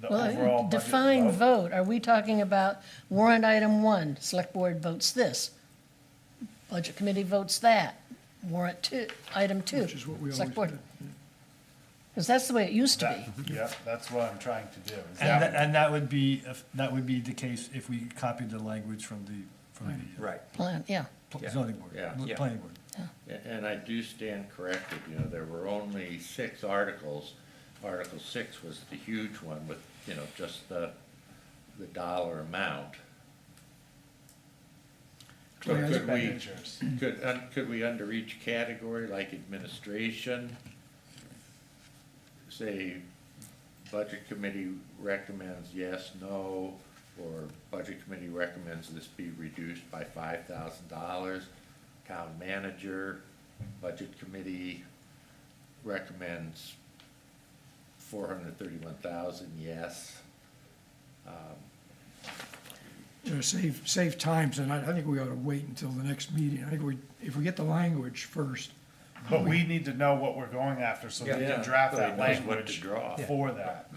The overall Well, budget define vote. Are we talking about warrant item 1, select board votes this? Budget committee votes that. Warrant 2, item 2. Which is what we select always board. did. Because that's the way it used to That, be. yeah, that's what I'm trying to do. is And that- and that would be, that would be the case if we copied the language from the Right. Plan, yeah. zoning board, Yeah. Yeah. planning board. And I do stand corrected, you know, there were only 6 articles. Article 6 was the huge one with, you know, just the dollar amount. So Yeah, could we, Expenditures. could we under each category, like administration, say, budget committee recommends yes, no, or budget committee recommends this be reduced by $5,000, town manager, budget committee recommends 431,000, yes. You know, save times, and I think we ought to wait until the next meeting. I think if we get the language first, But we need to know what we're going after, so we Yeah. can draft So he that knows what to language draw. for that.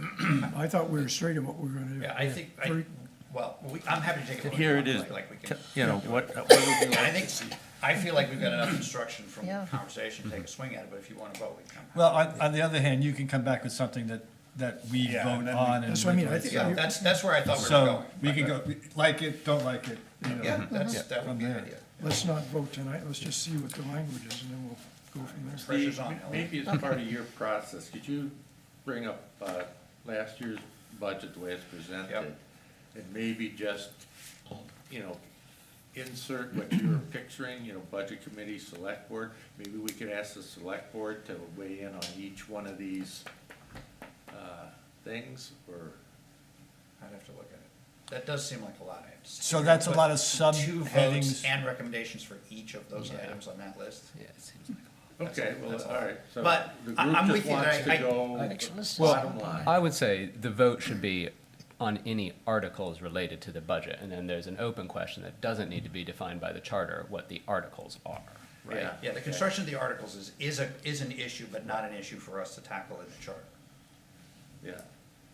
I thought we were straight on what we were gonna do. Yeah, I think, Three- well, I'm happy to take a vote. Here it is, Like we can. you know, what would you And I like? think, I feel like we've got enough instruction from Yeah. conversation, to take a swing at it, but if you wanna vote, we can. Well, on the other hand, you can come back with something that we Yeah, vote and then on. and That's what I mean. I like- think- Yeah, that's where I thought we were So, going. we can go, like it, don't like it, you know. Yeah, that would from be an there. idea. Let's not vote tonight, let's just see what the language is, and then we'll go from there. Pressure's on. Maybe as part of your process, could you bring up last year's budget, the way it's presented? Yep. And maybe just, you know, insert what you were picturing, budget committee, select board. Maybe we could ask the select board to weigh in on each one of these, things, or? I'd have to look at it. That does seem like a lot, I have to say. So that's a lot of Two votes subheadings. and recommendations for each of those Yeah. items on that list. Yeah, it seems like. Okay, well, That's a all lot. right. So But the I'm group with just you, wants to I- go Actually, let's bottom just- line. I would say the vote should be on any articles related to the budget, and then there's an open question that doesn't need to be defined by the charter, what the articles are, right? Yeah. Yeah, the construction of the articles is an issue, but not an issue for us to tackle in the charter. Yeah,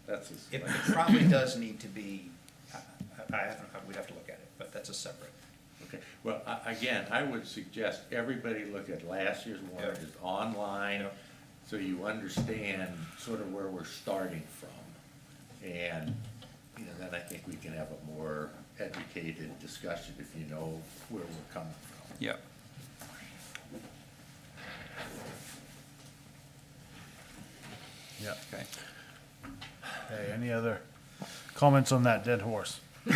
that's. It probably does need to be, we'd have to look at it, but that's a separate. Okay, well, again, I would suggest everybody look at last year's warrant, Yep. it's online, Yep. so you understand sort of where we're starting from. And, then I think we can have a more educated discussion if you know where we're coming from. Yep. Yeah. Okay. Hey, any other comments on that dead horse? The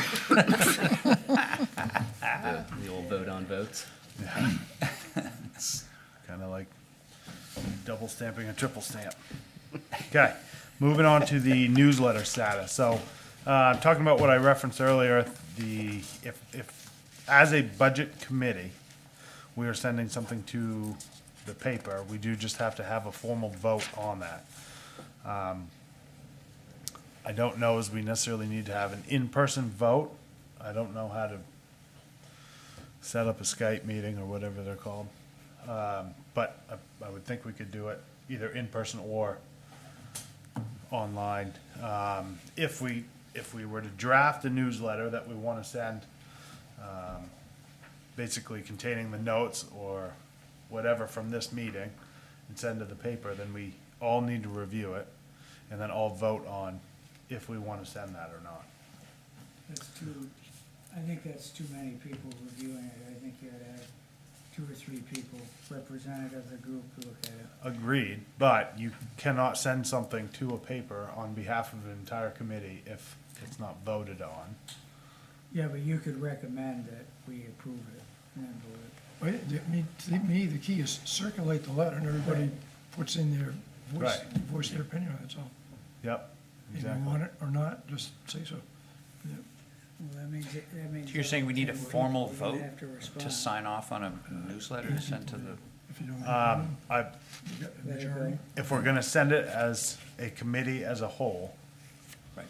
old vote on votes. Kind of like double stamping a triple stamp. Okay, moving on to the newsletter status. So, talking about what I referenced earlier, if as a budget committee, we are sending something to the paper, we do just have to have a formal vote on that. I don't know as we necessarily need to have an in-person vote. I don't know how to set up a Skype meeting or whatever they're called. But I would think we could do it either in person or online. If we were to draft a newsletter that we want to send, basically containing the notes or whatever from this meeting and send to the paper, then we all need to review it and then all vote on if we want to send that or not. That's too, I think that's too many people reviewing it. I think you ought to have 2 or 3 people, representative of the group, to look at it. Agreed, but you cannot send something to a paper on behalf of an entire committee if it's not voted on. Yeah, but you could recommend that we approve it and then vote it. Well, to me, the key is circulate the letter and everybody puts in their voice, Right. voice their opinion, that's all. Yep, If you exactly. want it or not, just say so. Yeah. Well, that means. So you're saying we need a formal we'd vote have to respond. to sign off on a newsletter sent to the? If you don't, you I, got the Let it majority. go. if we're gonna send it as a committee as a whole, Right.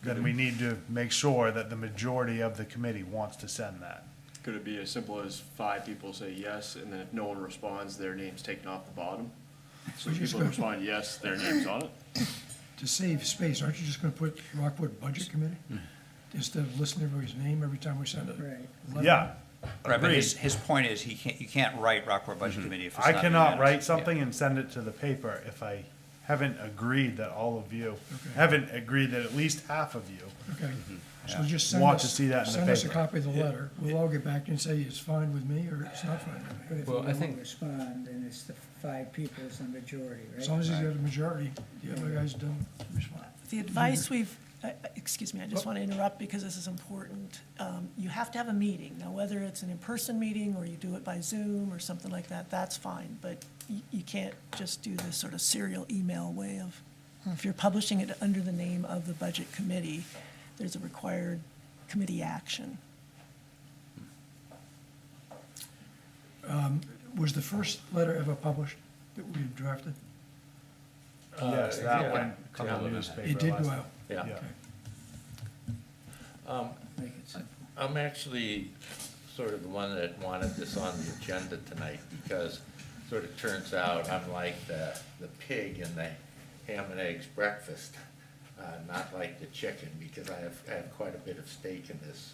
then we need to make sure that the majority of the committee wants to send that. Could it be as simple as 5 people say yes, and then if no one responds, their name's taken off the bottom? So We if just people go- respond yes, their name's on it? To save space, aren't you just gonna put Rockport Budget Committee? Instead of listing everybody's name every time we send it? Right. Yeah, Right, but agreed. his point is, you can't write Rockport Budget Committee if it's I not cannot unanimous. write something and send it to the paper if I haven't agreed that all of you, Okay. haven't agreed that at least half of you Okay, so just send want us, to see that in the send us a paper. copy of the letter. We'll all get back to you and say it's fine with me or it's not fine with But me. if Well, you I don't think- respond, then it's the 5 people is the majority, right? As long as you have a majority, the other guys don't respond. The advice we've, excuse me, I just want to interrupt because this is important. You have to have a meeting. Now, whether it's an in-person meeting or you do it by Zoom or something like that, that's fine. But you can't just do this sort of serial email way of, if you're publishing it under the name of the Budget Committee, there's a required committee action. Was the first letter ever published that we drafted? Yes, that yeah, went to couple the of them. newspaper. It did last go time. out. Yeah. Okay. Make it simple. I'm actually sort of the one that wanted this on the agenda tonight because sort of turns out I'm like the pig in the ham and eggs breakfast, not like the chicken because I have quite a bit of stake in this.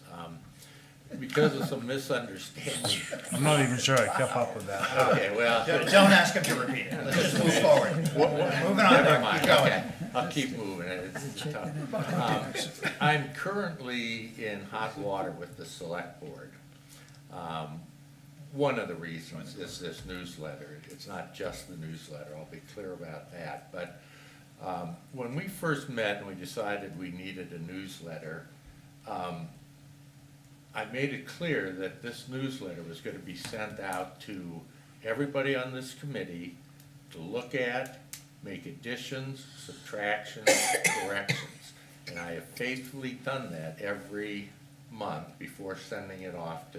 Because of some misunderstanding. I'm not even sure I kept up with that. Okay, well. Don't ask him to repeat it, let's just move forward. Moving on, Never Doug, mind, keep going. okay, I'll keep moving, it's tough. I'm currently in hot water with the select board. One of the reasons is this newsletter, it's not just the newsletter, I'll be clear about that, but when we first met and we decided we needed a newsletter, I made it clear that this newsletter was gonna be sent out to everybody on this committee to look at, make additions, subtractions, corrections. And I have faithfully done that every month before sending it off to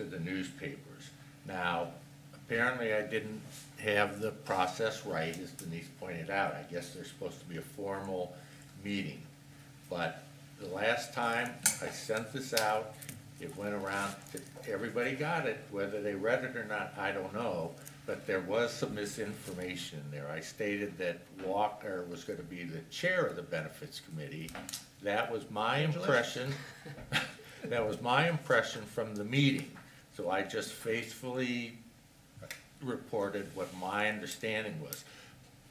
the newspapers. Now, apparently I didn't have the process right, as Denise pointed out. I guess there's supposed to be a formal meeting. But the last time I sent this out, it went around, everybody got it, whether they read it or not, I don't know. But there was some misinformation in there. I stated that Walker was gonna be the chair of the Benefits Committee. That was my impression. That was my impression from the meeting. So I just faithfully reported what my understanding was.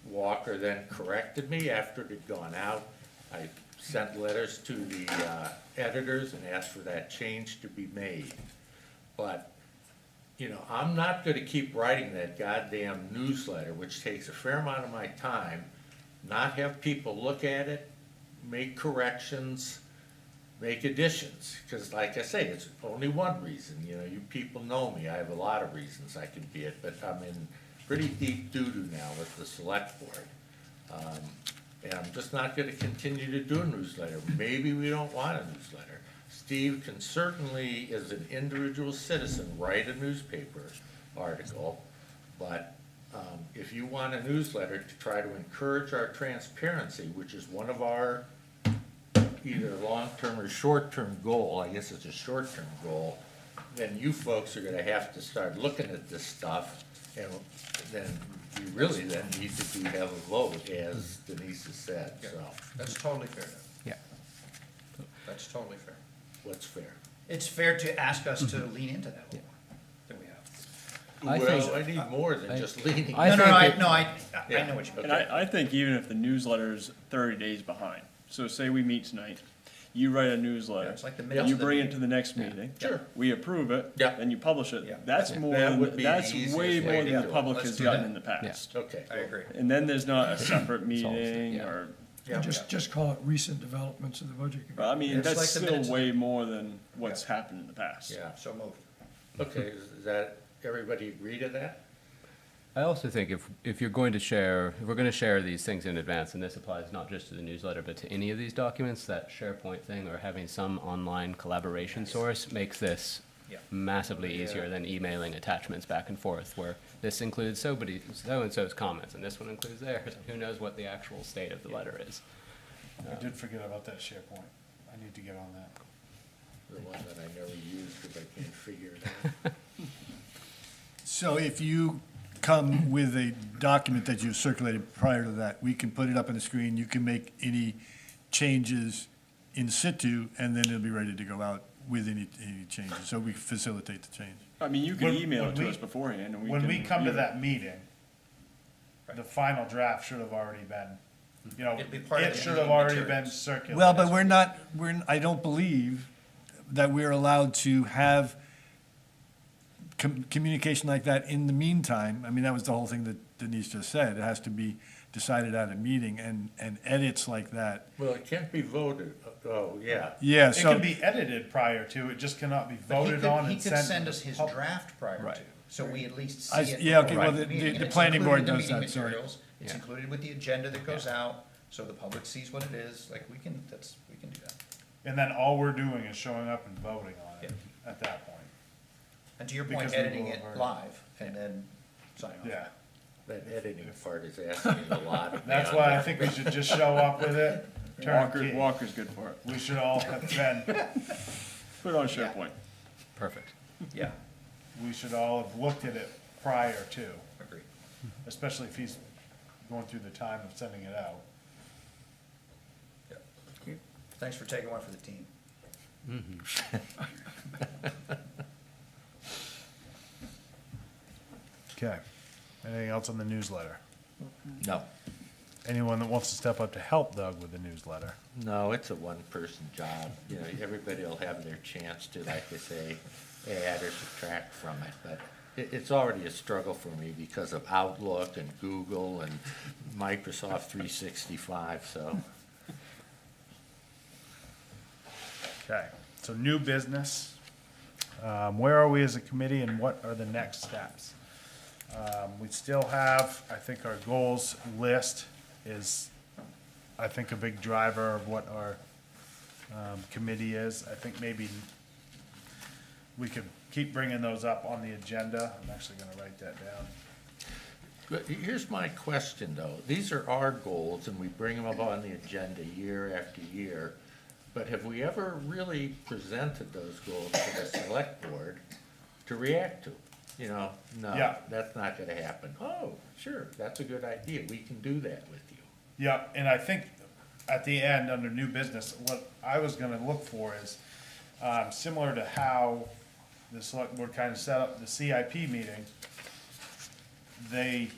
Walker then corrected me after it had gone out. I sent letters to the editors and asked for that change to be made. But, you know, I'm not gonna keep writing that goddamn newsletter, which takes a fair amount of my time, not have people look at it, make corrections, make additions, because like I say, it's only one reason, you know, you people know me, I have a lot of reasons I can be it, but I'm in pretty deep doo-doo now with the select board. And I'm just not gonna continue to do a newsletter. Maybe we don't want a newsletter. Steve can certainly, as an individual citizen, write a newspaper article, but if you want a newsletter to try to encourage our transparency, which is one of our either long-term or short-term goal, I guess it's a short-term goal, then you folks are gonna have to start looking at this stuff, and then you really then need to have a vote, as Denise has said, Yeah, so. that's totally fair. Yeah. That's totally fair. What's fair? It's fair to ask us to lean into that a little more than we have. I Well, think- I need more than just leaning. I No, no, think I, it- no, I Yeah. know what you mean. And I think even if the newsletter's 30 days behind, so say we meet tonight, you write a newsletter. Yeah, it's like the minutes You of the bring it meeting. to the next meeting. Sure. We approve it. Yeah. Then you publish it. Yeah. That's more, That would be the that's easiest way way more to than do the it. public Let's has do gotten that. in the past. Okay. I agree. And then there's not a separate Solves it, meeting yeah. or, Yeah. Just call it recent developments of the budget committee. I mean, It's that's like the still minutes of way more than what's Yeah. happened in the past. Yeah, So moved. okay, is that, everybody agree to that? I also think if you're going to share, if we're going to share these things in advance, and this applies not just to the newsletter, but to any of these documents, that SharePoint thing or having some online collaboration source makes this Yeah. massively easier than emailing attachments back and forth, where this includes so-and-so's comments, and this one includes theirs, and who knows what the actual state of the letter is. I did forget about that SharePoint. I need to get on that. The one that I never use because I can't figure it out. So if you come with a document that you've circulated prior to that, we can put it up on the screen, you can make any changes in situ, and then it'll be ready to go out with any changes, so we facilitate the change. I mean, you can When- email when it to we- us beforehand and we When can we come to review it. that meeting, the final draft should have already been, you know, It'd be part of it the should have meeting already been materials. circulated. Well, but I don't believe that we're allowed to have communication like that in the meantime. I mean, that was the whole thing that Denise just said. It has to be decided at a meeting, and edits like that. Well, it can't be voted, oh, yeah. Yeah, It so. can be edited prior to, it just cannot be But voted on he and could sent. send to us the his public. draft prior Right. to, so we at least I- see it. yeah, okay, before well, the the- meeting, the and it's planning board included in the does meeting that, sorry. materials. It's Yeah. included with the agenda that goes out, so the public sees what it is, like, we can do that. And then all we're doing is showing up and voting on it at that point. And to your point, Because we editing will it have live and then sign off. Yeah, That editing part is asking a lot of me. that's on why I that. think we should just show up with it. Turnkey. Walker's good for it. We should all have been, Put it on SharePoint. Perfect. Yeah, we should all have looked at it prior to, agree. especially if he's going through the time of sending it out. Thanks for taking one for the team. Okay. Anything else on the newsletter? No, Anyone that wants to step up to help Doug with the newsletter? no, it's a one-person job. You know, everybody will have their chance to, like they say, add or subtract from it. But it's already a struggle for me because of Outlook and Google and Microsoft 365, so. Okay. So new business, where are we as a committee and what are the next steps? We still have, I think our goals list is, I think, a big driver of what our committee is. I think maybe we could keep bringing those up on the agenda. I'm actually gonna write that down. But here's my question, though. These are our goals, and we bring them up on the agenda year after year. But have we ever really presented those goals to the select board to react to? You know, no, Yeah. that's not gonna happen. Oh, sure, that's a good idea. We can do that with you. Yeah, and I think at the end, under new business, what I was gonna look for is, similar to how the select board kind of set up the CIP meeting, they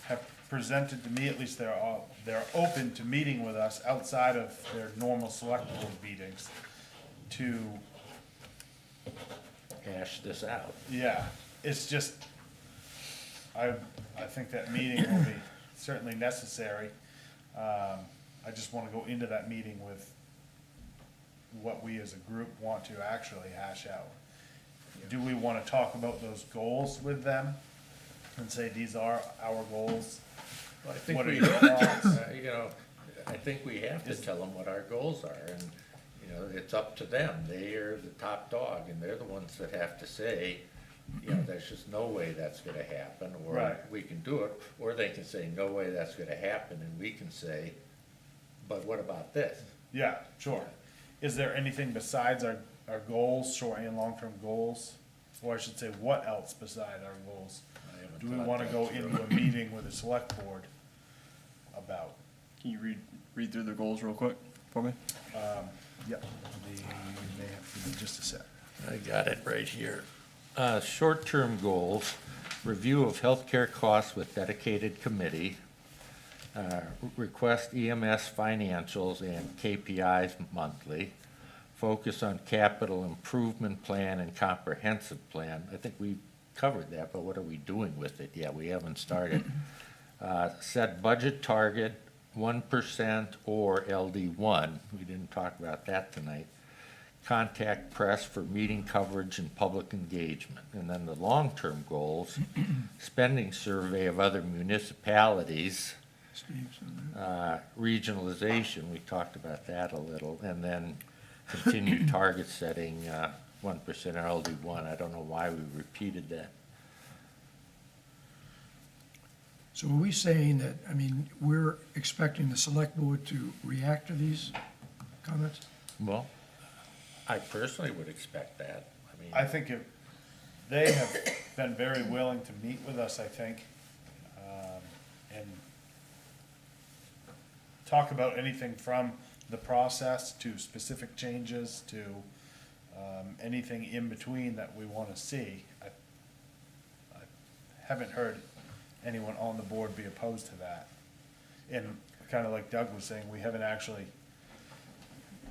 have presented to me, at least they're open to meeting with us outside of their normal select board meetings to, Hash this out. yeah, it's just, I think that meeting will be certainly necessary. I just wanna go into that meeting with what we as a group want to actually hash out. Do we wanna talk about those goals with them and say, these are our goals? Well, I think What are we, your thoughts? you know, I think we have to tell them what our goals are, and, you know, it's up to them. They are the top dog, and they're the ones that have to say, you know, there's just no way that's gonna happen, or Right. we can do it, or they can say, no way that's gonna happen, and we can say, but what about this? Yeah, sure. Is there anything besides our goals, short and long-term goals? Or I should say, what else beside our goals? I haven't Do we thought wanna that go through. into a meeting with the select board about? Can you read through the goals real quick for me? Yep, they may have to give me just a sec. I got it right here. Short-term goals, review of healthcare costs with dedicated committee, request EMS financials and KPIs monthly, focus on capital improvement plan and comprehensive plan. I think we covered that, but what are we doing with it? Yeah, we haven't started. Set budget target, 1% or LD1. We didn't talk about that tonight. Contact press for meeting coverage and public engagement. And then the long-term goals, spending survey of other municipalities, regionalization, we talked about that a little, and then continued target setting, 1% LD1. I don't know why we repeated that. So are we saying that, I mean, we're expecting the select board to react to these comments? Well, I personally would expect that. I mean, I think if, they have been very willing to meet with us, I think, and talk about anything from the process to specific changes to, anything in between that we wanna see. I haven't heard anyone on the board be opposed to that. And kinda like Doug was saying, we haven't actually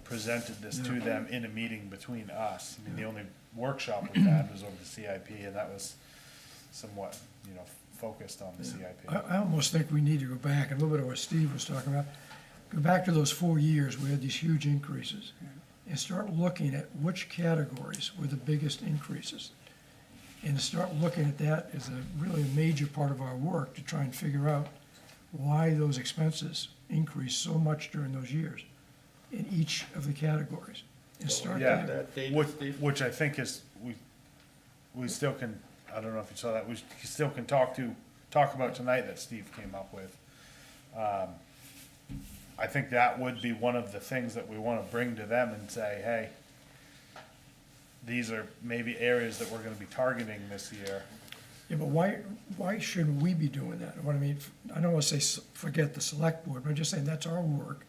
presented this to them in a meeting between us. I mean, the only workshop we had was over the CIP, and that was somewhat, focused on the CIP. I almost think we need to go back, a little bit of what Steve was talking about, go back to those 4 years, we had these huge increases, and start looking at which categories were the biggest increases. And start looking at that as really a major part of our work, to try and figure out why those expenses increased so much during those years in each of the categories. And start Yeah, there. which I think is, we still can, I don't know if you saw that, we still can talk about tonight that Steve came up with. I think that would be one of the things that we wanna bring to them and say, hey, these are maybe areas that we're gonna be targeting this year. Yeah, but why shouldn't we be doing that? What I mean, I don't wanna say forget the select board, but I'm just saying that's our work,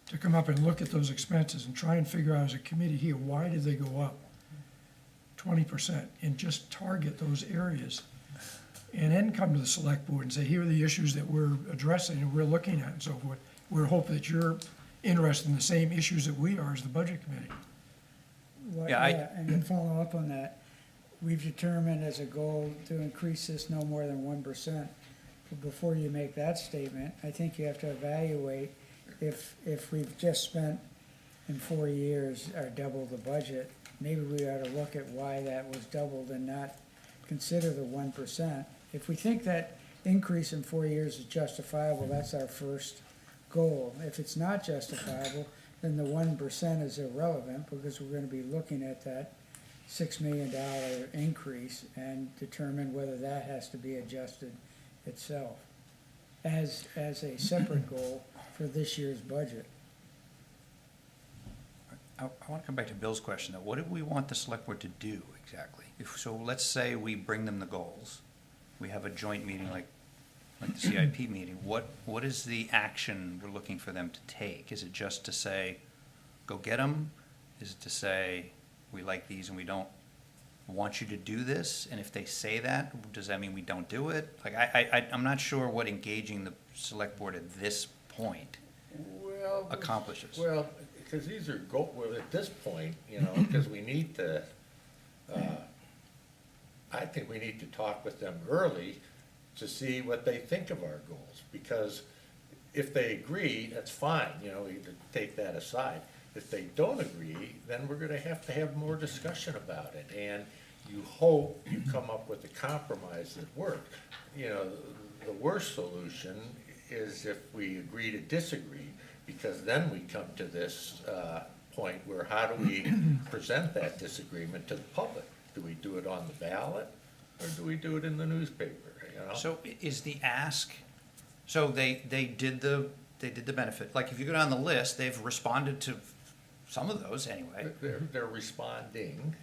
to come up and look at those expenses and try and figure out as a committee here, why did they go up 20%? And just target those areas. And then come to the select board and say, here are the issues that we're addressing and we're looking at and so forth. We're hoping that you're interested in the same issues that we are as the budget committee. Well, Yeah, I- and to follow up on that, we've determined as a goal to increase this no more than 1%. But before you make that statement, I think you have to evaluate if we've just spent in 4 years are double the budget, maybe we ought to look at why that was doubled and not consider the 1%. If we think that increase in 4 years is justifiable, that's our first goal. If it's not justifiable, then the 1% is irrelevant, because we're gonna be looking at that $6 million increase and determine whether that has to be adjusted itself as a separate goal for this year's budget. I want to come back to Bill's question, though. What do we want the select board to do exactly? So let's say we bring them the goals. We have a joint meeting like the CIP meeting. What is the action we're looking for them to take? Is it just to say, go get them? Is it to say, we like these and we don't want you to do this? And if they say that, does that mean we don't do it? Like, I'm not sure what engaging the select board at this point Well, accomplishes. Well, because these are well, at this point, you know, because we need to, I think we need to talk with them early to see what they think of our goals. Because if they agree, that's fine, you know, we take that aside. If they don't agree, then we're gonna have to have more discussion about it. And you hope you come up with a compromise that works. You know, the worst solution is if we agree to disagree, because then we come to this point where how do we present that disagreement to the public? Do we do it on the ballot, or do we do it in the newspaper, you know? So is the ask, so they did the benefit, like if you go down the list, they've responded to some of those anyway. They're responding.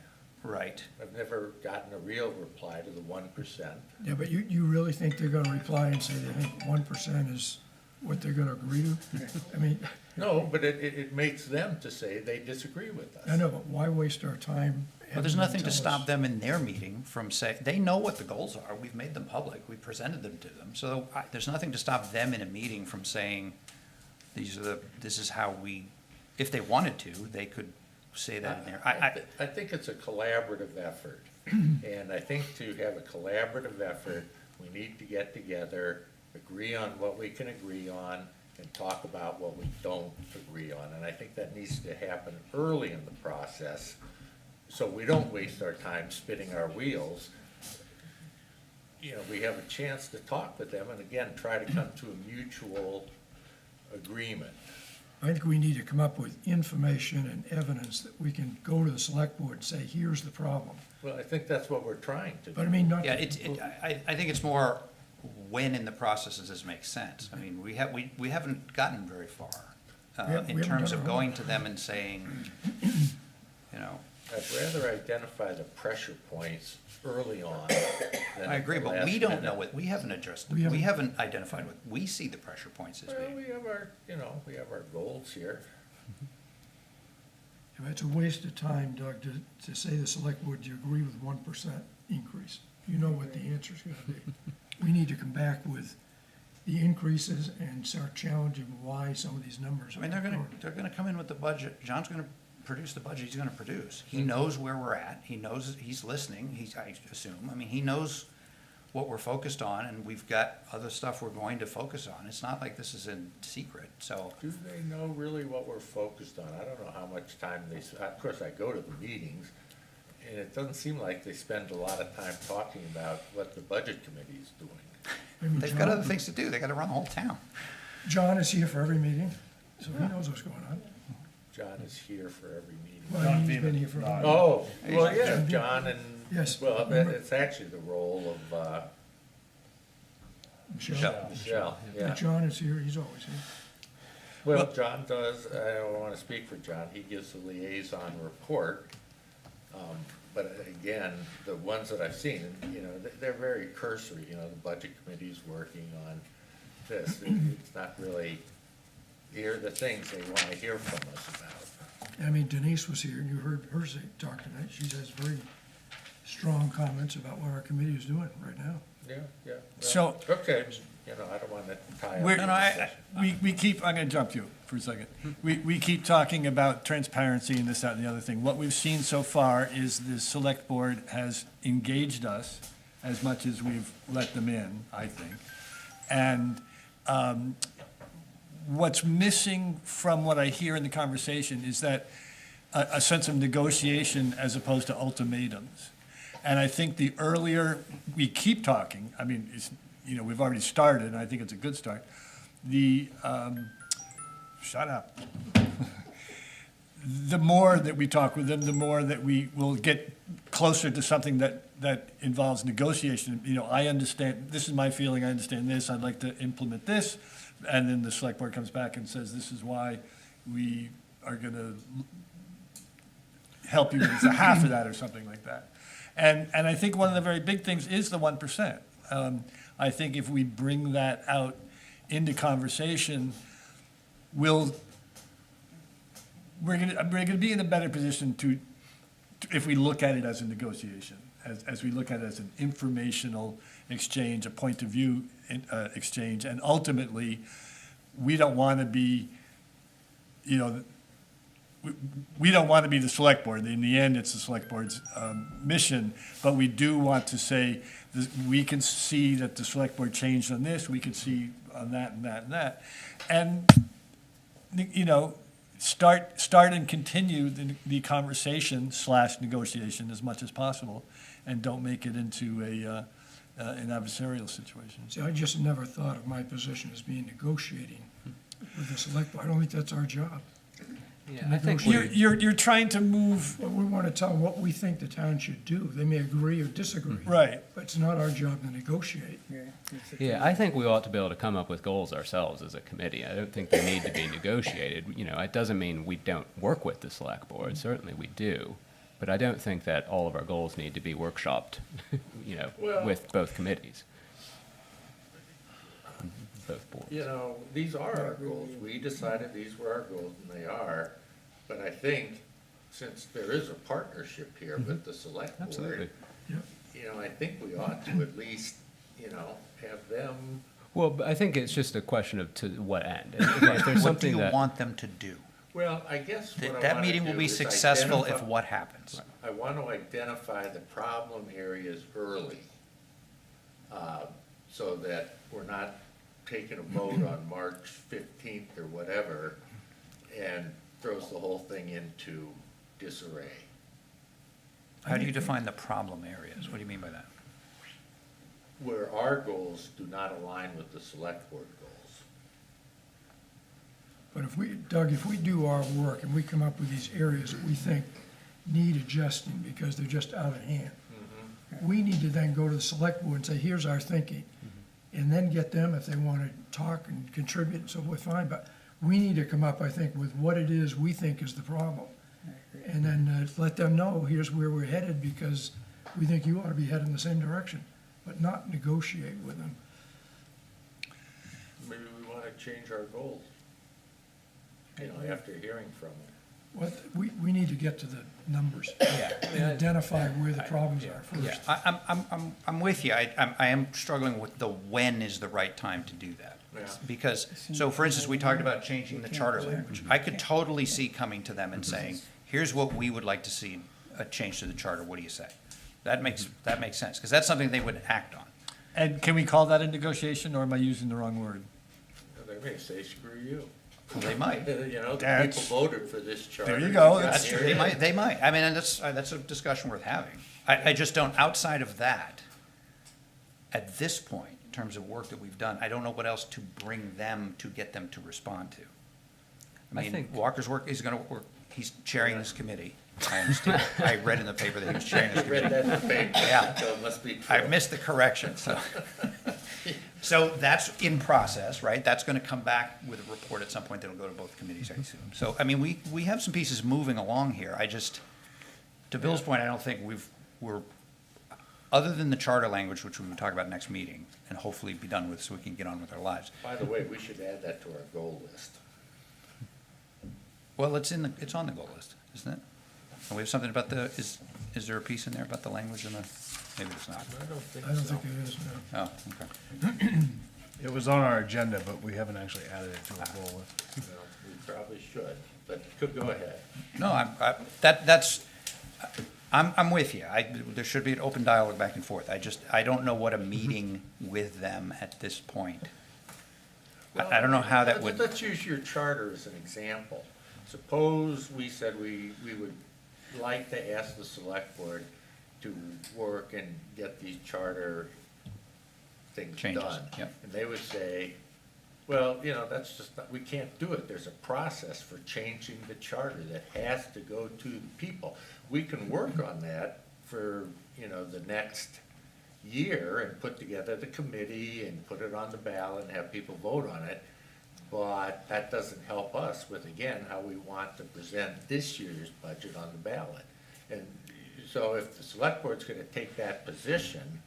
Right. I've never gotten a real reply to the 1%. Yeah, but you really think they're gonna reply and say they think 1% is what they're gonna agree to? I mean, No, but it makes them to say they disagree with us. I know, but why waste our time? But there's having them nothing to tell stop us? them in their meeting from saying, they know what the goals are, we've made them public, we presented them to them. So there's nothing to stop them in a meeting from saying, this is how we, if they wanted to, they could say that in there. I think it's a collaborative effort. And I think to have a collaborative effort, we need to get together, agree on what we can agree on, and talk about what we don't agree on. And I think that needs to happen early in the process, so we don't waste our time spinning our wheels. You know, we have a chance to talk with them and again, try to come to a mutual agreement. I think we need to come up with information and evidence that we can go to the select board and say, here's the problem. Well, I think that's what we're trying to do. But I mean, not. Yeah, I think it's more when in the process does this make sense? I mean, we haven't gotten very far We haven't in terms done of a whole going lot. to them and saying, you know, I'd rather identify the pressure points early on than I agree, at the but last we don't minute. know it, we haven't addressed, We we haven't- haven't identified what we see the pressure points as Well, being. we have our, you know, we have our goals here. It's a waste of time, Doug, to say the select board, do you agree with 1% increase? You know what the answer's gonna be. We need to come back with the increases and start challenging why some of these numbers I are. mean, they're recorded. gonna come in with the budget, John's gonna produce the budget he's gonna produce. He knows where we're at, he knows, he's listening, I assume, I mean, he knows what we're focused on, and we've got other stuff we're going to focus on. It's not like this is in secret, so. Do they know really what we're focused on? I don't know how much time they, of course, I go to the meetings, and it doesn't seem like they spend a lot of time talking about what the budget committee is doing. Maybe They've got John- other things to do, they gotta run the whole town. John is here for every meeting, so he knows what's going on. John is here for every meeting. Well, he's been here for. Oh, well, yeah, John. John and, Yes. well, it's actually the role of, Michelle. Michelle, yeah. But John is here, he's always here. Well, John does, I don't want to speak for John, he gives the liaison report. But again, the ones that I've seen, you know, they're very cursory, you know, the budget committee's working on this. It's not really, here are the things they want to hear from us about. I mean, Denise was here, and you heard her talk tonight. She has very strong comments about what our committee is doing right now. Yeah, yeah. So- Okay, you know, I don't want to tie up. We're- the No, discussion. we keep, I'm gonna jump you for a second. We keep talking about transparency and this, that, and the other thing. What we've seen so far is the select board has engaged us as much as we've let them in, I think. And what's missing from what I hear in the conversation is that a sense of negotiation as opposed to ultimatums. And I think the earlier we keep talking, I mean, it's, we've already started, and I think it's a good start. Shut up. The more that we talk with them, the more that we will get closer to something that involves negotiation. I understand, this is my feeling, I understand this, I'd like to implement this, and then the select board comes back and says, this is why we are gonna help you with half of that or something like that. And I think one of the very big things is the 1%. I think if we bring that out into conversation, we're gonna be in a better position if we look at it as a negotiation, as we look at it as an informational exchange, a point of view exchange, and ultimately, we don't want to be, we don't want to be the select board. In the end, it's the select board's mission, but we do want to say, we can see that the select board changed on this, we can see on that and that and that. And, start and continue the conversation / negotiation as much as possible, and don't make it into an adversarial situation. See, I just never thought of my position as being negotiating with the select board. I don't think that's our job. Yeah, I think You're trying to move, But we want to tell them what we think the town should do. They may agree or disagree. right. But it's not our job to negotiate. Yeah, I think we ought to be able to come up with goals ourselves as a committee. I don't think they need to be negotiated. It doesn't mean we don't work with the select board. Certainly we do. But I don't think that all of our goals need to be workshopped, with both committees. Both boards. These are our goals. We decided these were our goals, and they are. But I think, since there is a partnership here with the select board, Absolutely. I think we ought to at least, have them. Well, but I think it's just a question of to what end. If there's What do something you that, want them to do? Well, I guess what I want to That meeting will do be is successful if identify- what happens? I want to identify the problem areas early, so that we're not taking a vote on March 15th or whatever, and throws the whole thing into disarray. How do you define the problem areas? What do you mean by that? Where our goals do not align with the select board goals. But Doug, if we do our work and we come up with these areas that we think need adjusting because they're just out of hand, we need to then go to the select board and say, here's our thinking. And then get them, if they want to talk and contribute and so forth, fine. But we need to come up, I think, with what it is we think is the problem. And then let them know, here's where we're headed, because we think you ought to be headed in the same direction, but not negotiate with them. Maybe we want to change our goals, after hearing from them. We need to get to the numbers and identify where the problems are Yeah, first. I'm with you. I am struggling with the when is the right time to do that. Yeah. Because, so for instance, we talked about changing the charter language. I could totally see coming to them and saying, here's what we would like to see, a change to the charter, what do you say? That makes sense, because that's something they would act on. And can we call that a negotiation, or am I using the wrong word? They may say, screw you. Well, they might. The people That's- voted for this charter. There you go. got That's here. They might. I mean, and that's a discussion worth having. I just don't, outside of that, at this point, in terms of work that we've done, I don't know what else to bring them to get them to respond to. I I mean, think- Walker's work, he's chairing this committee. I understand. I read in the paper that he was chairing this I read committee. that in the paper, Yeah. so it must be true. I missed the correction, so. So that's in process, right? That's gonna come back with a report at some point that'll go to both committees, I assume. So, I mean, we have some pieces moving along here. To Bill's point, I don't think we're, other than the charter language, which we will talk about next meeting, and hopefully be done with so we can get on with our lives. By the way, we should add that to our goal list. Well, it's on the goal list, isn't it? And we have something about is there a piece in there about the language in the, maybe it's not. I don't think I don't so. think it is, no. Oh, okay. It was on our agenda, but we haven't actually added it to our goal list. No, we probably should, but could go ahead. No, I'm with you. There should be an open dialogue back and forth. I don't know what a meeting with them at this point I don't know how that would, Let's use your charter as an example. Suppose we said we would like to ask the select board to work and get these charter things Changes, done. yep. And they would say, well, you know, that's just, we can't do it. There's a process for changing the charter that has to go to the people. We can work on that for, you know, the next year and put together the committee and put it on the ballot and have people vote on it. But that doesn't help us with, again, how we want to present this year's budget on the ballot. And so if the select board's gonna take that position,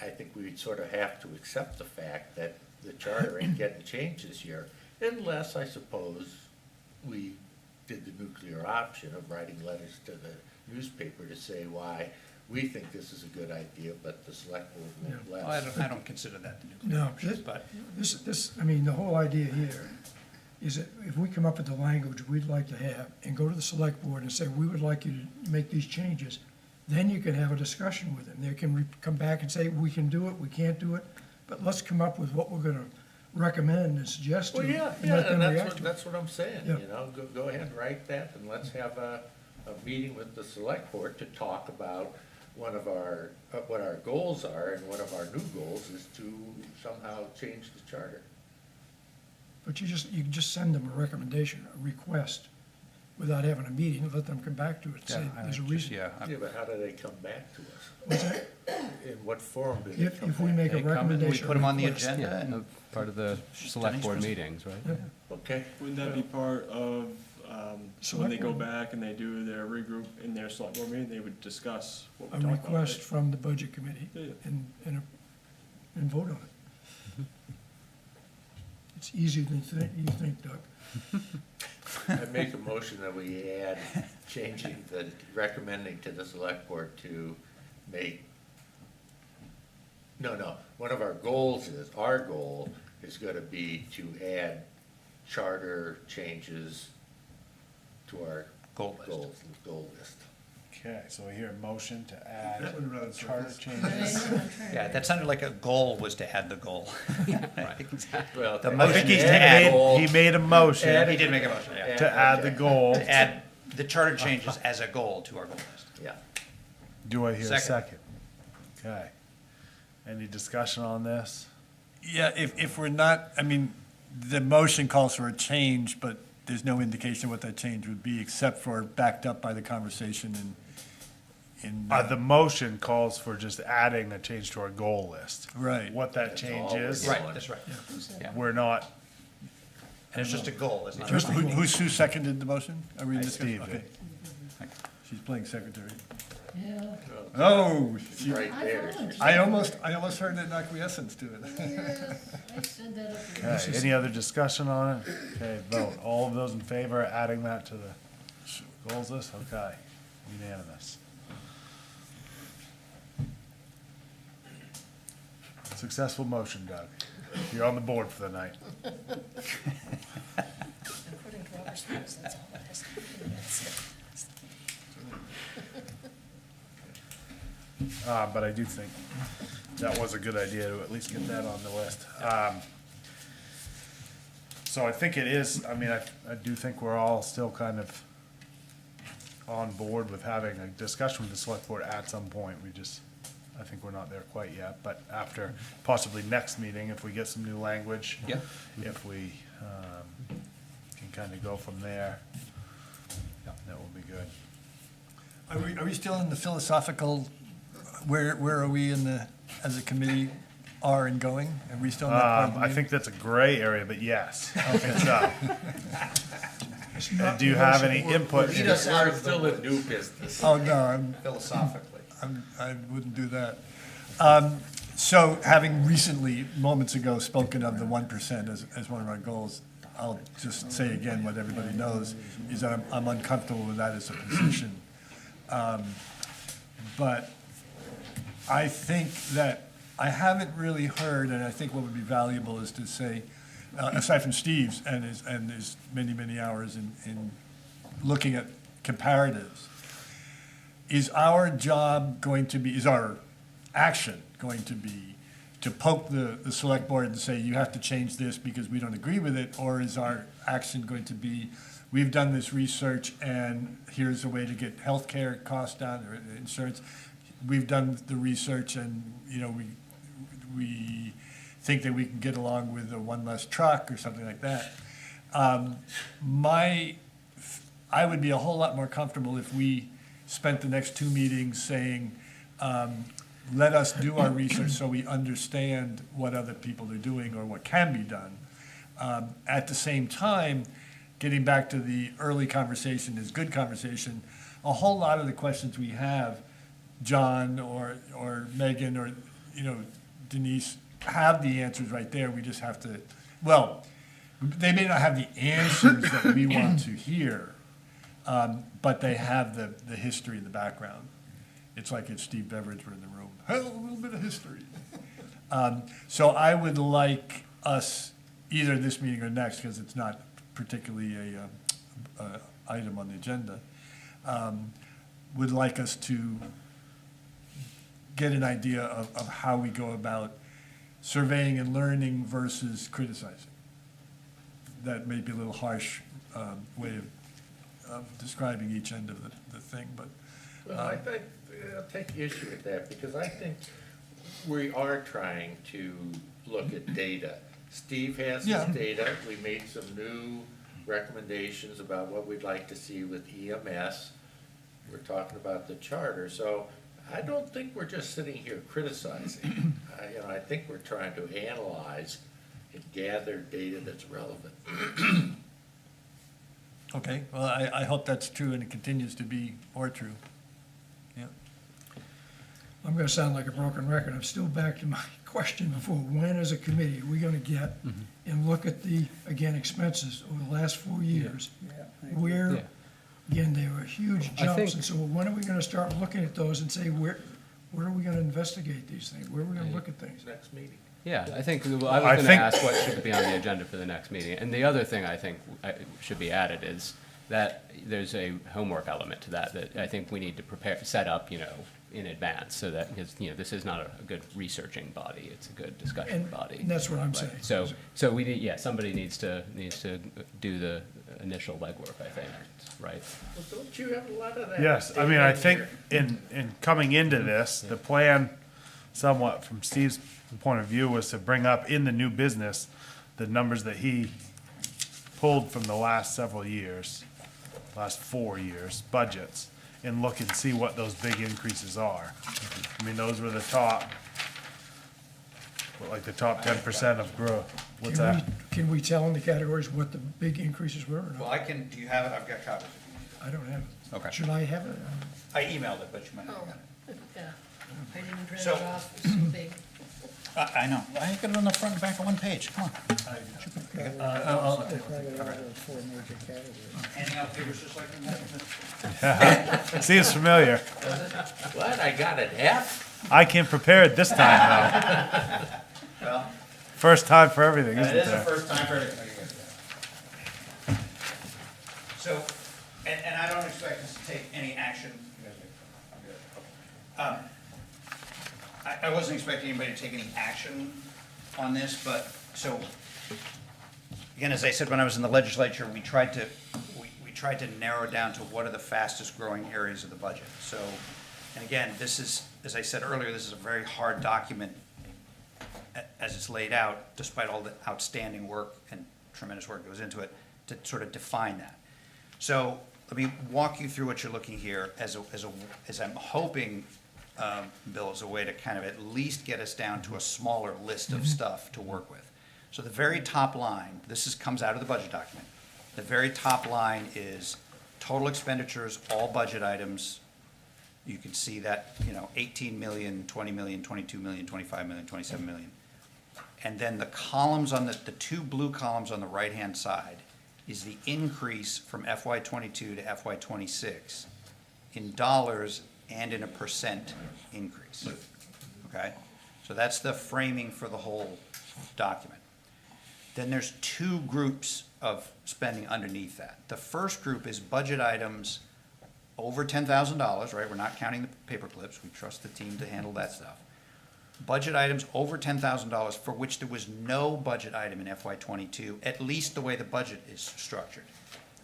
I think we'd sort of have to accept the fact that the charter ain't getting changed this year, unless, I suppose, we did the nuclear option of writing letters to the newspaper to say why we think this is a good idea, but the select board won't let well, us. I don't consider that the nuclear No, option, but. I mean, the whole idea here is that if we come up with the language we'd like to have and go to the select board and say, we would like you to make these changes, then you can have a discussion with them. They can come back and say, we can do it, we can't do it, but let's come up with what we're gonna recommend and suggest to Well, them. yeah, and let them and react to it. that's what I'm saying, Yeah. you know, go ahead and write that, and let's have a meeting with the select board to talk about one of our, what our goals are, and one of our new goals is to somehow change the charter. But you can just send them a recommendation, a request, without having a meeting, and let them come back to it and say, Yeah, I there's a just- reason. Yeah, Yeah, but how do they come back to us? What's that? In what form do they If, come if we back? make a They come and we recommendation. put them on the request. agenda. Yeah, and- part of the select board meetings, right? Yeah. Okay. Wouldn't that be part of, when Select they go board. back and they do their regroup in their select board meeting, they would discuss what we A talked about? request right? from the budget committee Yeah, yeah. and vote on it. It's easier than you think, Doug. I make a motion that we add changing the, recommending to the select board to make, no, one of our goals is, our goal is gonna be to add charter changes to our Goal list. goal list. Okay, so we hear a motion to add Put it around charter circles. changes. Yeah, that sounded like a goal was to add the goal. Well, The I motion think he's is to add, he made a motion he did make a motion, yeah. to add the goal. To add the charter changes as a goal to our goal list. Yeah. Do I hear a Second. second? Okay. Any discussion on this? Yeah, if we're not, I mean, the motion calls for a change, but there's no indication what that change would be, except for backed up by the conversation in. The motion calls for just adding a change to our goal list. Right. What that That's change all we're is. doing. Right, that's right. Yeah. We're not, And it's just a goal, it's not. Who seconded the motion? Are we in discussion? Steve Okay. did. She's playing secretary. Yeah. Oh, Right there. I almost heard an acquiescence to it. Yes, I said that up there. okay, any other discussion on it? Okay, vote. All of those in favor of adding that to the goals list? Okay, unanimous. Successful motion, Doug. You're on the board for the night. According to Robert's rules, that's all it has to be. But I do think that was a good idea to at least get that on the list. So I think it is, I mean, I do think we're all still kind of on board with having a discussion with the select board at some point. I think we're not there quite yet, but after possibly next meeting, if we get some new language. Yeah. If we, can kind of go from there, that will be good. Are we still in the philosophical, where are we in the, as a committee are and going? Are we still in that part of the I meeting? think that's a gray area, but yes, I think so. It's And not do you have any negotiable. input? Lead us out of still in new business. Oh, no, Philosophically. I wouldn't do that. So having recently, moments ago, spoken of the 1% as one of our goals, I'll just say again what everybody knows, is that I'm uncomfortable with that as a position. But I think that I haven't really heard, and I think what would be valuable is to say, aside from Steve's and his many, many hours in looking at comparatives, is our job going to be, is our action going to be to poke the select board and say, you have to change this because we don't agree with it? Or is our action going to be, we've done this research and here's a way to get healthcare costs down or insurance? We've done the research and, you know, we think that we can get along with a one less truck or something like that. I would be a whole lot more comfortable if we spent the next 2 meetings saying, let us do our research so we understand what other people are doing or what can be done. At the same time, getting back to the early conversation is good conversation. A whole lot of the questions we have, John or Megan or, you know, Denise, have the answers right there. We just have to, well, they may not have the answers that we want to hear, but they have the history, the background. It's like if Steve Beveridge were in the room. Hell, a little bit of history. So I would like us, either this meeting or next, because it's not particularly a item on the agenda, would like us to get an idea of how we go about surveying and learning versus criticizing. That may be a little harsh way of describing each end of the thing, but. Well, I think, I'll take issue with that, because I think we are trying to look at data. Steve has his data, we made some new recommendations about what we'd like to see with EMS. We're talking about the charter, so I don't think we're just sitting here criticizing. I think we're trying to analyze and gather data that's relevant. Okay, well, I hope that's true and it continues to be more true. Yeah. I'm gonna sound like a broken record. I'm still back to my question before. When, as a committee, are we gonna get and look at the, again, expenses over the last 4 years? Where, again, they were huge I jumps, think- and so when are we gonna start looking at those and say, where are we gonna investigate these things? Where are we gonna look at things? Next meeting. Yeah, I think, I was I going to think- ask what should be on the agenda for the next meeting. And the other thing I think should be added is that there's a homework element to that I think we need to set up, in advance, so that, because, this is not a good researching body, it's a good discussion body. And that's what I'm Right. saying. So we need, somebody needs to do the initial legwork, I think, right? Well, don't you have a lot of that? Yes, I data mean, I in think here? in coming into this, the plan somewhat from Steve's point of view was to bring up in the new business the numbers that he pulled from the last several years, last 4 years, budgets, and look and see what those big increases are. I mean, those were the top, like the top 10% of growth. What's that? Can we tell in the categories what the big increases were or Well, not? do you have it? I've got copies. I don't have it. Okay. Should I have it? I emailed it, but you might not have got it. Yeah, I didn't print it So- off, it's so big. I know. I got it on the front and back of one page. Come on. Handing out papers just like that. Seems familiar. What, I got an F? I came prepared this time, though. Well, First time for everything, it isn't is the there? first time for everything. So, and I don't expect us to take any action. I wasn't expecting anybody to take any action on this, but, so, again, as I said, when I was in the legislature, we tried to narrow down to what are the fastest growing areas of the budget. So, and again, this is, as I said earlier, this is a very hard document as it's laid out, despite all the outstanding work and tremendous work that goes into it, to sort of define that. So let me walk you through what you're looking here as I'm hoping, Bill, as a way to kind of at least get us down to a smaller list of stuff to work with. So the very top line, comes out of the budget document. The very top line is total expenditures, all budget items. You can see that, 18 million, 20 million, 22 million, 25 million, 27 million. And then the columns on the two blue columns on the right-hand side is the increase from FY '22 to FY '26 in dollars and in a percent increase. Okay? So that's the framing for the whole document. Then there's two groups of spending underneath that. The first group is budget items over $10,000, right? We're not counting the paper clips. We trust the team to handle that stuff. budget items over $10,000 for which there was no budget item in FY '22, at least the way the budget is structured.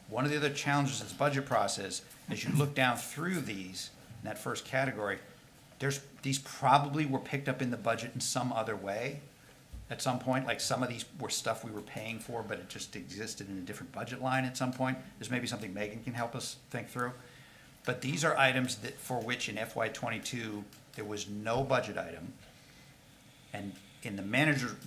One of the other challenges of this budget process, as you look down through these, in that first category, these probably were picked up in the budget in some other way at some point, like some of these were stuff we were paying for, but it just existed in a different budget line at some point. There's maybe something Megan can help us think through. But these are items that, for which in FY '22, there was no budget item. And in the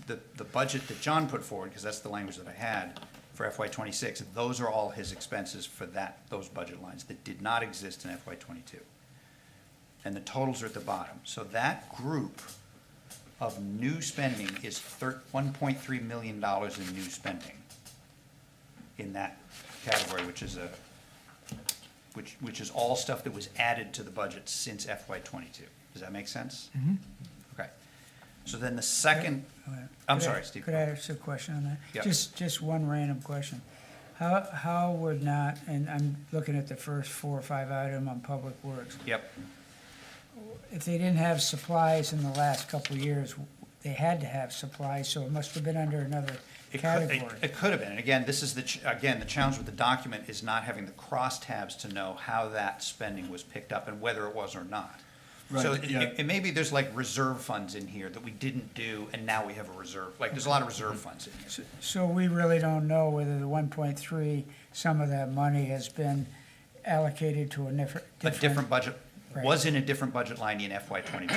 the budget that John put forward, because that's the language that I had for FY '26, those are all his expenses for those budget lines that did not exist in FY '22. And the totals are at the bottom. So that group of new spending is $1.3 million in new spending in that category, which is all stuff that was added to the budget since FY '22. Does that make sense? Mm-hmm. Okay. So then the second, I'm sorry, Steve. Could I ask a question on that? Yep. Just one random question. How would not, and I'm looking at the first 4 or 5 item on Public Works. Yep. If they didn't have supplies in the last couple of years, they had to have supplies, so it must have been under another category. It could have been. And again, this is the challenge with the document is not having the crosstabs to know how that spending was picked up and whether it was or not. So Right, yeah. it maybe there's like reserve funds in here that we didn't do, and now we have a reserve. Like, there's a lot of reserve funds in here. So we really don't know whether the 1.3, some of that money has been allocated to a A different budget, Right. was in a different budget line in FY '22.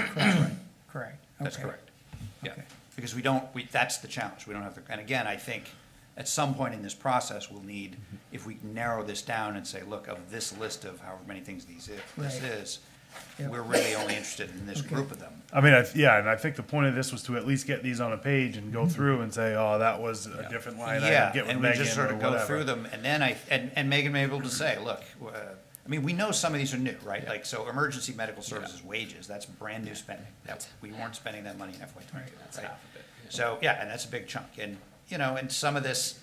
Correct. That's Okay. correct. Yeah, Okay. because that's the challenge. We don't have and again, I think at some point in this process, we'll need, if we narrow this down and say, look, of this list of however many things this Right. is, Yep. we're really only interested in this Okay. group of them. I mean, and I think the point of this was to at least get these on a page and go through and say, oh, that was a different line. I Yeah, get with and we Megan just sort or of go whatever. through them, and then and Megan may be able to say, look, I mean, we know some of these are new, right? Like, so emergency medical services wages, that's brand new spending. We weren't spending that money in FY '22, right? So, yeah, and that's a big chunk, and, and some of this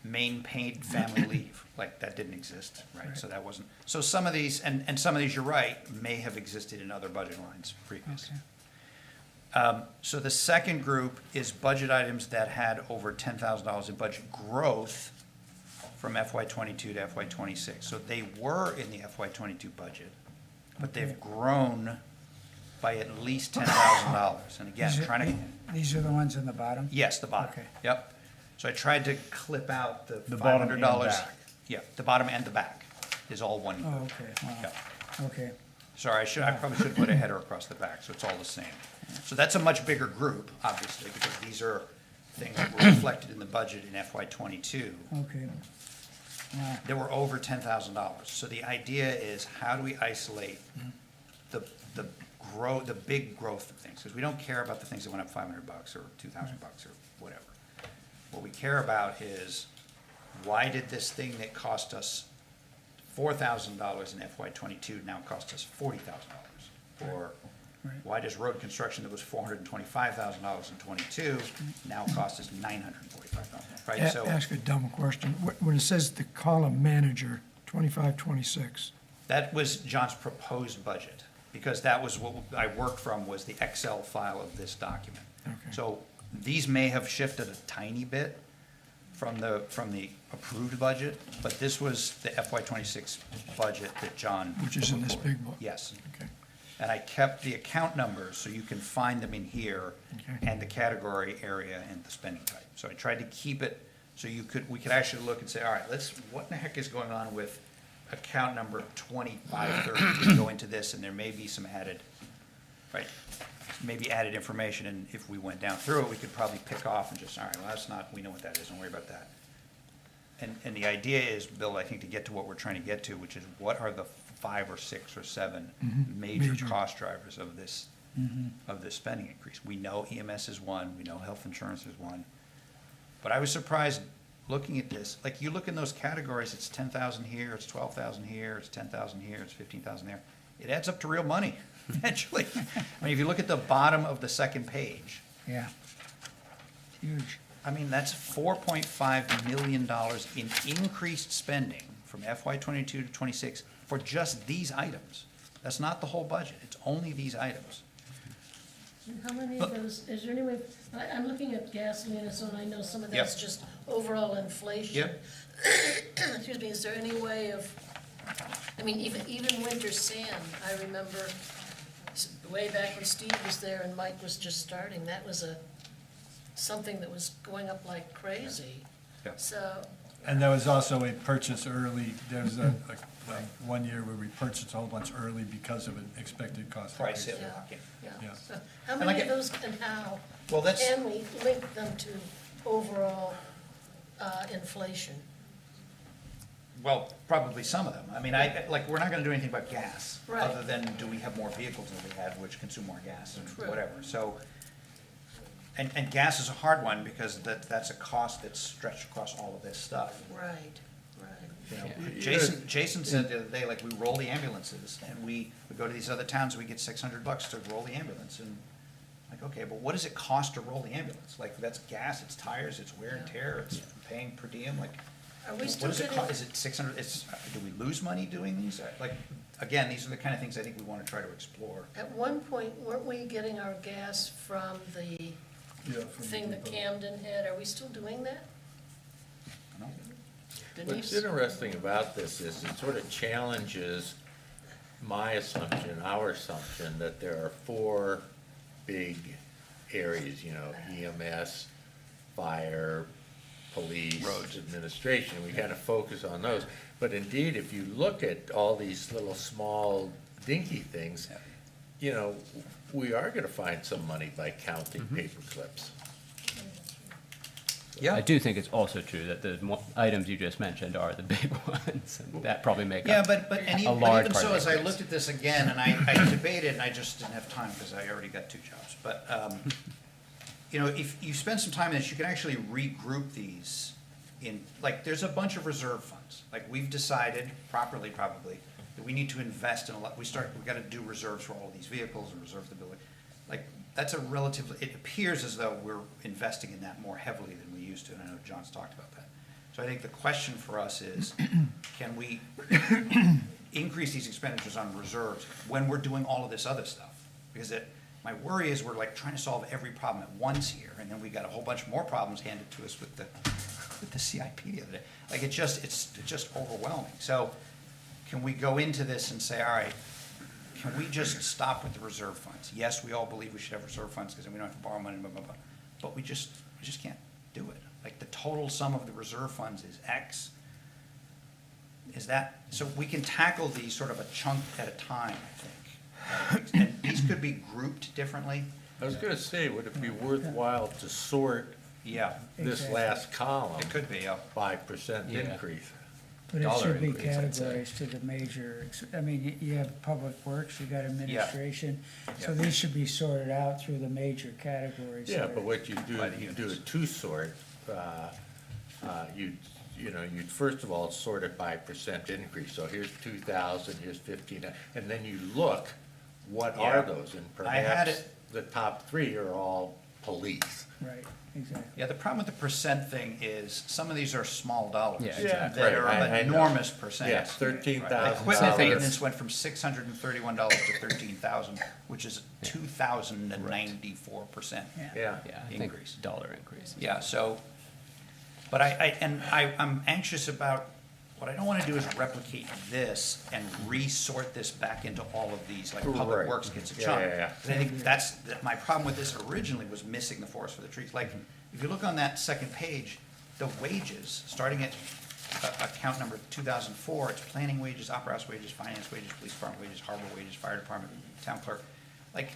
main paid family leave, like, that didn't exist, right? So that wasn't, so some of these, and some of these, you're right, may have existed in other budget lines previously. So the second group is budget items that had over $10,000 in budget growth from FY '22 to FY '26. So they were in the FY '22 budget, but they've grown by at least $10,000. And again, These are the ones in the bottom? yes, the bottom. Okay. Yep. So I tried to clip out the bottom and $500. back. Yeah, the bottom and the back is all one Oh, group. okay, wow, Yeah. okay. Sorry, I probably should put a header across the back, so it's all the same. So that's a much bigger group, obviously, because these are things that were reflected in the budget in FY '22. Okay. Wow. That were over $10,000. So the idea is, how do we isolate the big growth of things? Because we don't care about the things that went up $500 or $2,000 or whatever. What we care about is, why did this thing that cost us $4,000 in FY '22 now cost us $40,000? Or Right. why does road construction that was $425,000 in '22 now cost us $945,000, right? So Ask a dumb question. When it says the column manager, 25, 26, that was John's proposed budget, because that was what I worked from, was the Excel file of this document. Okay. So these may have shifted a tiny bit from the approved budget, but this was the FY '26 budget that John. which is in this put forward. big book. Yes. Okay. And I kept the account numbers so you can find them in here, Okay. and the category area and the spending type. So I tried to keep it so we could actually look and say, all right, what in the heck is going on with account number 2530? We go into this, and there may be some added, right, maybe added information, and if we went down through it, we could probably pick off and just, all right, well, we know what that is, don't worry about that. And the idea is, Bill, I think, to get to what we're trying to get to, which is, what are the 5 or 6 or 7 major cost drivers of this spending increase? We know EMS is one, we know health insurance is one. But I was surprised looking at this, like, you look in those categories, it's 10,000 here, it's 12,000 here, it's 10,000 here, it's 15,000 there. It adds up to real money eventually. I mean, if you look at the bottom of the second page, Yeah. Huge. I mean, that's $4.5 million in increased spending from FY '22 to '26 for just these items. That's not the whole budget, it's only these items. And how many of those, is there any way, I'm looking at gasoline and so on, I know some of Yep. that's just overall inflation. Yep. Excuse me, is there any way of, I mean, even winter sand, I remember way back when Steve was there and Mike was just starting, that was something that was going up like crazy. Yeah. So, And there was also a purchase early, there was a 1 year where we purchased a whole bunch early because of an expected cost Price increase. hit lock-in. yeah, Yeah. so how And many like of it- those and how Well, that's, can we link them to overall inflation? well, probably some of them. I mean, we're not gonna do anything about gas. Right. Other than, do we have more vehicles than we had, which consume more gas and True. whatever, so. And gas is a hard one, because that's a cost that's stretched across all of this stuff. Right, right. You know, Yeah. Jason said the other day, like, we roll the ambulances, and we go to these other towns, we get $600 to roll the ambulance, and like, okay, but what does it cost to roll the ambulance? Like, that's gas, it's tires, it's wear and tear, it's paying per diem, like, Are we what still does it getting, cost? Is it 600, do we lose money doing these? Like, again, these are the kind of things I think we wanna try to explore. at one point, weren't we getting our gas from the Yeah, from the thing that depot. Camden had? Are we still doing that? No? What's Denise? interesting about this is it sort of challenges my assumption, our assumption, that there are four big areas, you know, EMS, fire, police, administration. We kind of focus on those. But indeed, if you look at all these little small dinky things, you know, we are gonna find some money by counting paper clips. I do think it's also true that the items you just mentioned are the big ones, and that probably make Yeah, up but a even large part so, of as the I increase. looked at this again, and I debated, and I just didn't have time, because I already got 2 jobs, but, you know, if you spend some time in this, you can actually regroup these in, like, there's a bunch of reserve funds. Like, we've decided, properly probably, that we need to invest in a lot, we've gotta do reserves for all of these vehicles and reserve the ability. Like, that's a relatively, it appears as though we're investing in that more heavily than we used to, and I know John's talked about that. So I think the question for us is, can we increase these expenditures on reserves when we're doing all of this other stuff? Because my worry is we're like trying to solve every problem at once here, and then we got a whole bunch more problems handed to us with the CIP the other day. Like, it's just overwhelming. So can we go into this and say, all right, can we just stop with the reserve funds? Yes, we all believe we should have reserve funds, because then we don't have to borrow money, blah, blah, blah. But we just can't do it. Like, the total sum of the reserve funds is X. Is that, so we can tackle these sort of a chunk at a time, I think. And these could be grouped differently. I was gonna say, would it be worthwhile to sort Yeah, this Exactly. last column, it could be, yeah. 5% Yeah. increase? But it Dollar should be increase, I'd say. categorized to the major, I mean, you have public works, you got administration, so these should be sorted out through the major categories. Yeah, there. but what you do, By the you do units. a two-sort, you'd first of all sort it by percent increase, so here's 2,000, here's 15, and then you look, what Yeah. are those? And I had perhaps the top 3 are all police. Right, exactly. Yeah, the problem with the percent thing is, some of these are small dollars. Yeah, exactly. That are Right, I an know. enormous percent. Yeah, $13,000. Equipment think it's- maintenance went from $631 to $13,000, which is 2,094%. Yeah. Yeah, Yeah, I think increase. dollar increase. Yeah, so, but I'm anxious about, what I don't wanna do is replicate this and resort this back into all of these, like Public Right. Works gets a Yeah, chunk. yeah, yeah. And I think my problem with this originally was missing the forest for the trees. Like, if you look on that second page, the wages, starting at account number 2004, it's planning wages, opera house wages, finance wages, police department wages, harbor wages, fire department, town clerk. Like,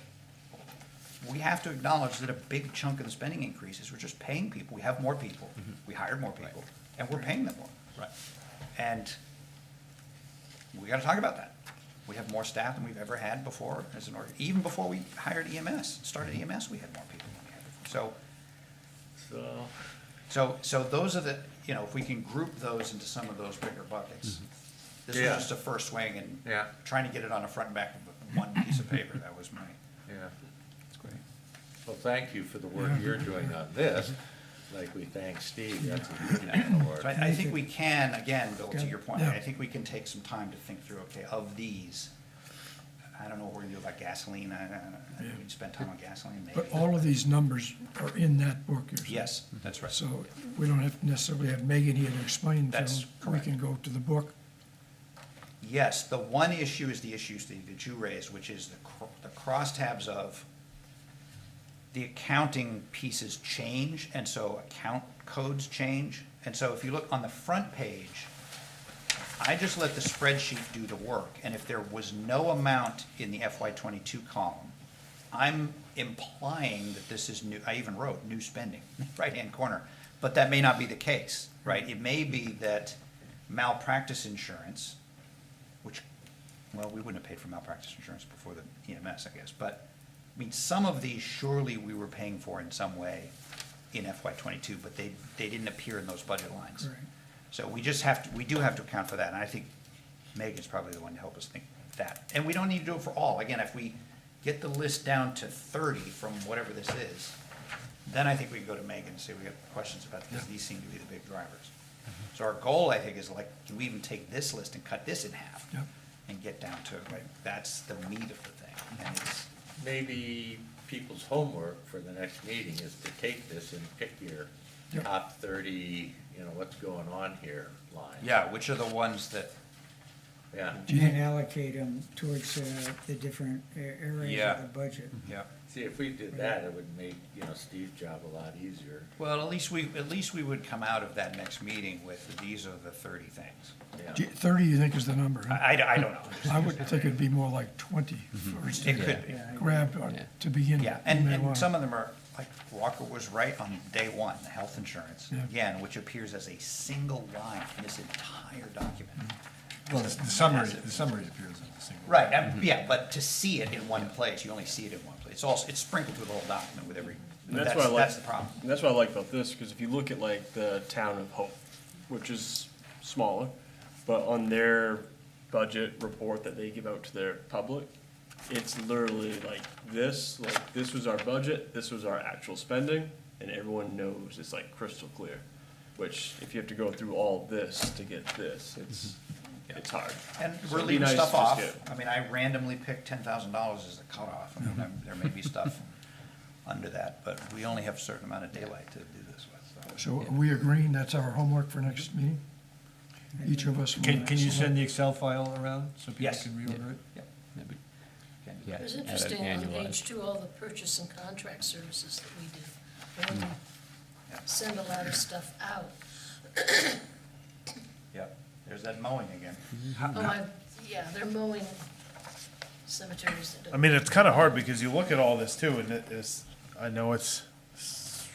we have to acknowledge that a big chunk of the spending increases, we're just paying people. We have more people, we hired more people, and we're paying them more. Right. And we gotta talk about that. We have more staff than we've ever had before as an org, even before we hired EMS, started EMS, we had more people than we had before. So those are the, you know, if we can group those into some of those bigger buckets. This was Yeah. just a first swing, and Yeah. trying to get it on the front and back of one piece of paper, that was my, yeah. that's great. Well, thank you for the work you're doing on this, like we thank Steve, that's a huge amount of work. So I think we can, again, Bill, to your point, I think we can take some time to think through, okay, of these, I don't know what we're gonna do about gas gasoline, we spent time on gasoline, maybe. But all of these numbers are in that book, you're saying? Yes, that's right. So we don't have to necessarily have Megan here to explain to That's them. We correct. can go to the book. Yes, the one issue is the issue that you raised, which is the crosstabs of the accounting pieces change, and so account codes change. And so if you look on the front page, I just let the spreadsheet do the work, and if there was no amount in the FY '22 column, I'm implying that this is new, I even wrote new spending, right-hand corner, but that may not be the case, right? It may be that malpractice insurance, which, well, we wouldn't have paid for malpractice insurance before the EMS, I guess, but, I mean, some of these surely we were paying for in some way in FY '22, but they didn't appear in those budget lines. Correct. So we just have to, we do have to account for that, and I think Megan's probably the one to help us think that. And we don't need to do it for all. Again, if we get the list down to 30 from whatever this is, then I think we can go to Megan and say we have questions about this, because these seem to be the big drivers. So our goal, I think, is like, can we even take this list and cut this in half? Yep. And get down to, like, that's the meat of the thing. And it's, Maybe people's homework for the next meeting is to take this and pick your Yep. top 30, what's going on here line. yeah, which are the ones that, Yeah. And allocate them towards the different areas Yeah. of the budget. yeah. See, if we did that, it would make, Steve's job a lot easier. Well, at least we would come out of that next meeting with, these are the 30 things. Yeah. 30, you think, is the number? huh? I don't know. I would think it'd be more like 20 first. It could be. Grab to begin. Yeah, You may and wanna- some of them are, like Walker was right on day one, the health insurance, Yeah. again, which appears as a single line in this entire document. Well, the summary appears in the single. Right, yeah, but to see it in one place, you only see it in one place. It's also, it's sprinkled through the whole document with every, And that's what I like. that's the problem. And that's what I like about this, because if you look at like the town of Hope, which is smaller, but on their budget report that they give out to their public, it's literally like this was our budget, this was our actual spending, and everyone knows it's like crystal clear. Which, if you have to go through all this to get this, it's hard. And So we're it'd be leaving nice stuff to just off. get- I mean, I randomly picked $10,000 as a cutoff. I mean, there may be stuff under that, but we only have a certain amount of daylight to do this with, so. So are we agreeing that's our homework for next meeting? Each of us. will Can you select- send the Excel file around so people Yes. can reorder it? That'd be- Okay. Yeah, It was add an interesting on annualized. page 2, all the purchase and contract services that we do. When we Yeah. send a lot of stuff out. Yep, there's that mowing again. Yeah, they're mowing cemeteries that I don't. mean, it's kind of hard because you look at all this too, and it is, I know it's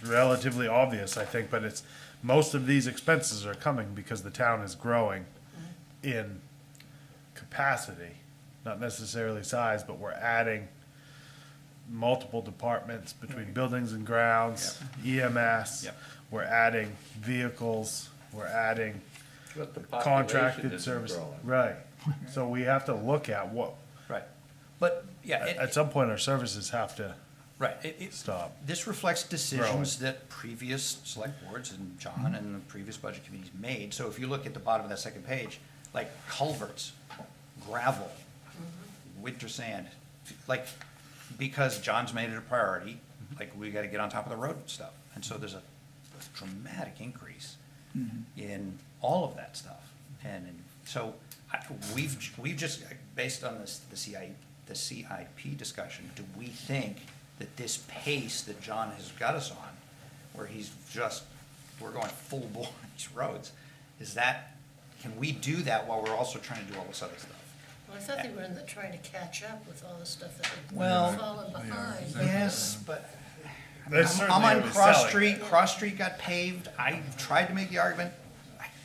relatively obvious, I think, but it's, most of these expenses are coming because the town is growing in capacity, not necessarily size, but we're adding multiple departments between buildings and grounds, EMS. Yep. We're adding vehicles, we're adding But the population contracted isn't service. growing. Right. So we have to look at what, Right. But, yeah, at some point, our services have to right. stop. This reflects decisions that previous select boards and John and the previous budget committees made. So if you look at the bottom of that second page, like culverts, gravel, winter sand, like, because John's made it a priority, like, we gotta get on top of the road stuff. And so there's a dramatic increase in all of that stuff. And so we've just, based on this, the CIP discussion, do we think that this pace that John has got us on, where he's just, we're going full bore on these roads, is that, can we do that while we're also trying to do all this other stuff? Well, I thought they were trying to catch up with all the stuff that they've Well, fallen behind. Yes, but There's I'm certainly on a reselling. Cross Street got paved, I tried to make the argument,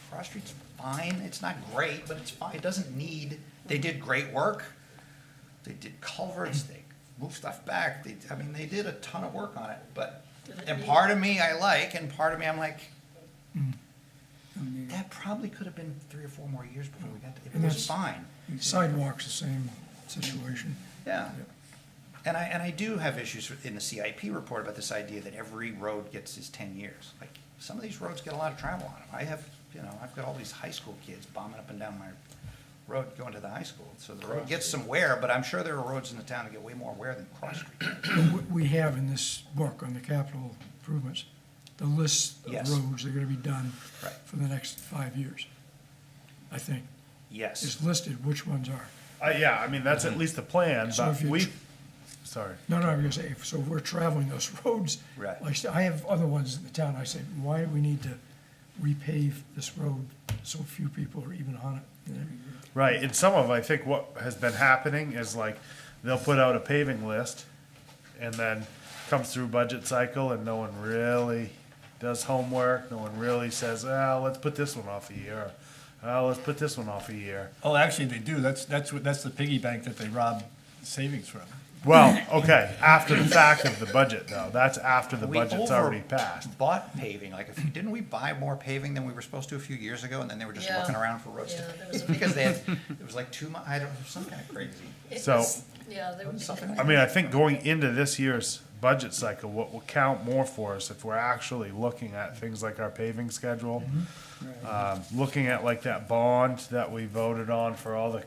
Cross Street's fine, it's not great, but it's fine, it doesn't need, they did great work. They did culverts, they moved stuff back, they did a ton of work on it, but, Did it and need- part of me I like, and part of me I'm like, that probably could have been 3 or 4 more years before we got to, it And was that's- fine. Sidewalks, the same situation. Yeah. And I do have issues in the CIP report about this idea that every road gets his 10 years. Like, some of these roads get a lot of travel on them. I have, I've got all these high school kids bombing up and down road going to the high school. So the road gets some wear, but I'm sure there are roads in the town that get way more wear than Cross Street. We have in this book on the capital improvements, the list Yes. of roads that are gonna be done Right. for the next 5 years. I think, Yes. it's listed which ones are. Yeah, I mean, that's at least the plan, So but if you we, tr- sorry. No, I'm gonna say, so if we're traveling those roads. Right. Like, I said, I have other ones in the town, I said, why do we need to repave this road? So few people are even on it. Right, and some of, I think what has been happening is like, they'll put out a paving list, and then comes through budget cycle, and no one really does homework, no one really says, let's put this one off a year, let's put this one off a year. Oh, actually, they do. That's the piggy bank that they rob savings from. Well, okay, after the fact of the budget, though, that's after the We budget's already passed. Bought paving, like, didn't we buy more paving than we were supposed to a few years ago, and then they were just Yeah. looking around for roads? Yeah, there was a- Because they had, it was like I don't know, some kind of crazy. It So- was- Yeah, there was Something like I mean, I think going into this year's budget cycle, what will count more for us if we're actually looking at things like our paving schedule, looking at like that bond that we voted on for all the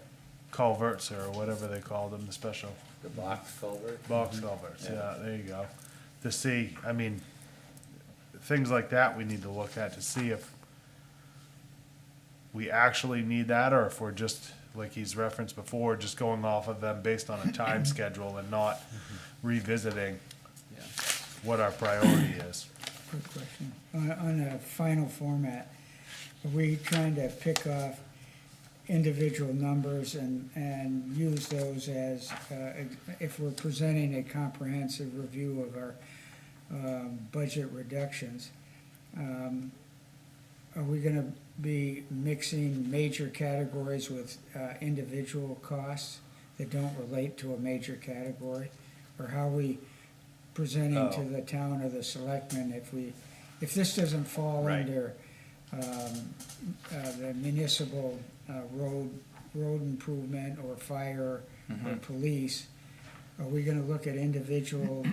culverts or whatever they called them, the special The box culvert? box culverts, yeah, there you go. To see, I mean, things like that we need to look at to see if we actually need that, or if we're just, like he's referenced before, just going off of them based on a time schedule and not revisiting what our priority is. Quick question. On the final format, are we trying to pick off individual numbers and use those as, if we're presenting a comprehensive review of our budget reductions, are we gonna be mixing major categories with individual costs that don't relate to a major category? Or how are we presenting to the town or the selectmen if this doesn't fall Right. under the municipal road improvement or fire or police, are we gonna look at individual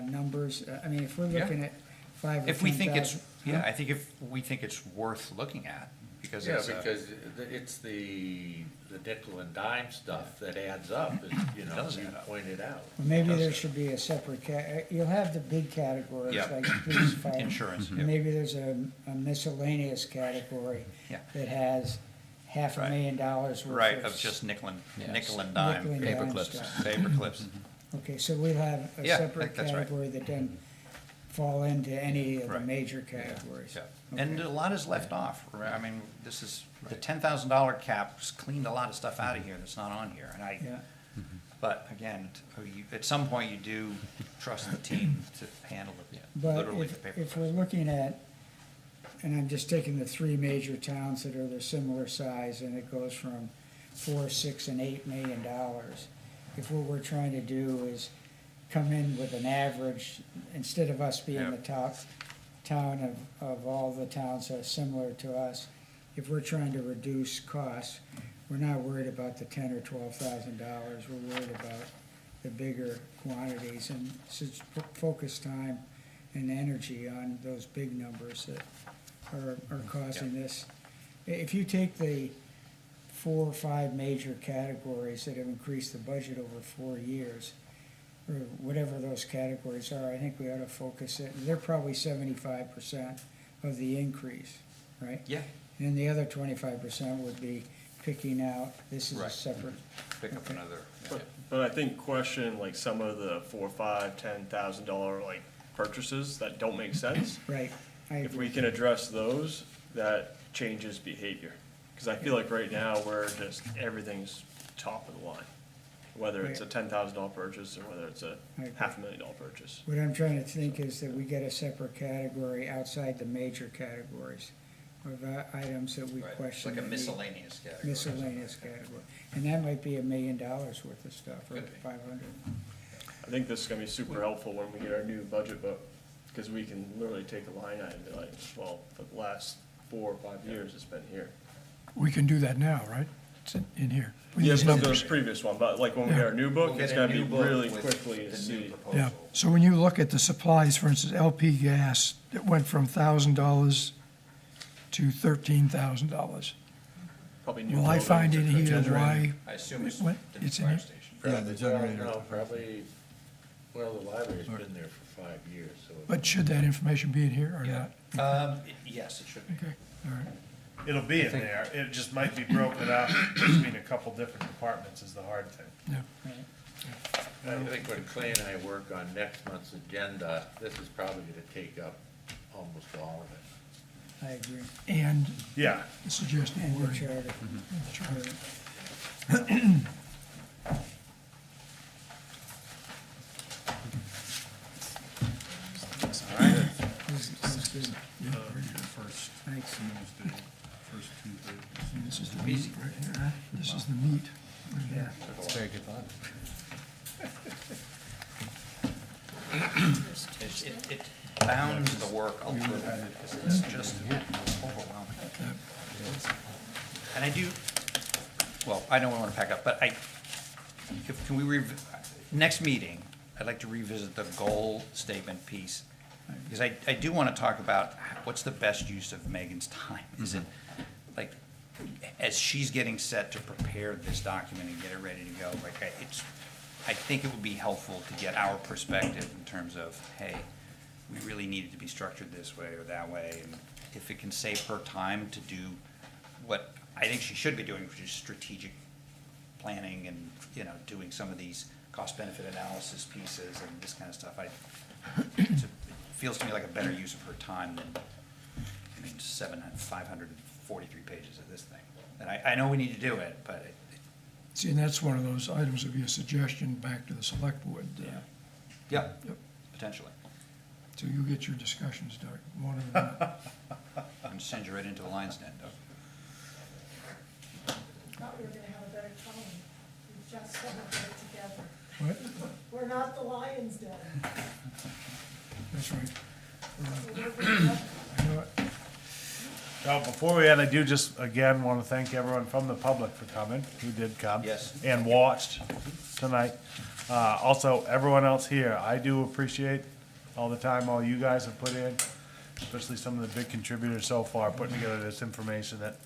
numbers? I mean, if we're looking at 5 or If we think it's, 10,000. yeah, I think if we think it's worth looking at, because Yeah, it's, because it's the nickel and dime stuff that adds up, as, you know, does you add up. pointed out. Well, maybe there should be a separate you'll have the big categories Yeah. like police, fire. Insurance, and yeah. Maybe there's a miscellaneous category Yeah. that has $500,000 worth of. right, of just nickel and dime. nickel and Paper dime clips. stuff. Paper clips. Okay, so we'll have a Yeah, I separate think that's right. category that doesn't fall into any of the Right. major categories. Yeah. And Okay. a lot is left off, right? I mean, this is, the $10,000 cap's cleaned a lot of stuff out of here that's not on here, and Yeah, but again, at some point, you do trust the team to handle it, but literally the paper if clips. we're looking at, and I'm just taking the 3 major towns that are the similar size, and it goes from $4, $6, and $8 million. If what we're trying to do is come in with an average, instead of us being Yep. the top town of all the towns that are similar to us, if we're trying to reduce costs, we're not worried about the $10,000 or $12,000, we're worried about the bigger quantities, and focus time and energy on those big numbers that are causing this. If you take the 4 or 5 major categories that have increased the budget over 4 years, or whatever those categories are, I think we ought to focus it, they're probably 75% of the increase, right? Yeah, And then the other 25% would be picking out, this is a Right. separate. pick up Okay. another. But I think question like some of the $4, $5, $10,000 like purchases that don't make sense. Right, I If agree. we can address those, that changes behavior. Because I feel like right now, we're just, everything's top of the line. Whether it's a $10,000 purchase or whether it's a I agree. $500,000 purchase. What I'm trying to think is that we get a separate category outside the major categories of items that we Right, it's question. like a that need- miscellaneous category. Miscellaneous category. And that might be $1 million worth of stuff, or Could be. 500. I think this is gonna be super helpful when we get our new budget book, because we can literally take a line item and be like, well, for the last 4 or 5 years, it's been here. We can do that now, right? It's in here. with Yes, these but the numbers. previous one, but like when we get our new book, We'll it's get a gonna be new book really with quickly to the new see. proposal. Yeah, so when you look at the supplies, for instance, LP gas, it went from $1,000 to $13,000. probably new Will I find in buildings or here why, I assume it's what, the new it's in fire here? station. Yeah, the generator. No, probably, well, the library's been there for 5 years, so. But should that information be in here or not? Yes, it should be. Okay, all right. It'll be in there, it just might be broken up between a couple different departments is the hard thing. Yeah. I think when Clay and I work on next month's agenda, this is probably gonna take up almost all of it. I agree. And Yeah, the suggested And the wording. charter. The charter. That's good. Yeah, very good. Thanks. And this is the meat right here. This is the meat right here. That's very good thought. It bounds the work a little bit, because it's just overwhelming. And I do, well, I don't want to pack up, but can we, next meeting, I'd like to revisit the goal statement piece. Because I do want to talk about what's the best use of Megan's time. Is it, like, as she's getting set to prepare this document and get it ready to go, like, I think it would be helpful to get our perspective in terms of, hey, we really need it to be structured this way or that way, and if it can save her time to do what I think she should be doing, which is strategic planning and, you know, doing some of these cost-benefit analysis pieces and this kind of stuff. It feels to me like a better use of her time than, 543 pages of this thing. And I know we need to do it, but See, and that's one of those items would be a suggestion back to the select board. yeah, Yep. potentially. So you get your discussions, Doug, one of them. I'm gonna send you right into the lion's den, Doug. Thought we were gonna have a better tone. We just got it together. What? We're not the Lions Den. That's right. We're I know it. now, before we end, I do just, again, want to thank everyone from the public for coming, who did come. Yes. And watched tonight. Also, everyone else here, I do appreciate all the time all you guys have put in, especially some of the big contributors so far, putting together this information that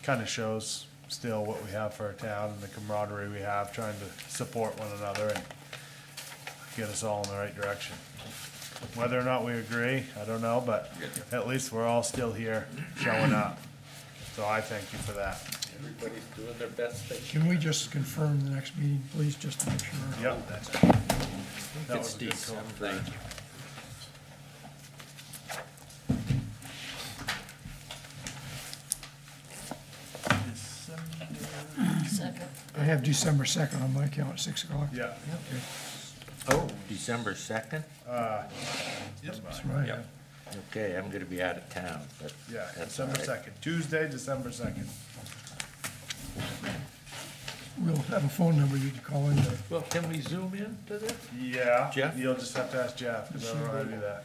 kind of shows still what we have for our town and the camaraderie we have, trying to support one another and get us all in the right direction. Whether or not we agree, I don't know, but at least we're all still here showing up. So I thank you for that. Everybody's doing their best they Can we just confirm the next meeting, please, just to make sure? Yep. That It's was a good call. Thank you. Second. I have December 2nd on my count, 6 o'clock. Yeah. Okay, Oh, December 2nd? that's right. Yep. Okay, I'm gonna be out of town, but. Yeah, that's all December right. 2nd, Tuesday, December 2nd. We'll have a phone number you can call in. Well, can we zoom in to this? Yeah. Jeff? You'll just have to ask Jeff, because I don't know how to do that.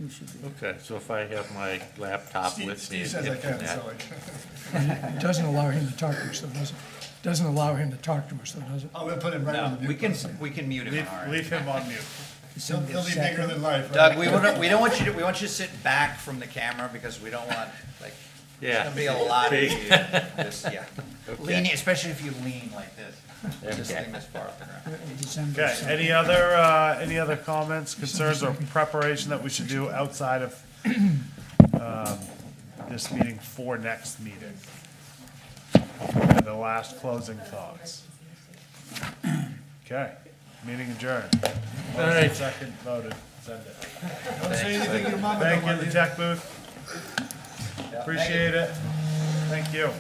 You should be. Okay, so if I have my laptop with me. Steve says I and can, internet- so It doesn't allow him to talk to us, though, does it? Doesn't allow him to talk to us, though, does it? I'm gonna put him right on No, the we mute can, button. we can mute him on our end. Leave him on mute. He'll be bigger than life, right? Doug, we don't want you to, we want you to sit back from the camera because we don't want, like, there's Yeah. gonna be a lot of you, this, yeah. Okay. Leaning, especially if you lean like this, just Okay. lean this far off the ground. December Okay, 2nd. any other comments, concerns, or preparation that we should do outside of, this meeting for next meeting? And the last closing thoughts. Okay, meeting adjourned. All right. Second voted, send it. Don't say anything your mama Thank don't you, want the tech booth. Appreciate it. Thank you.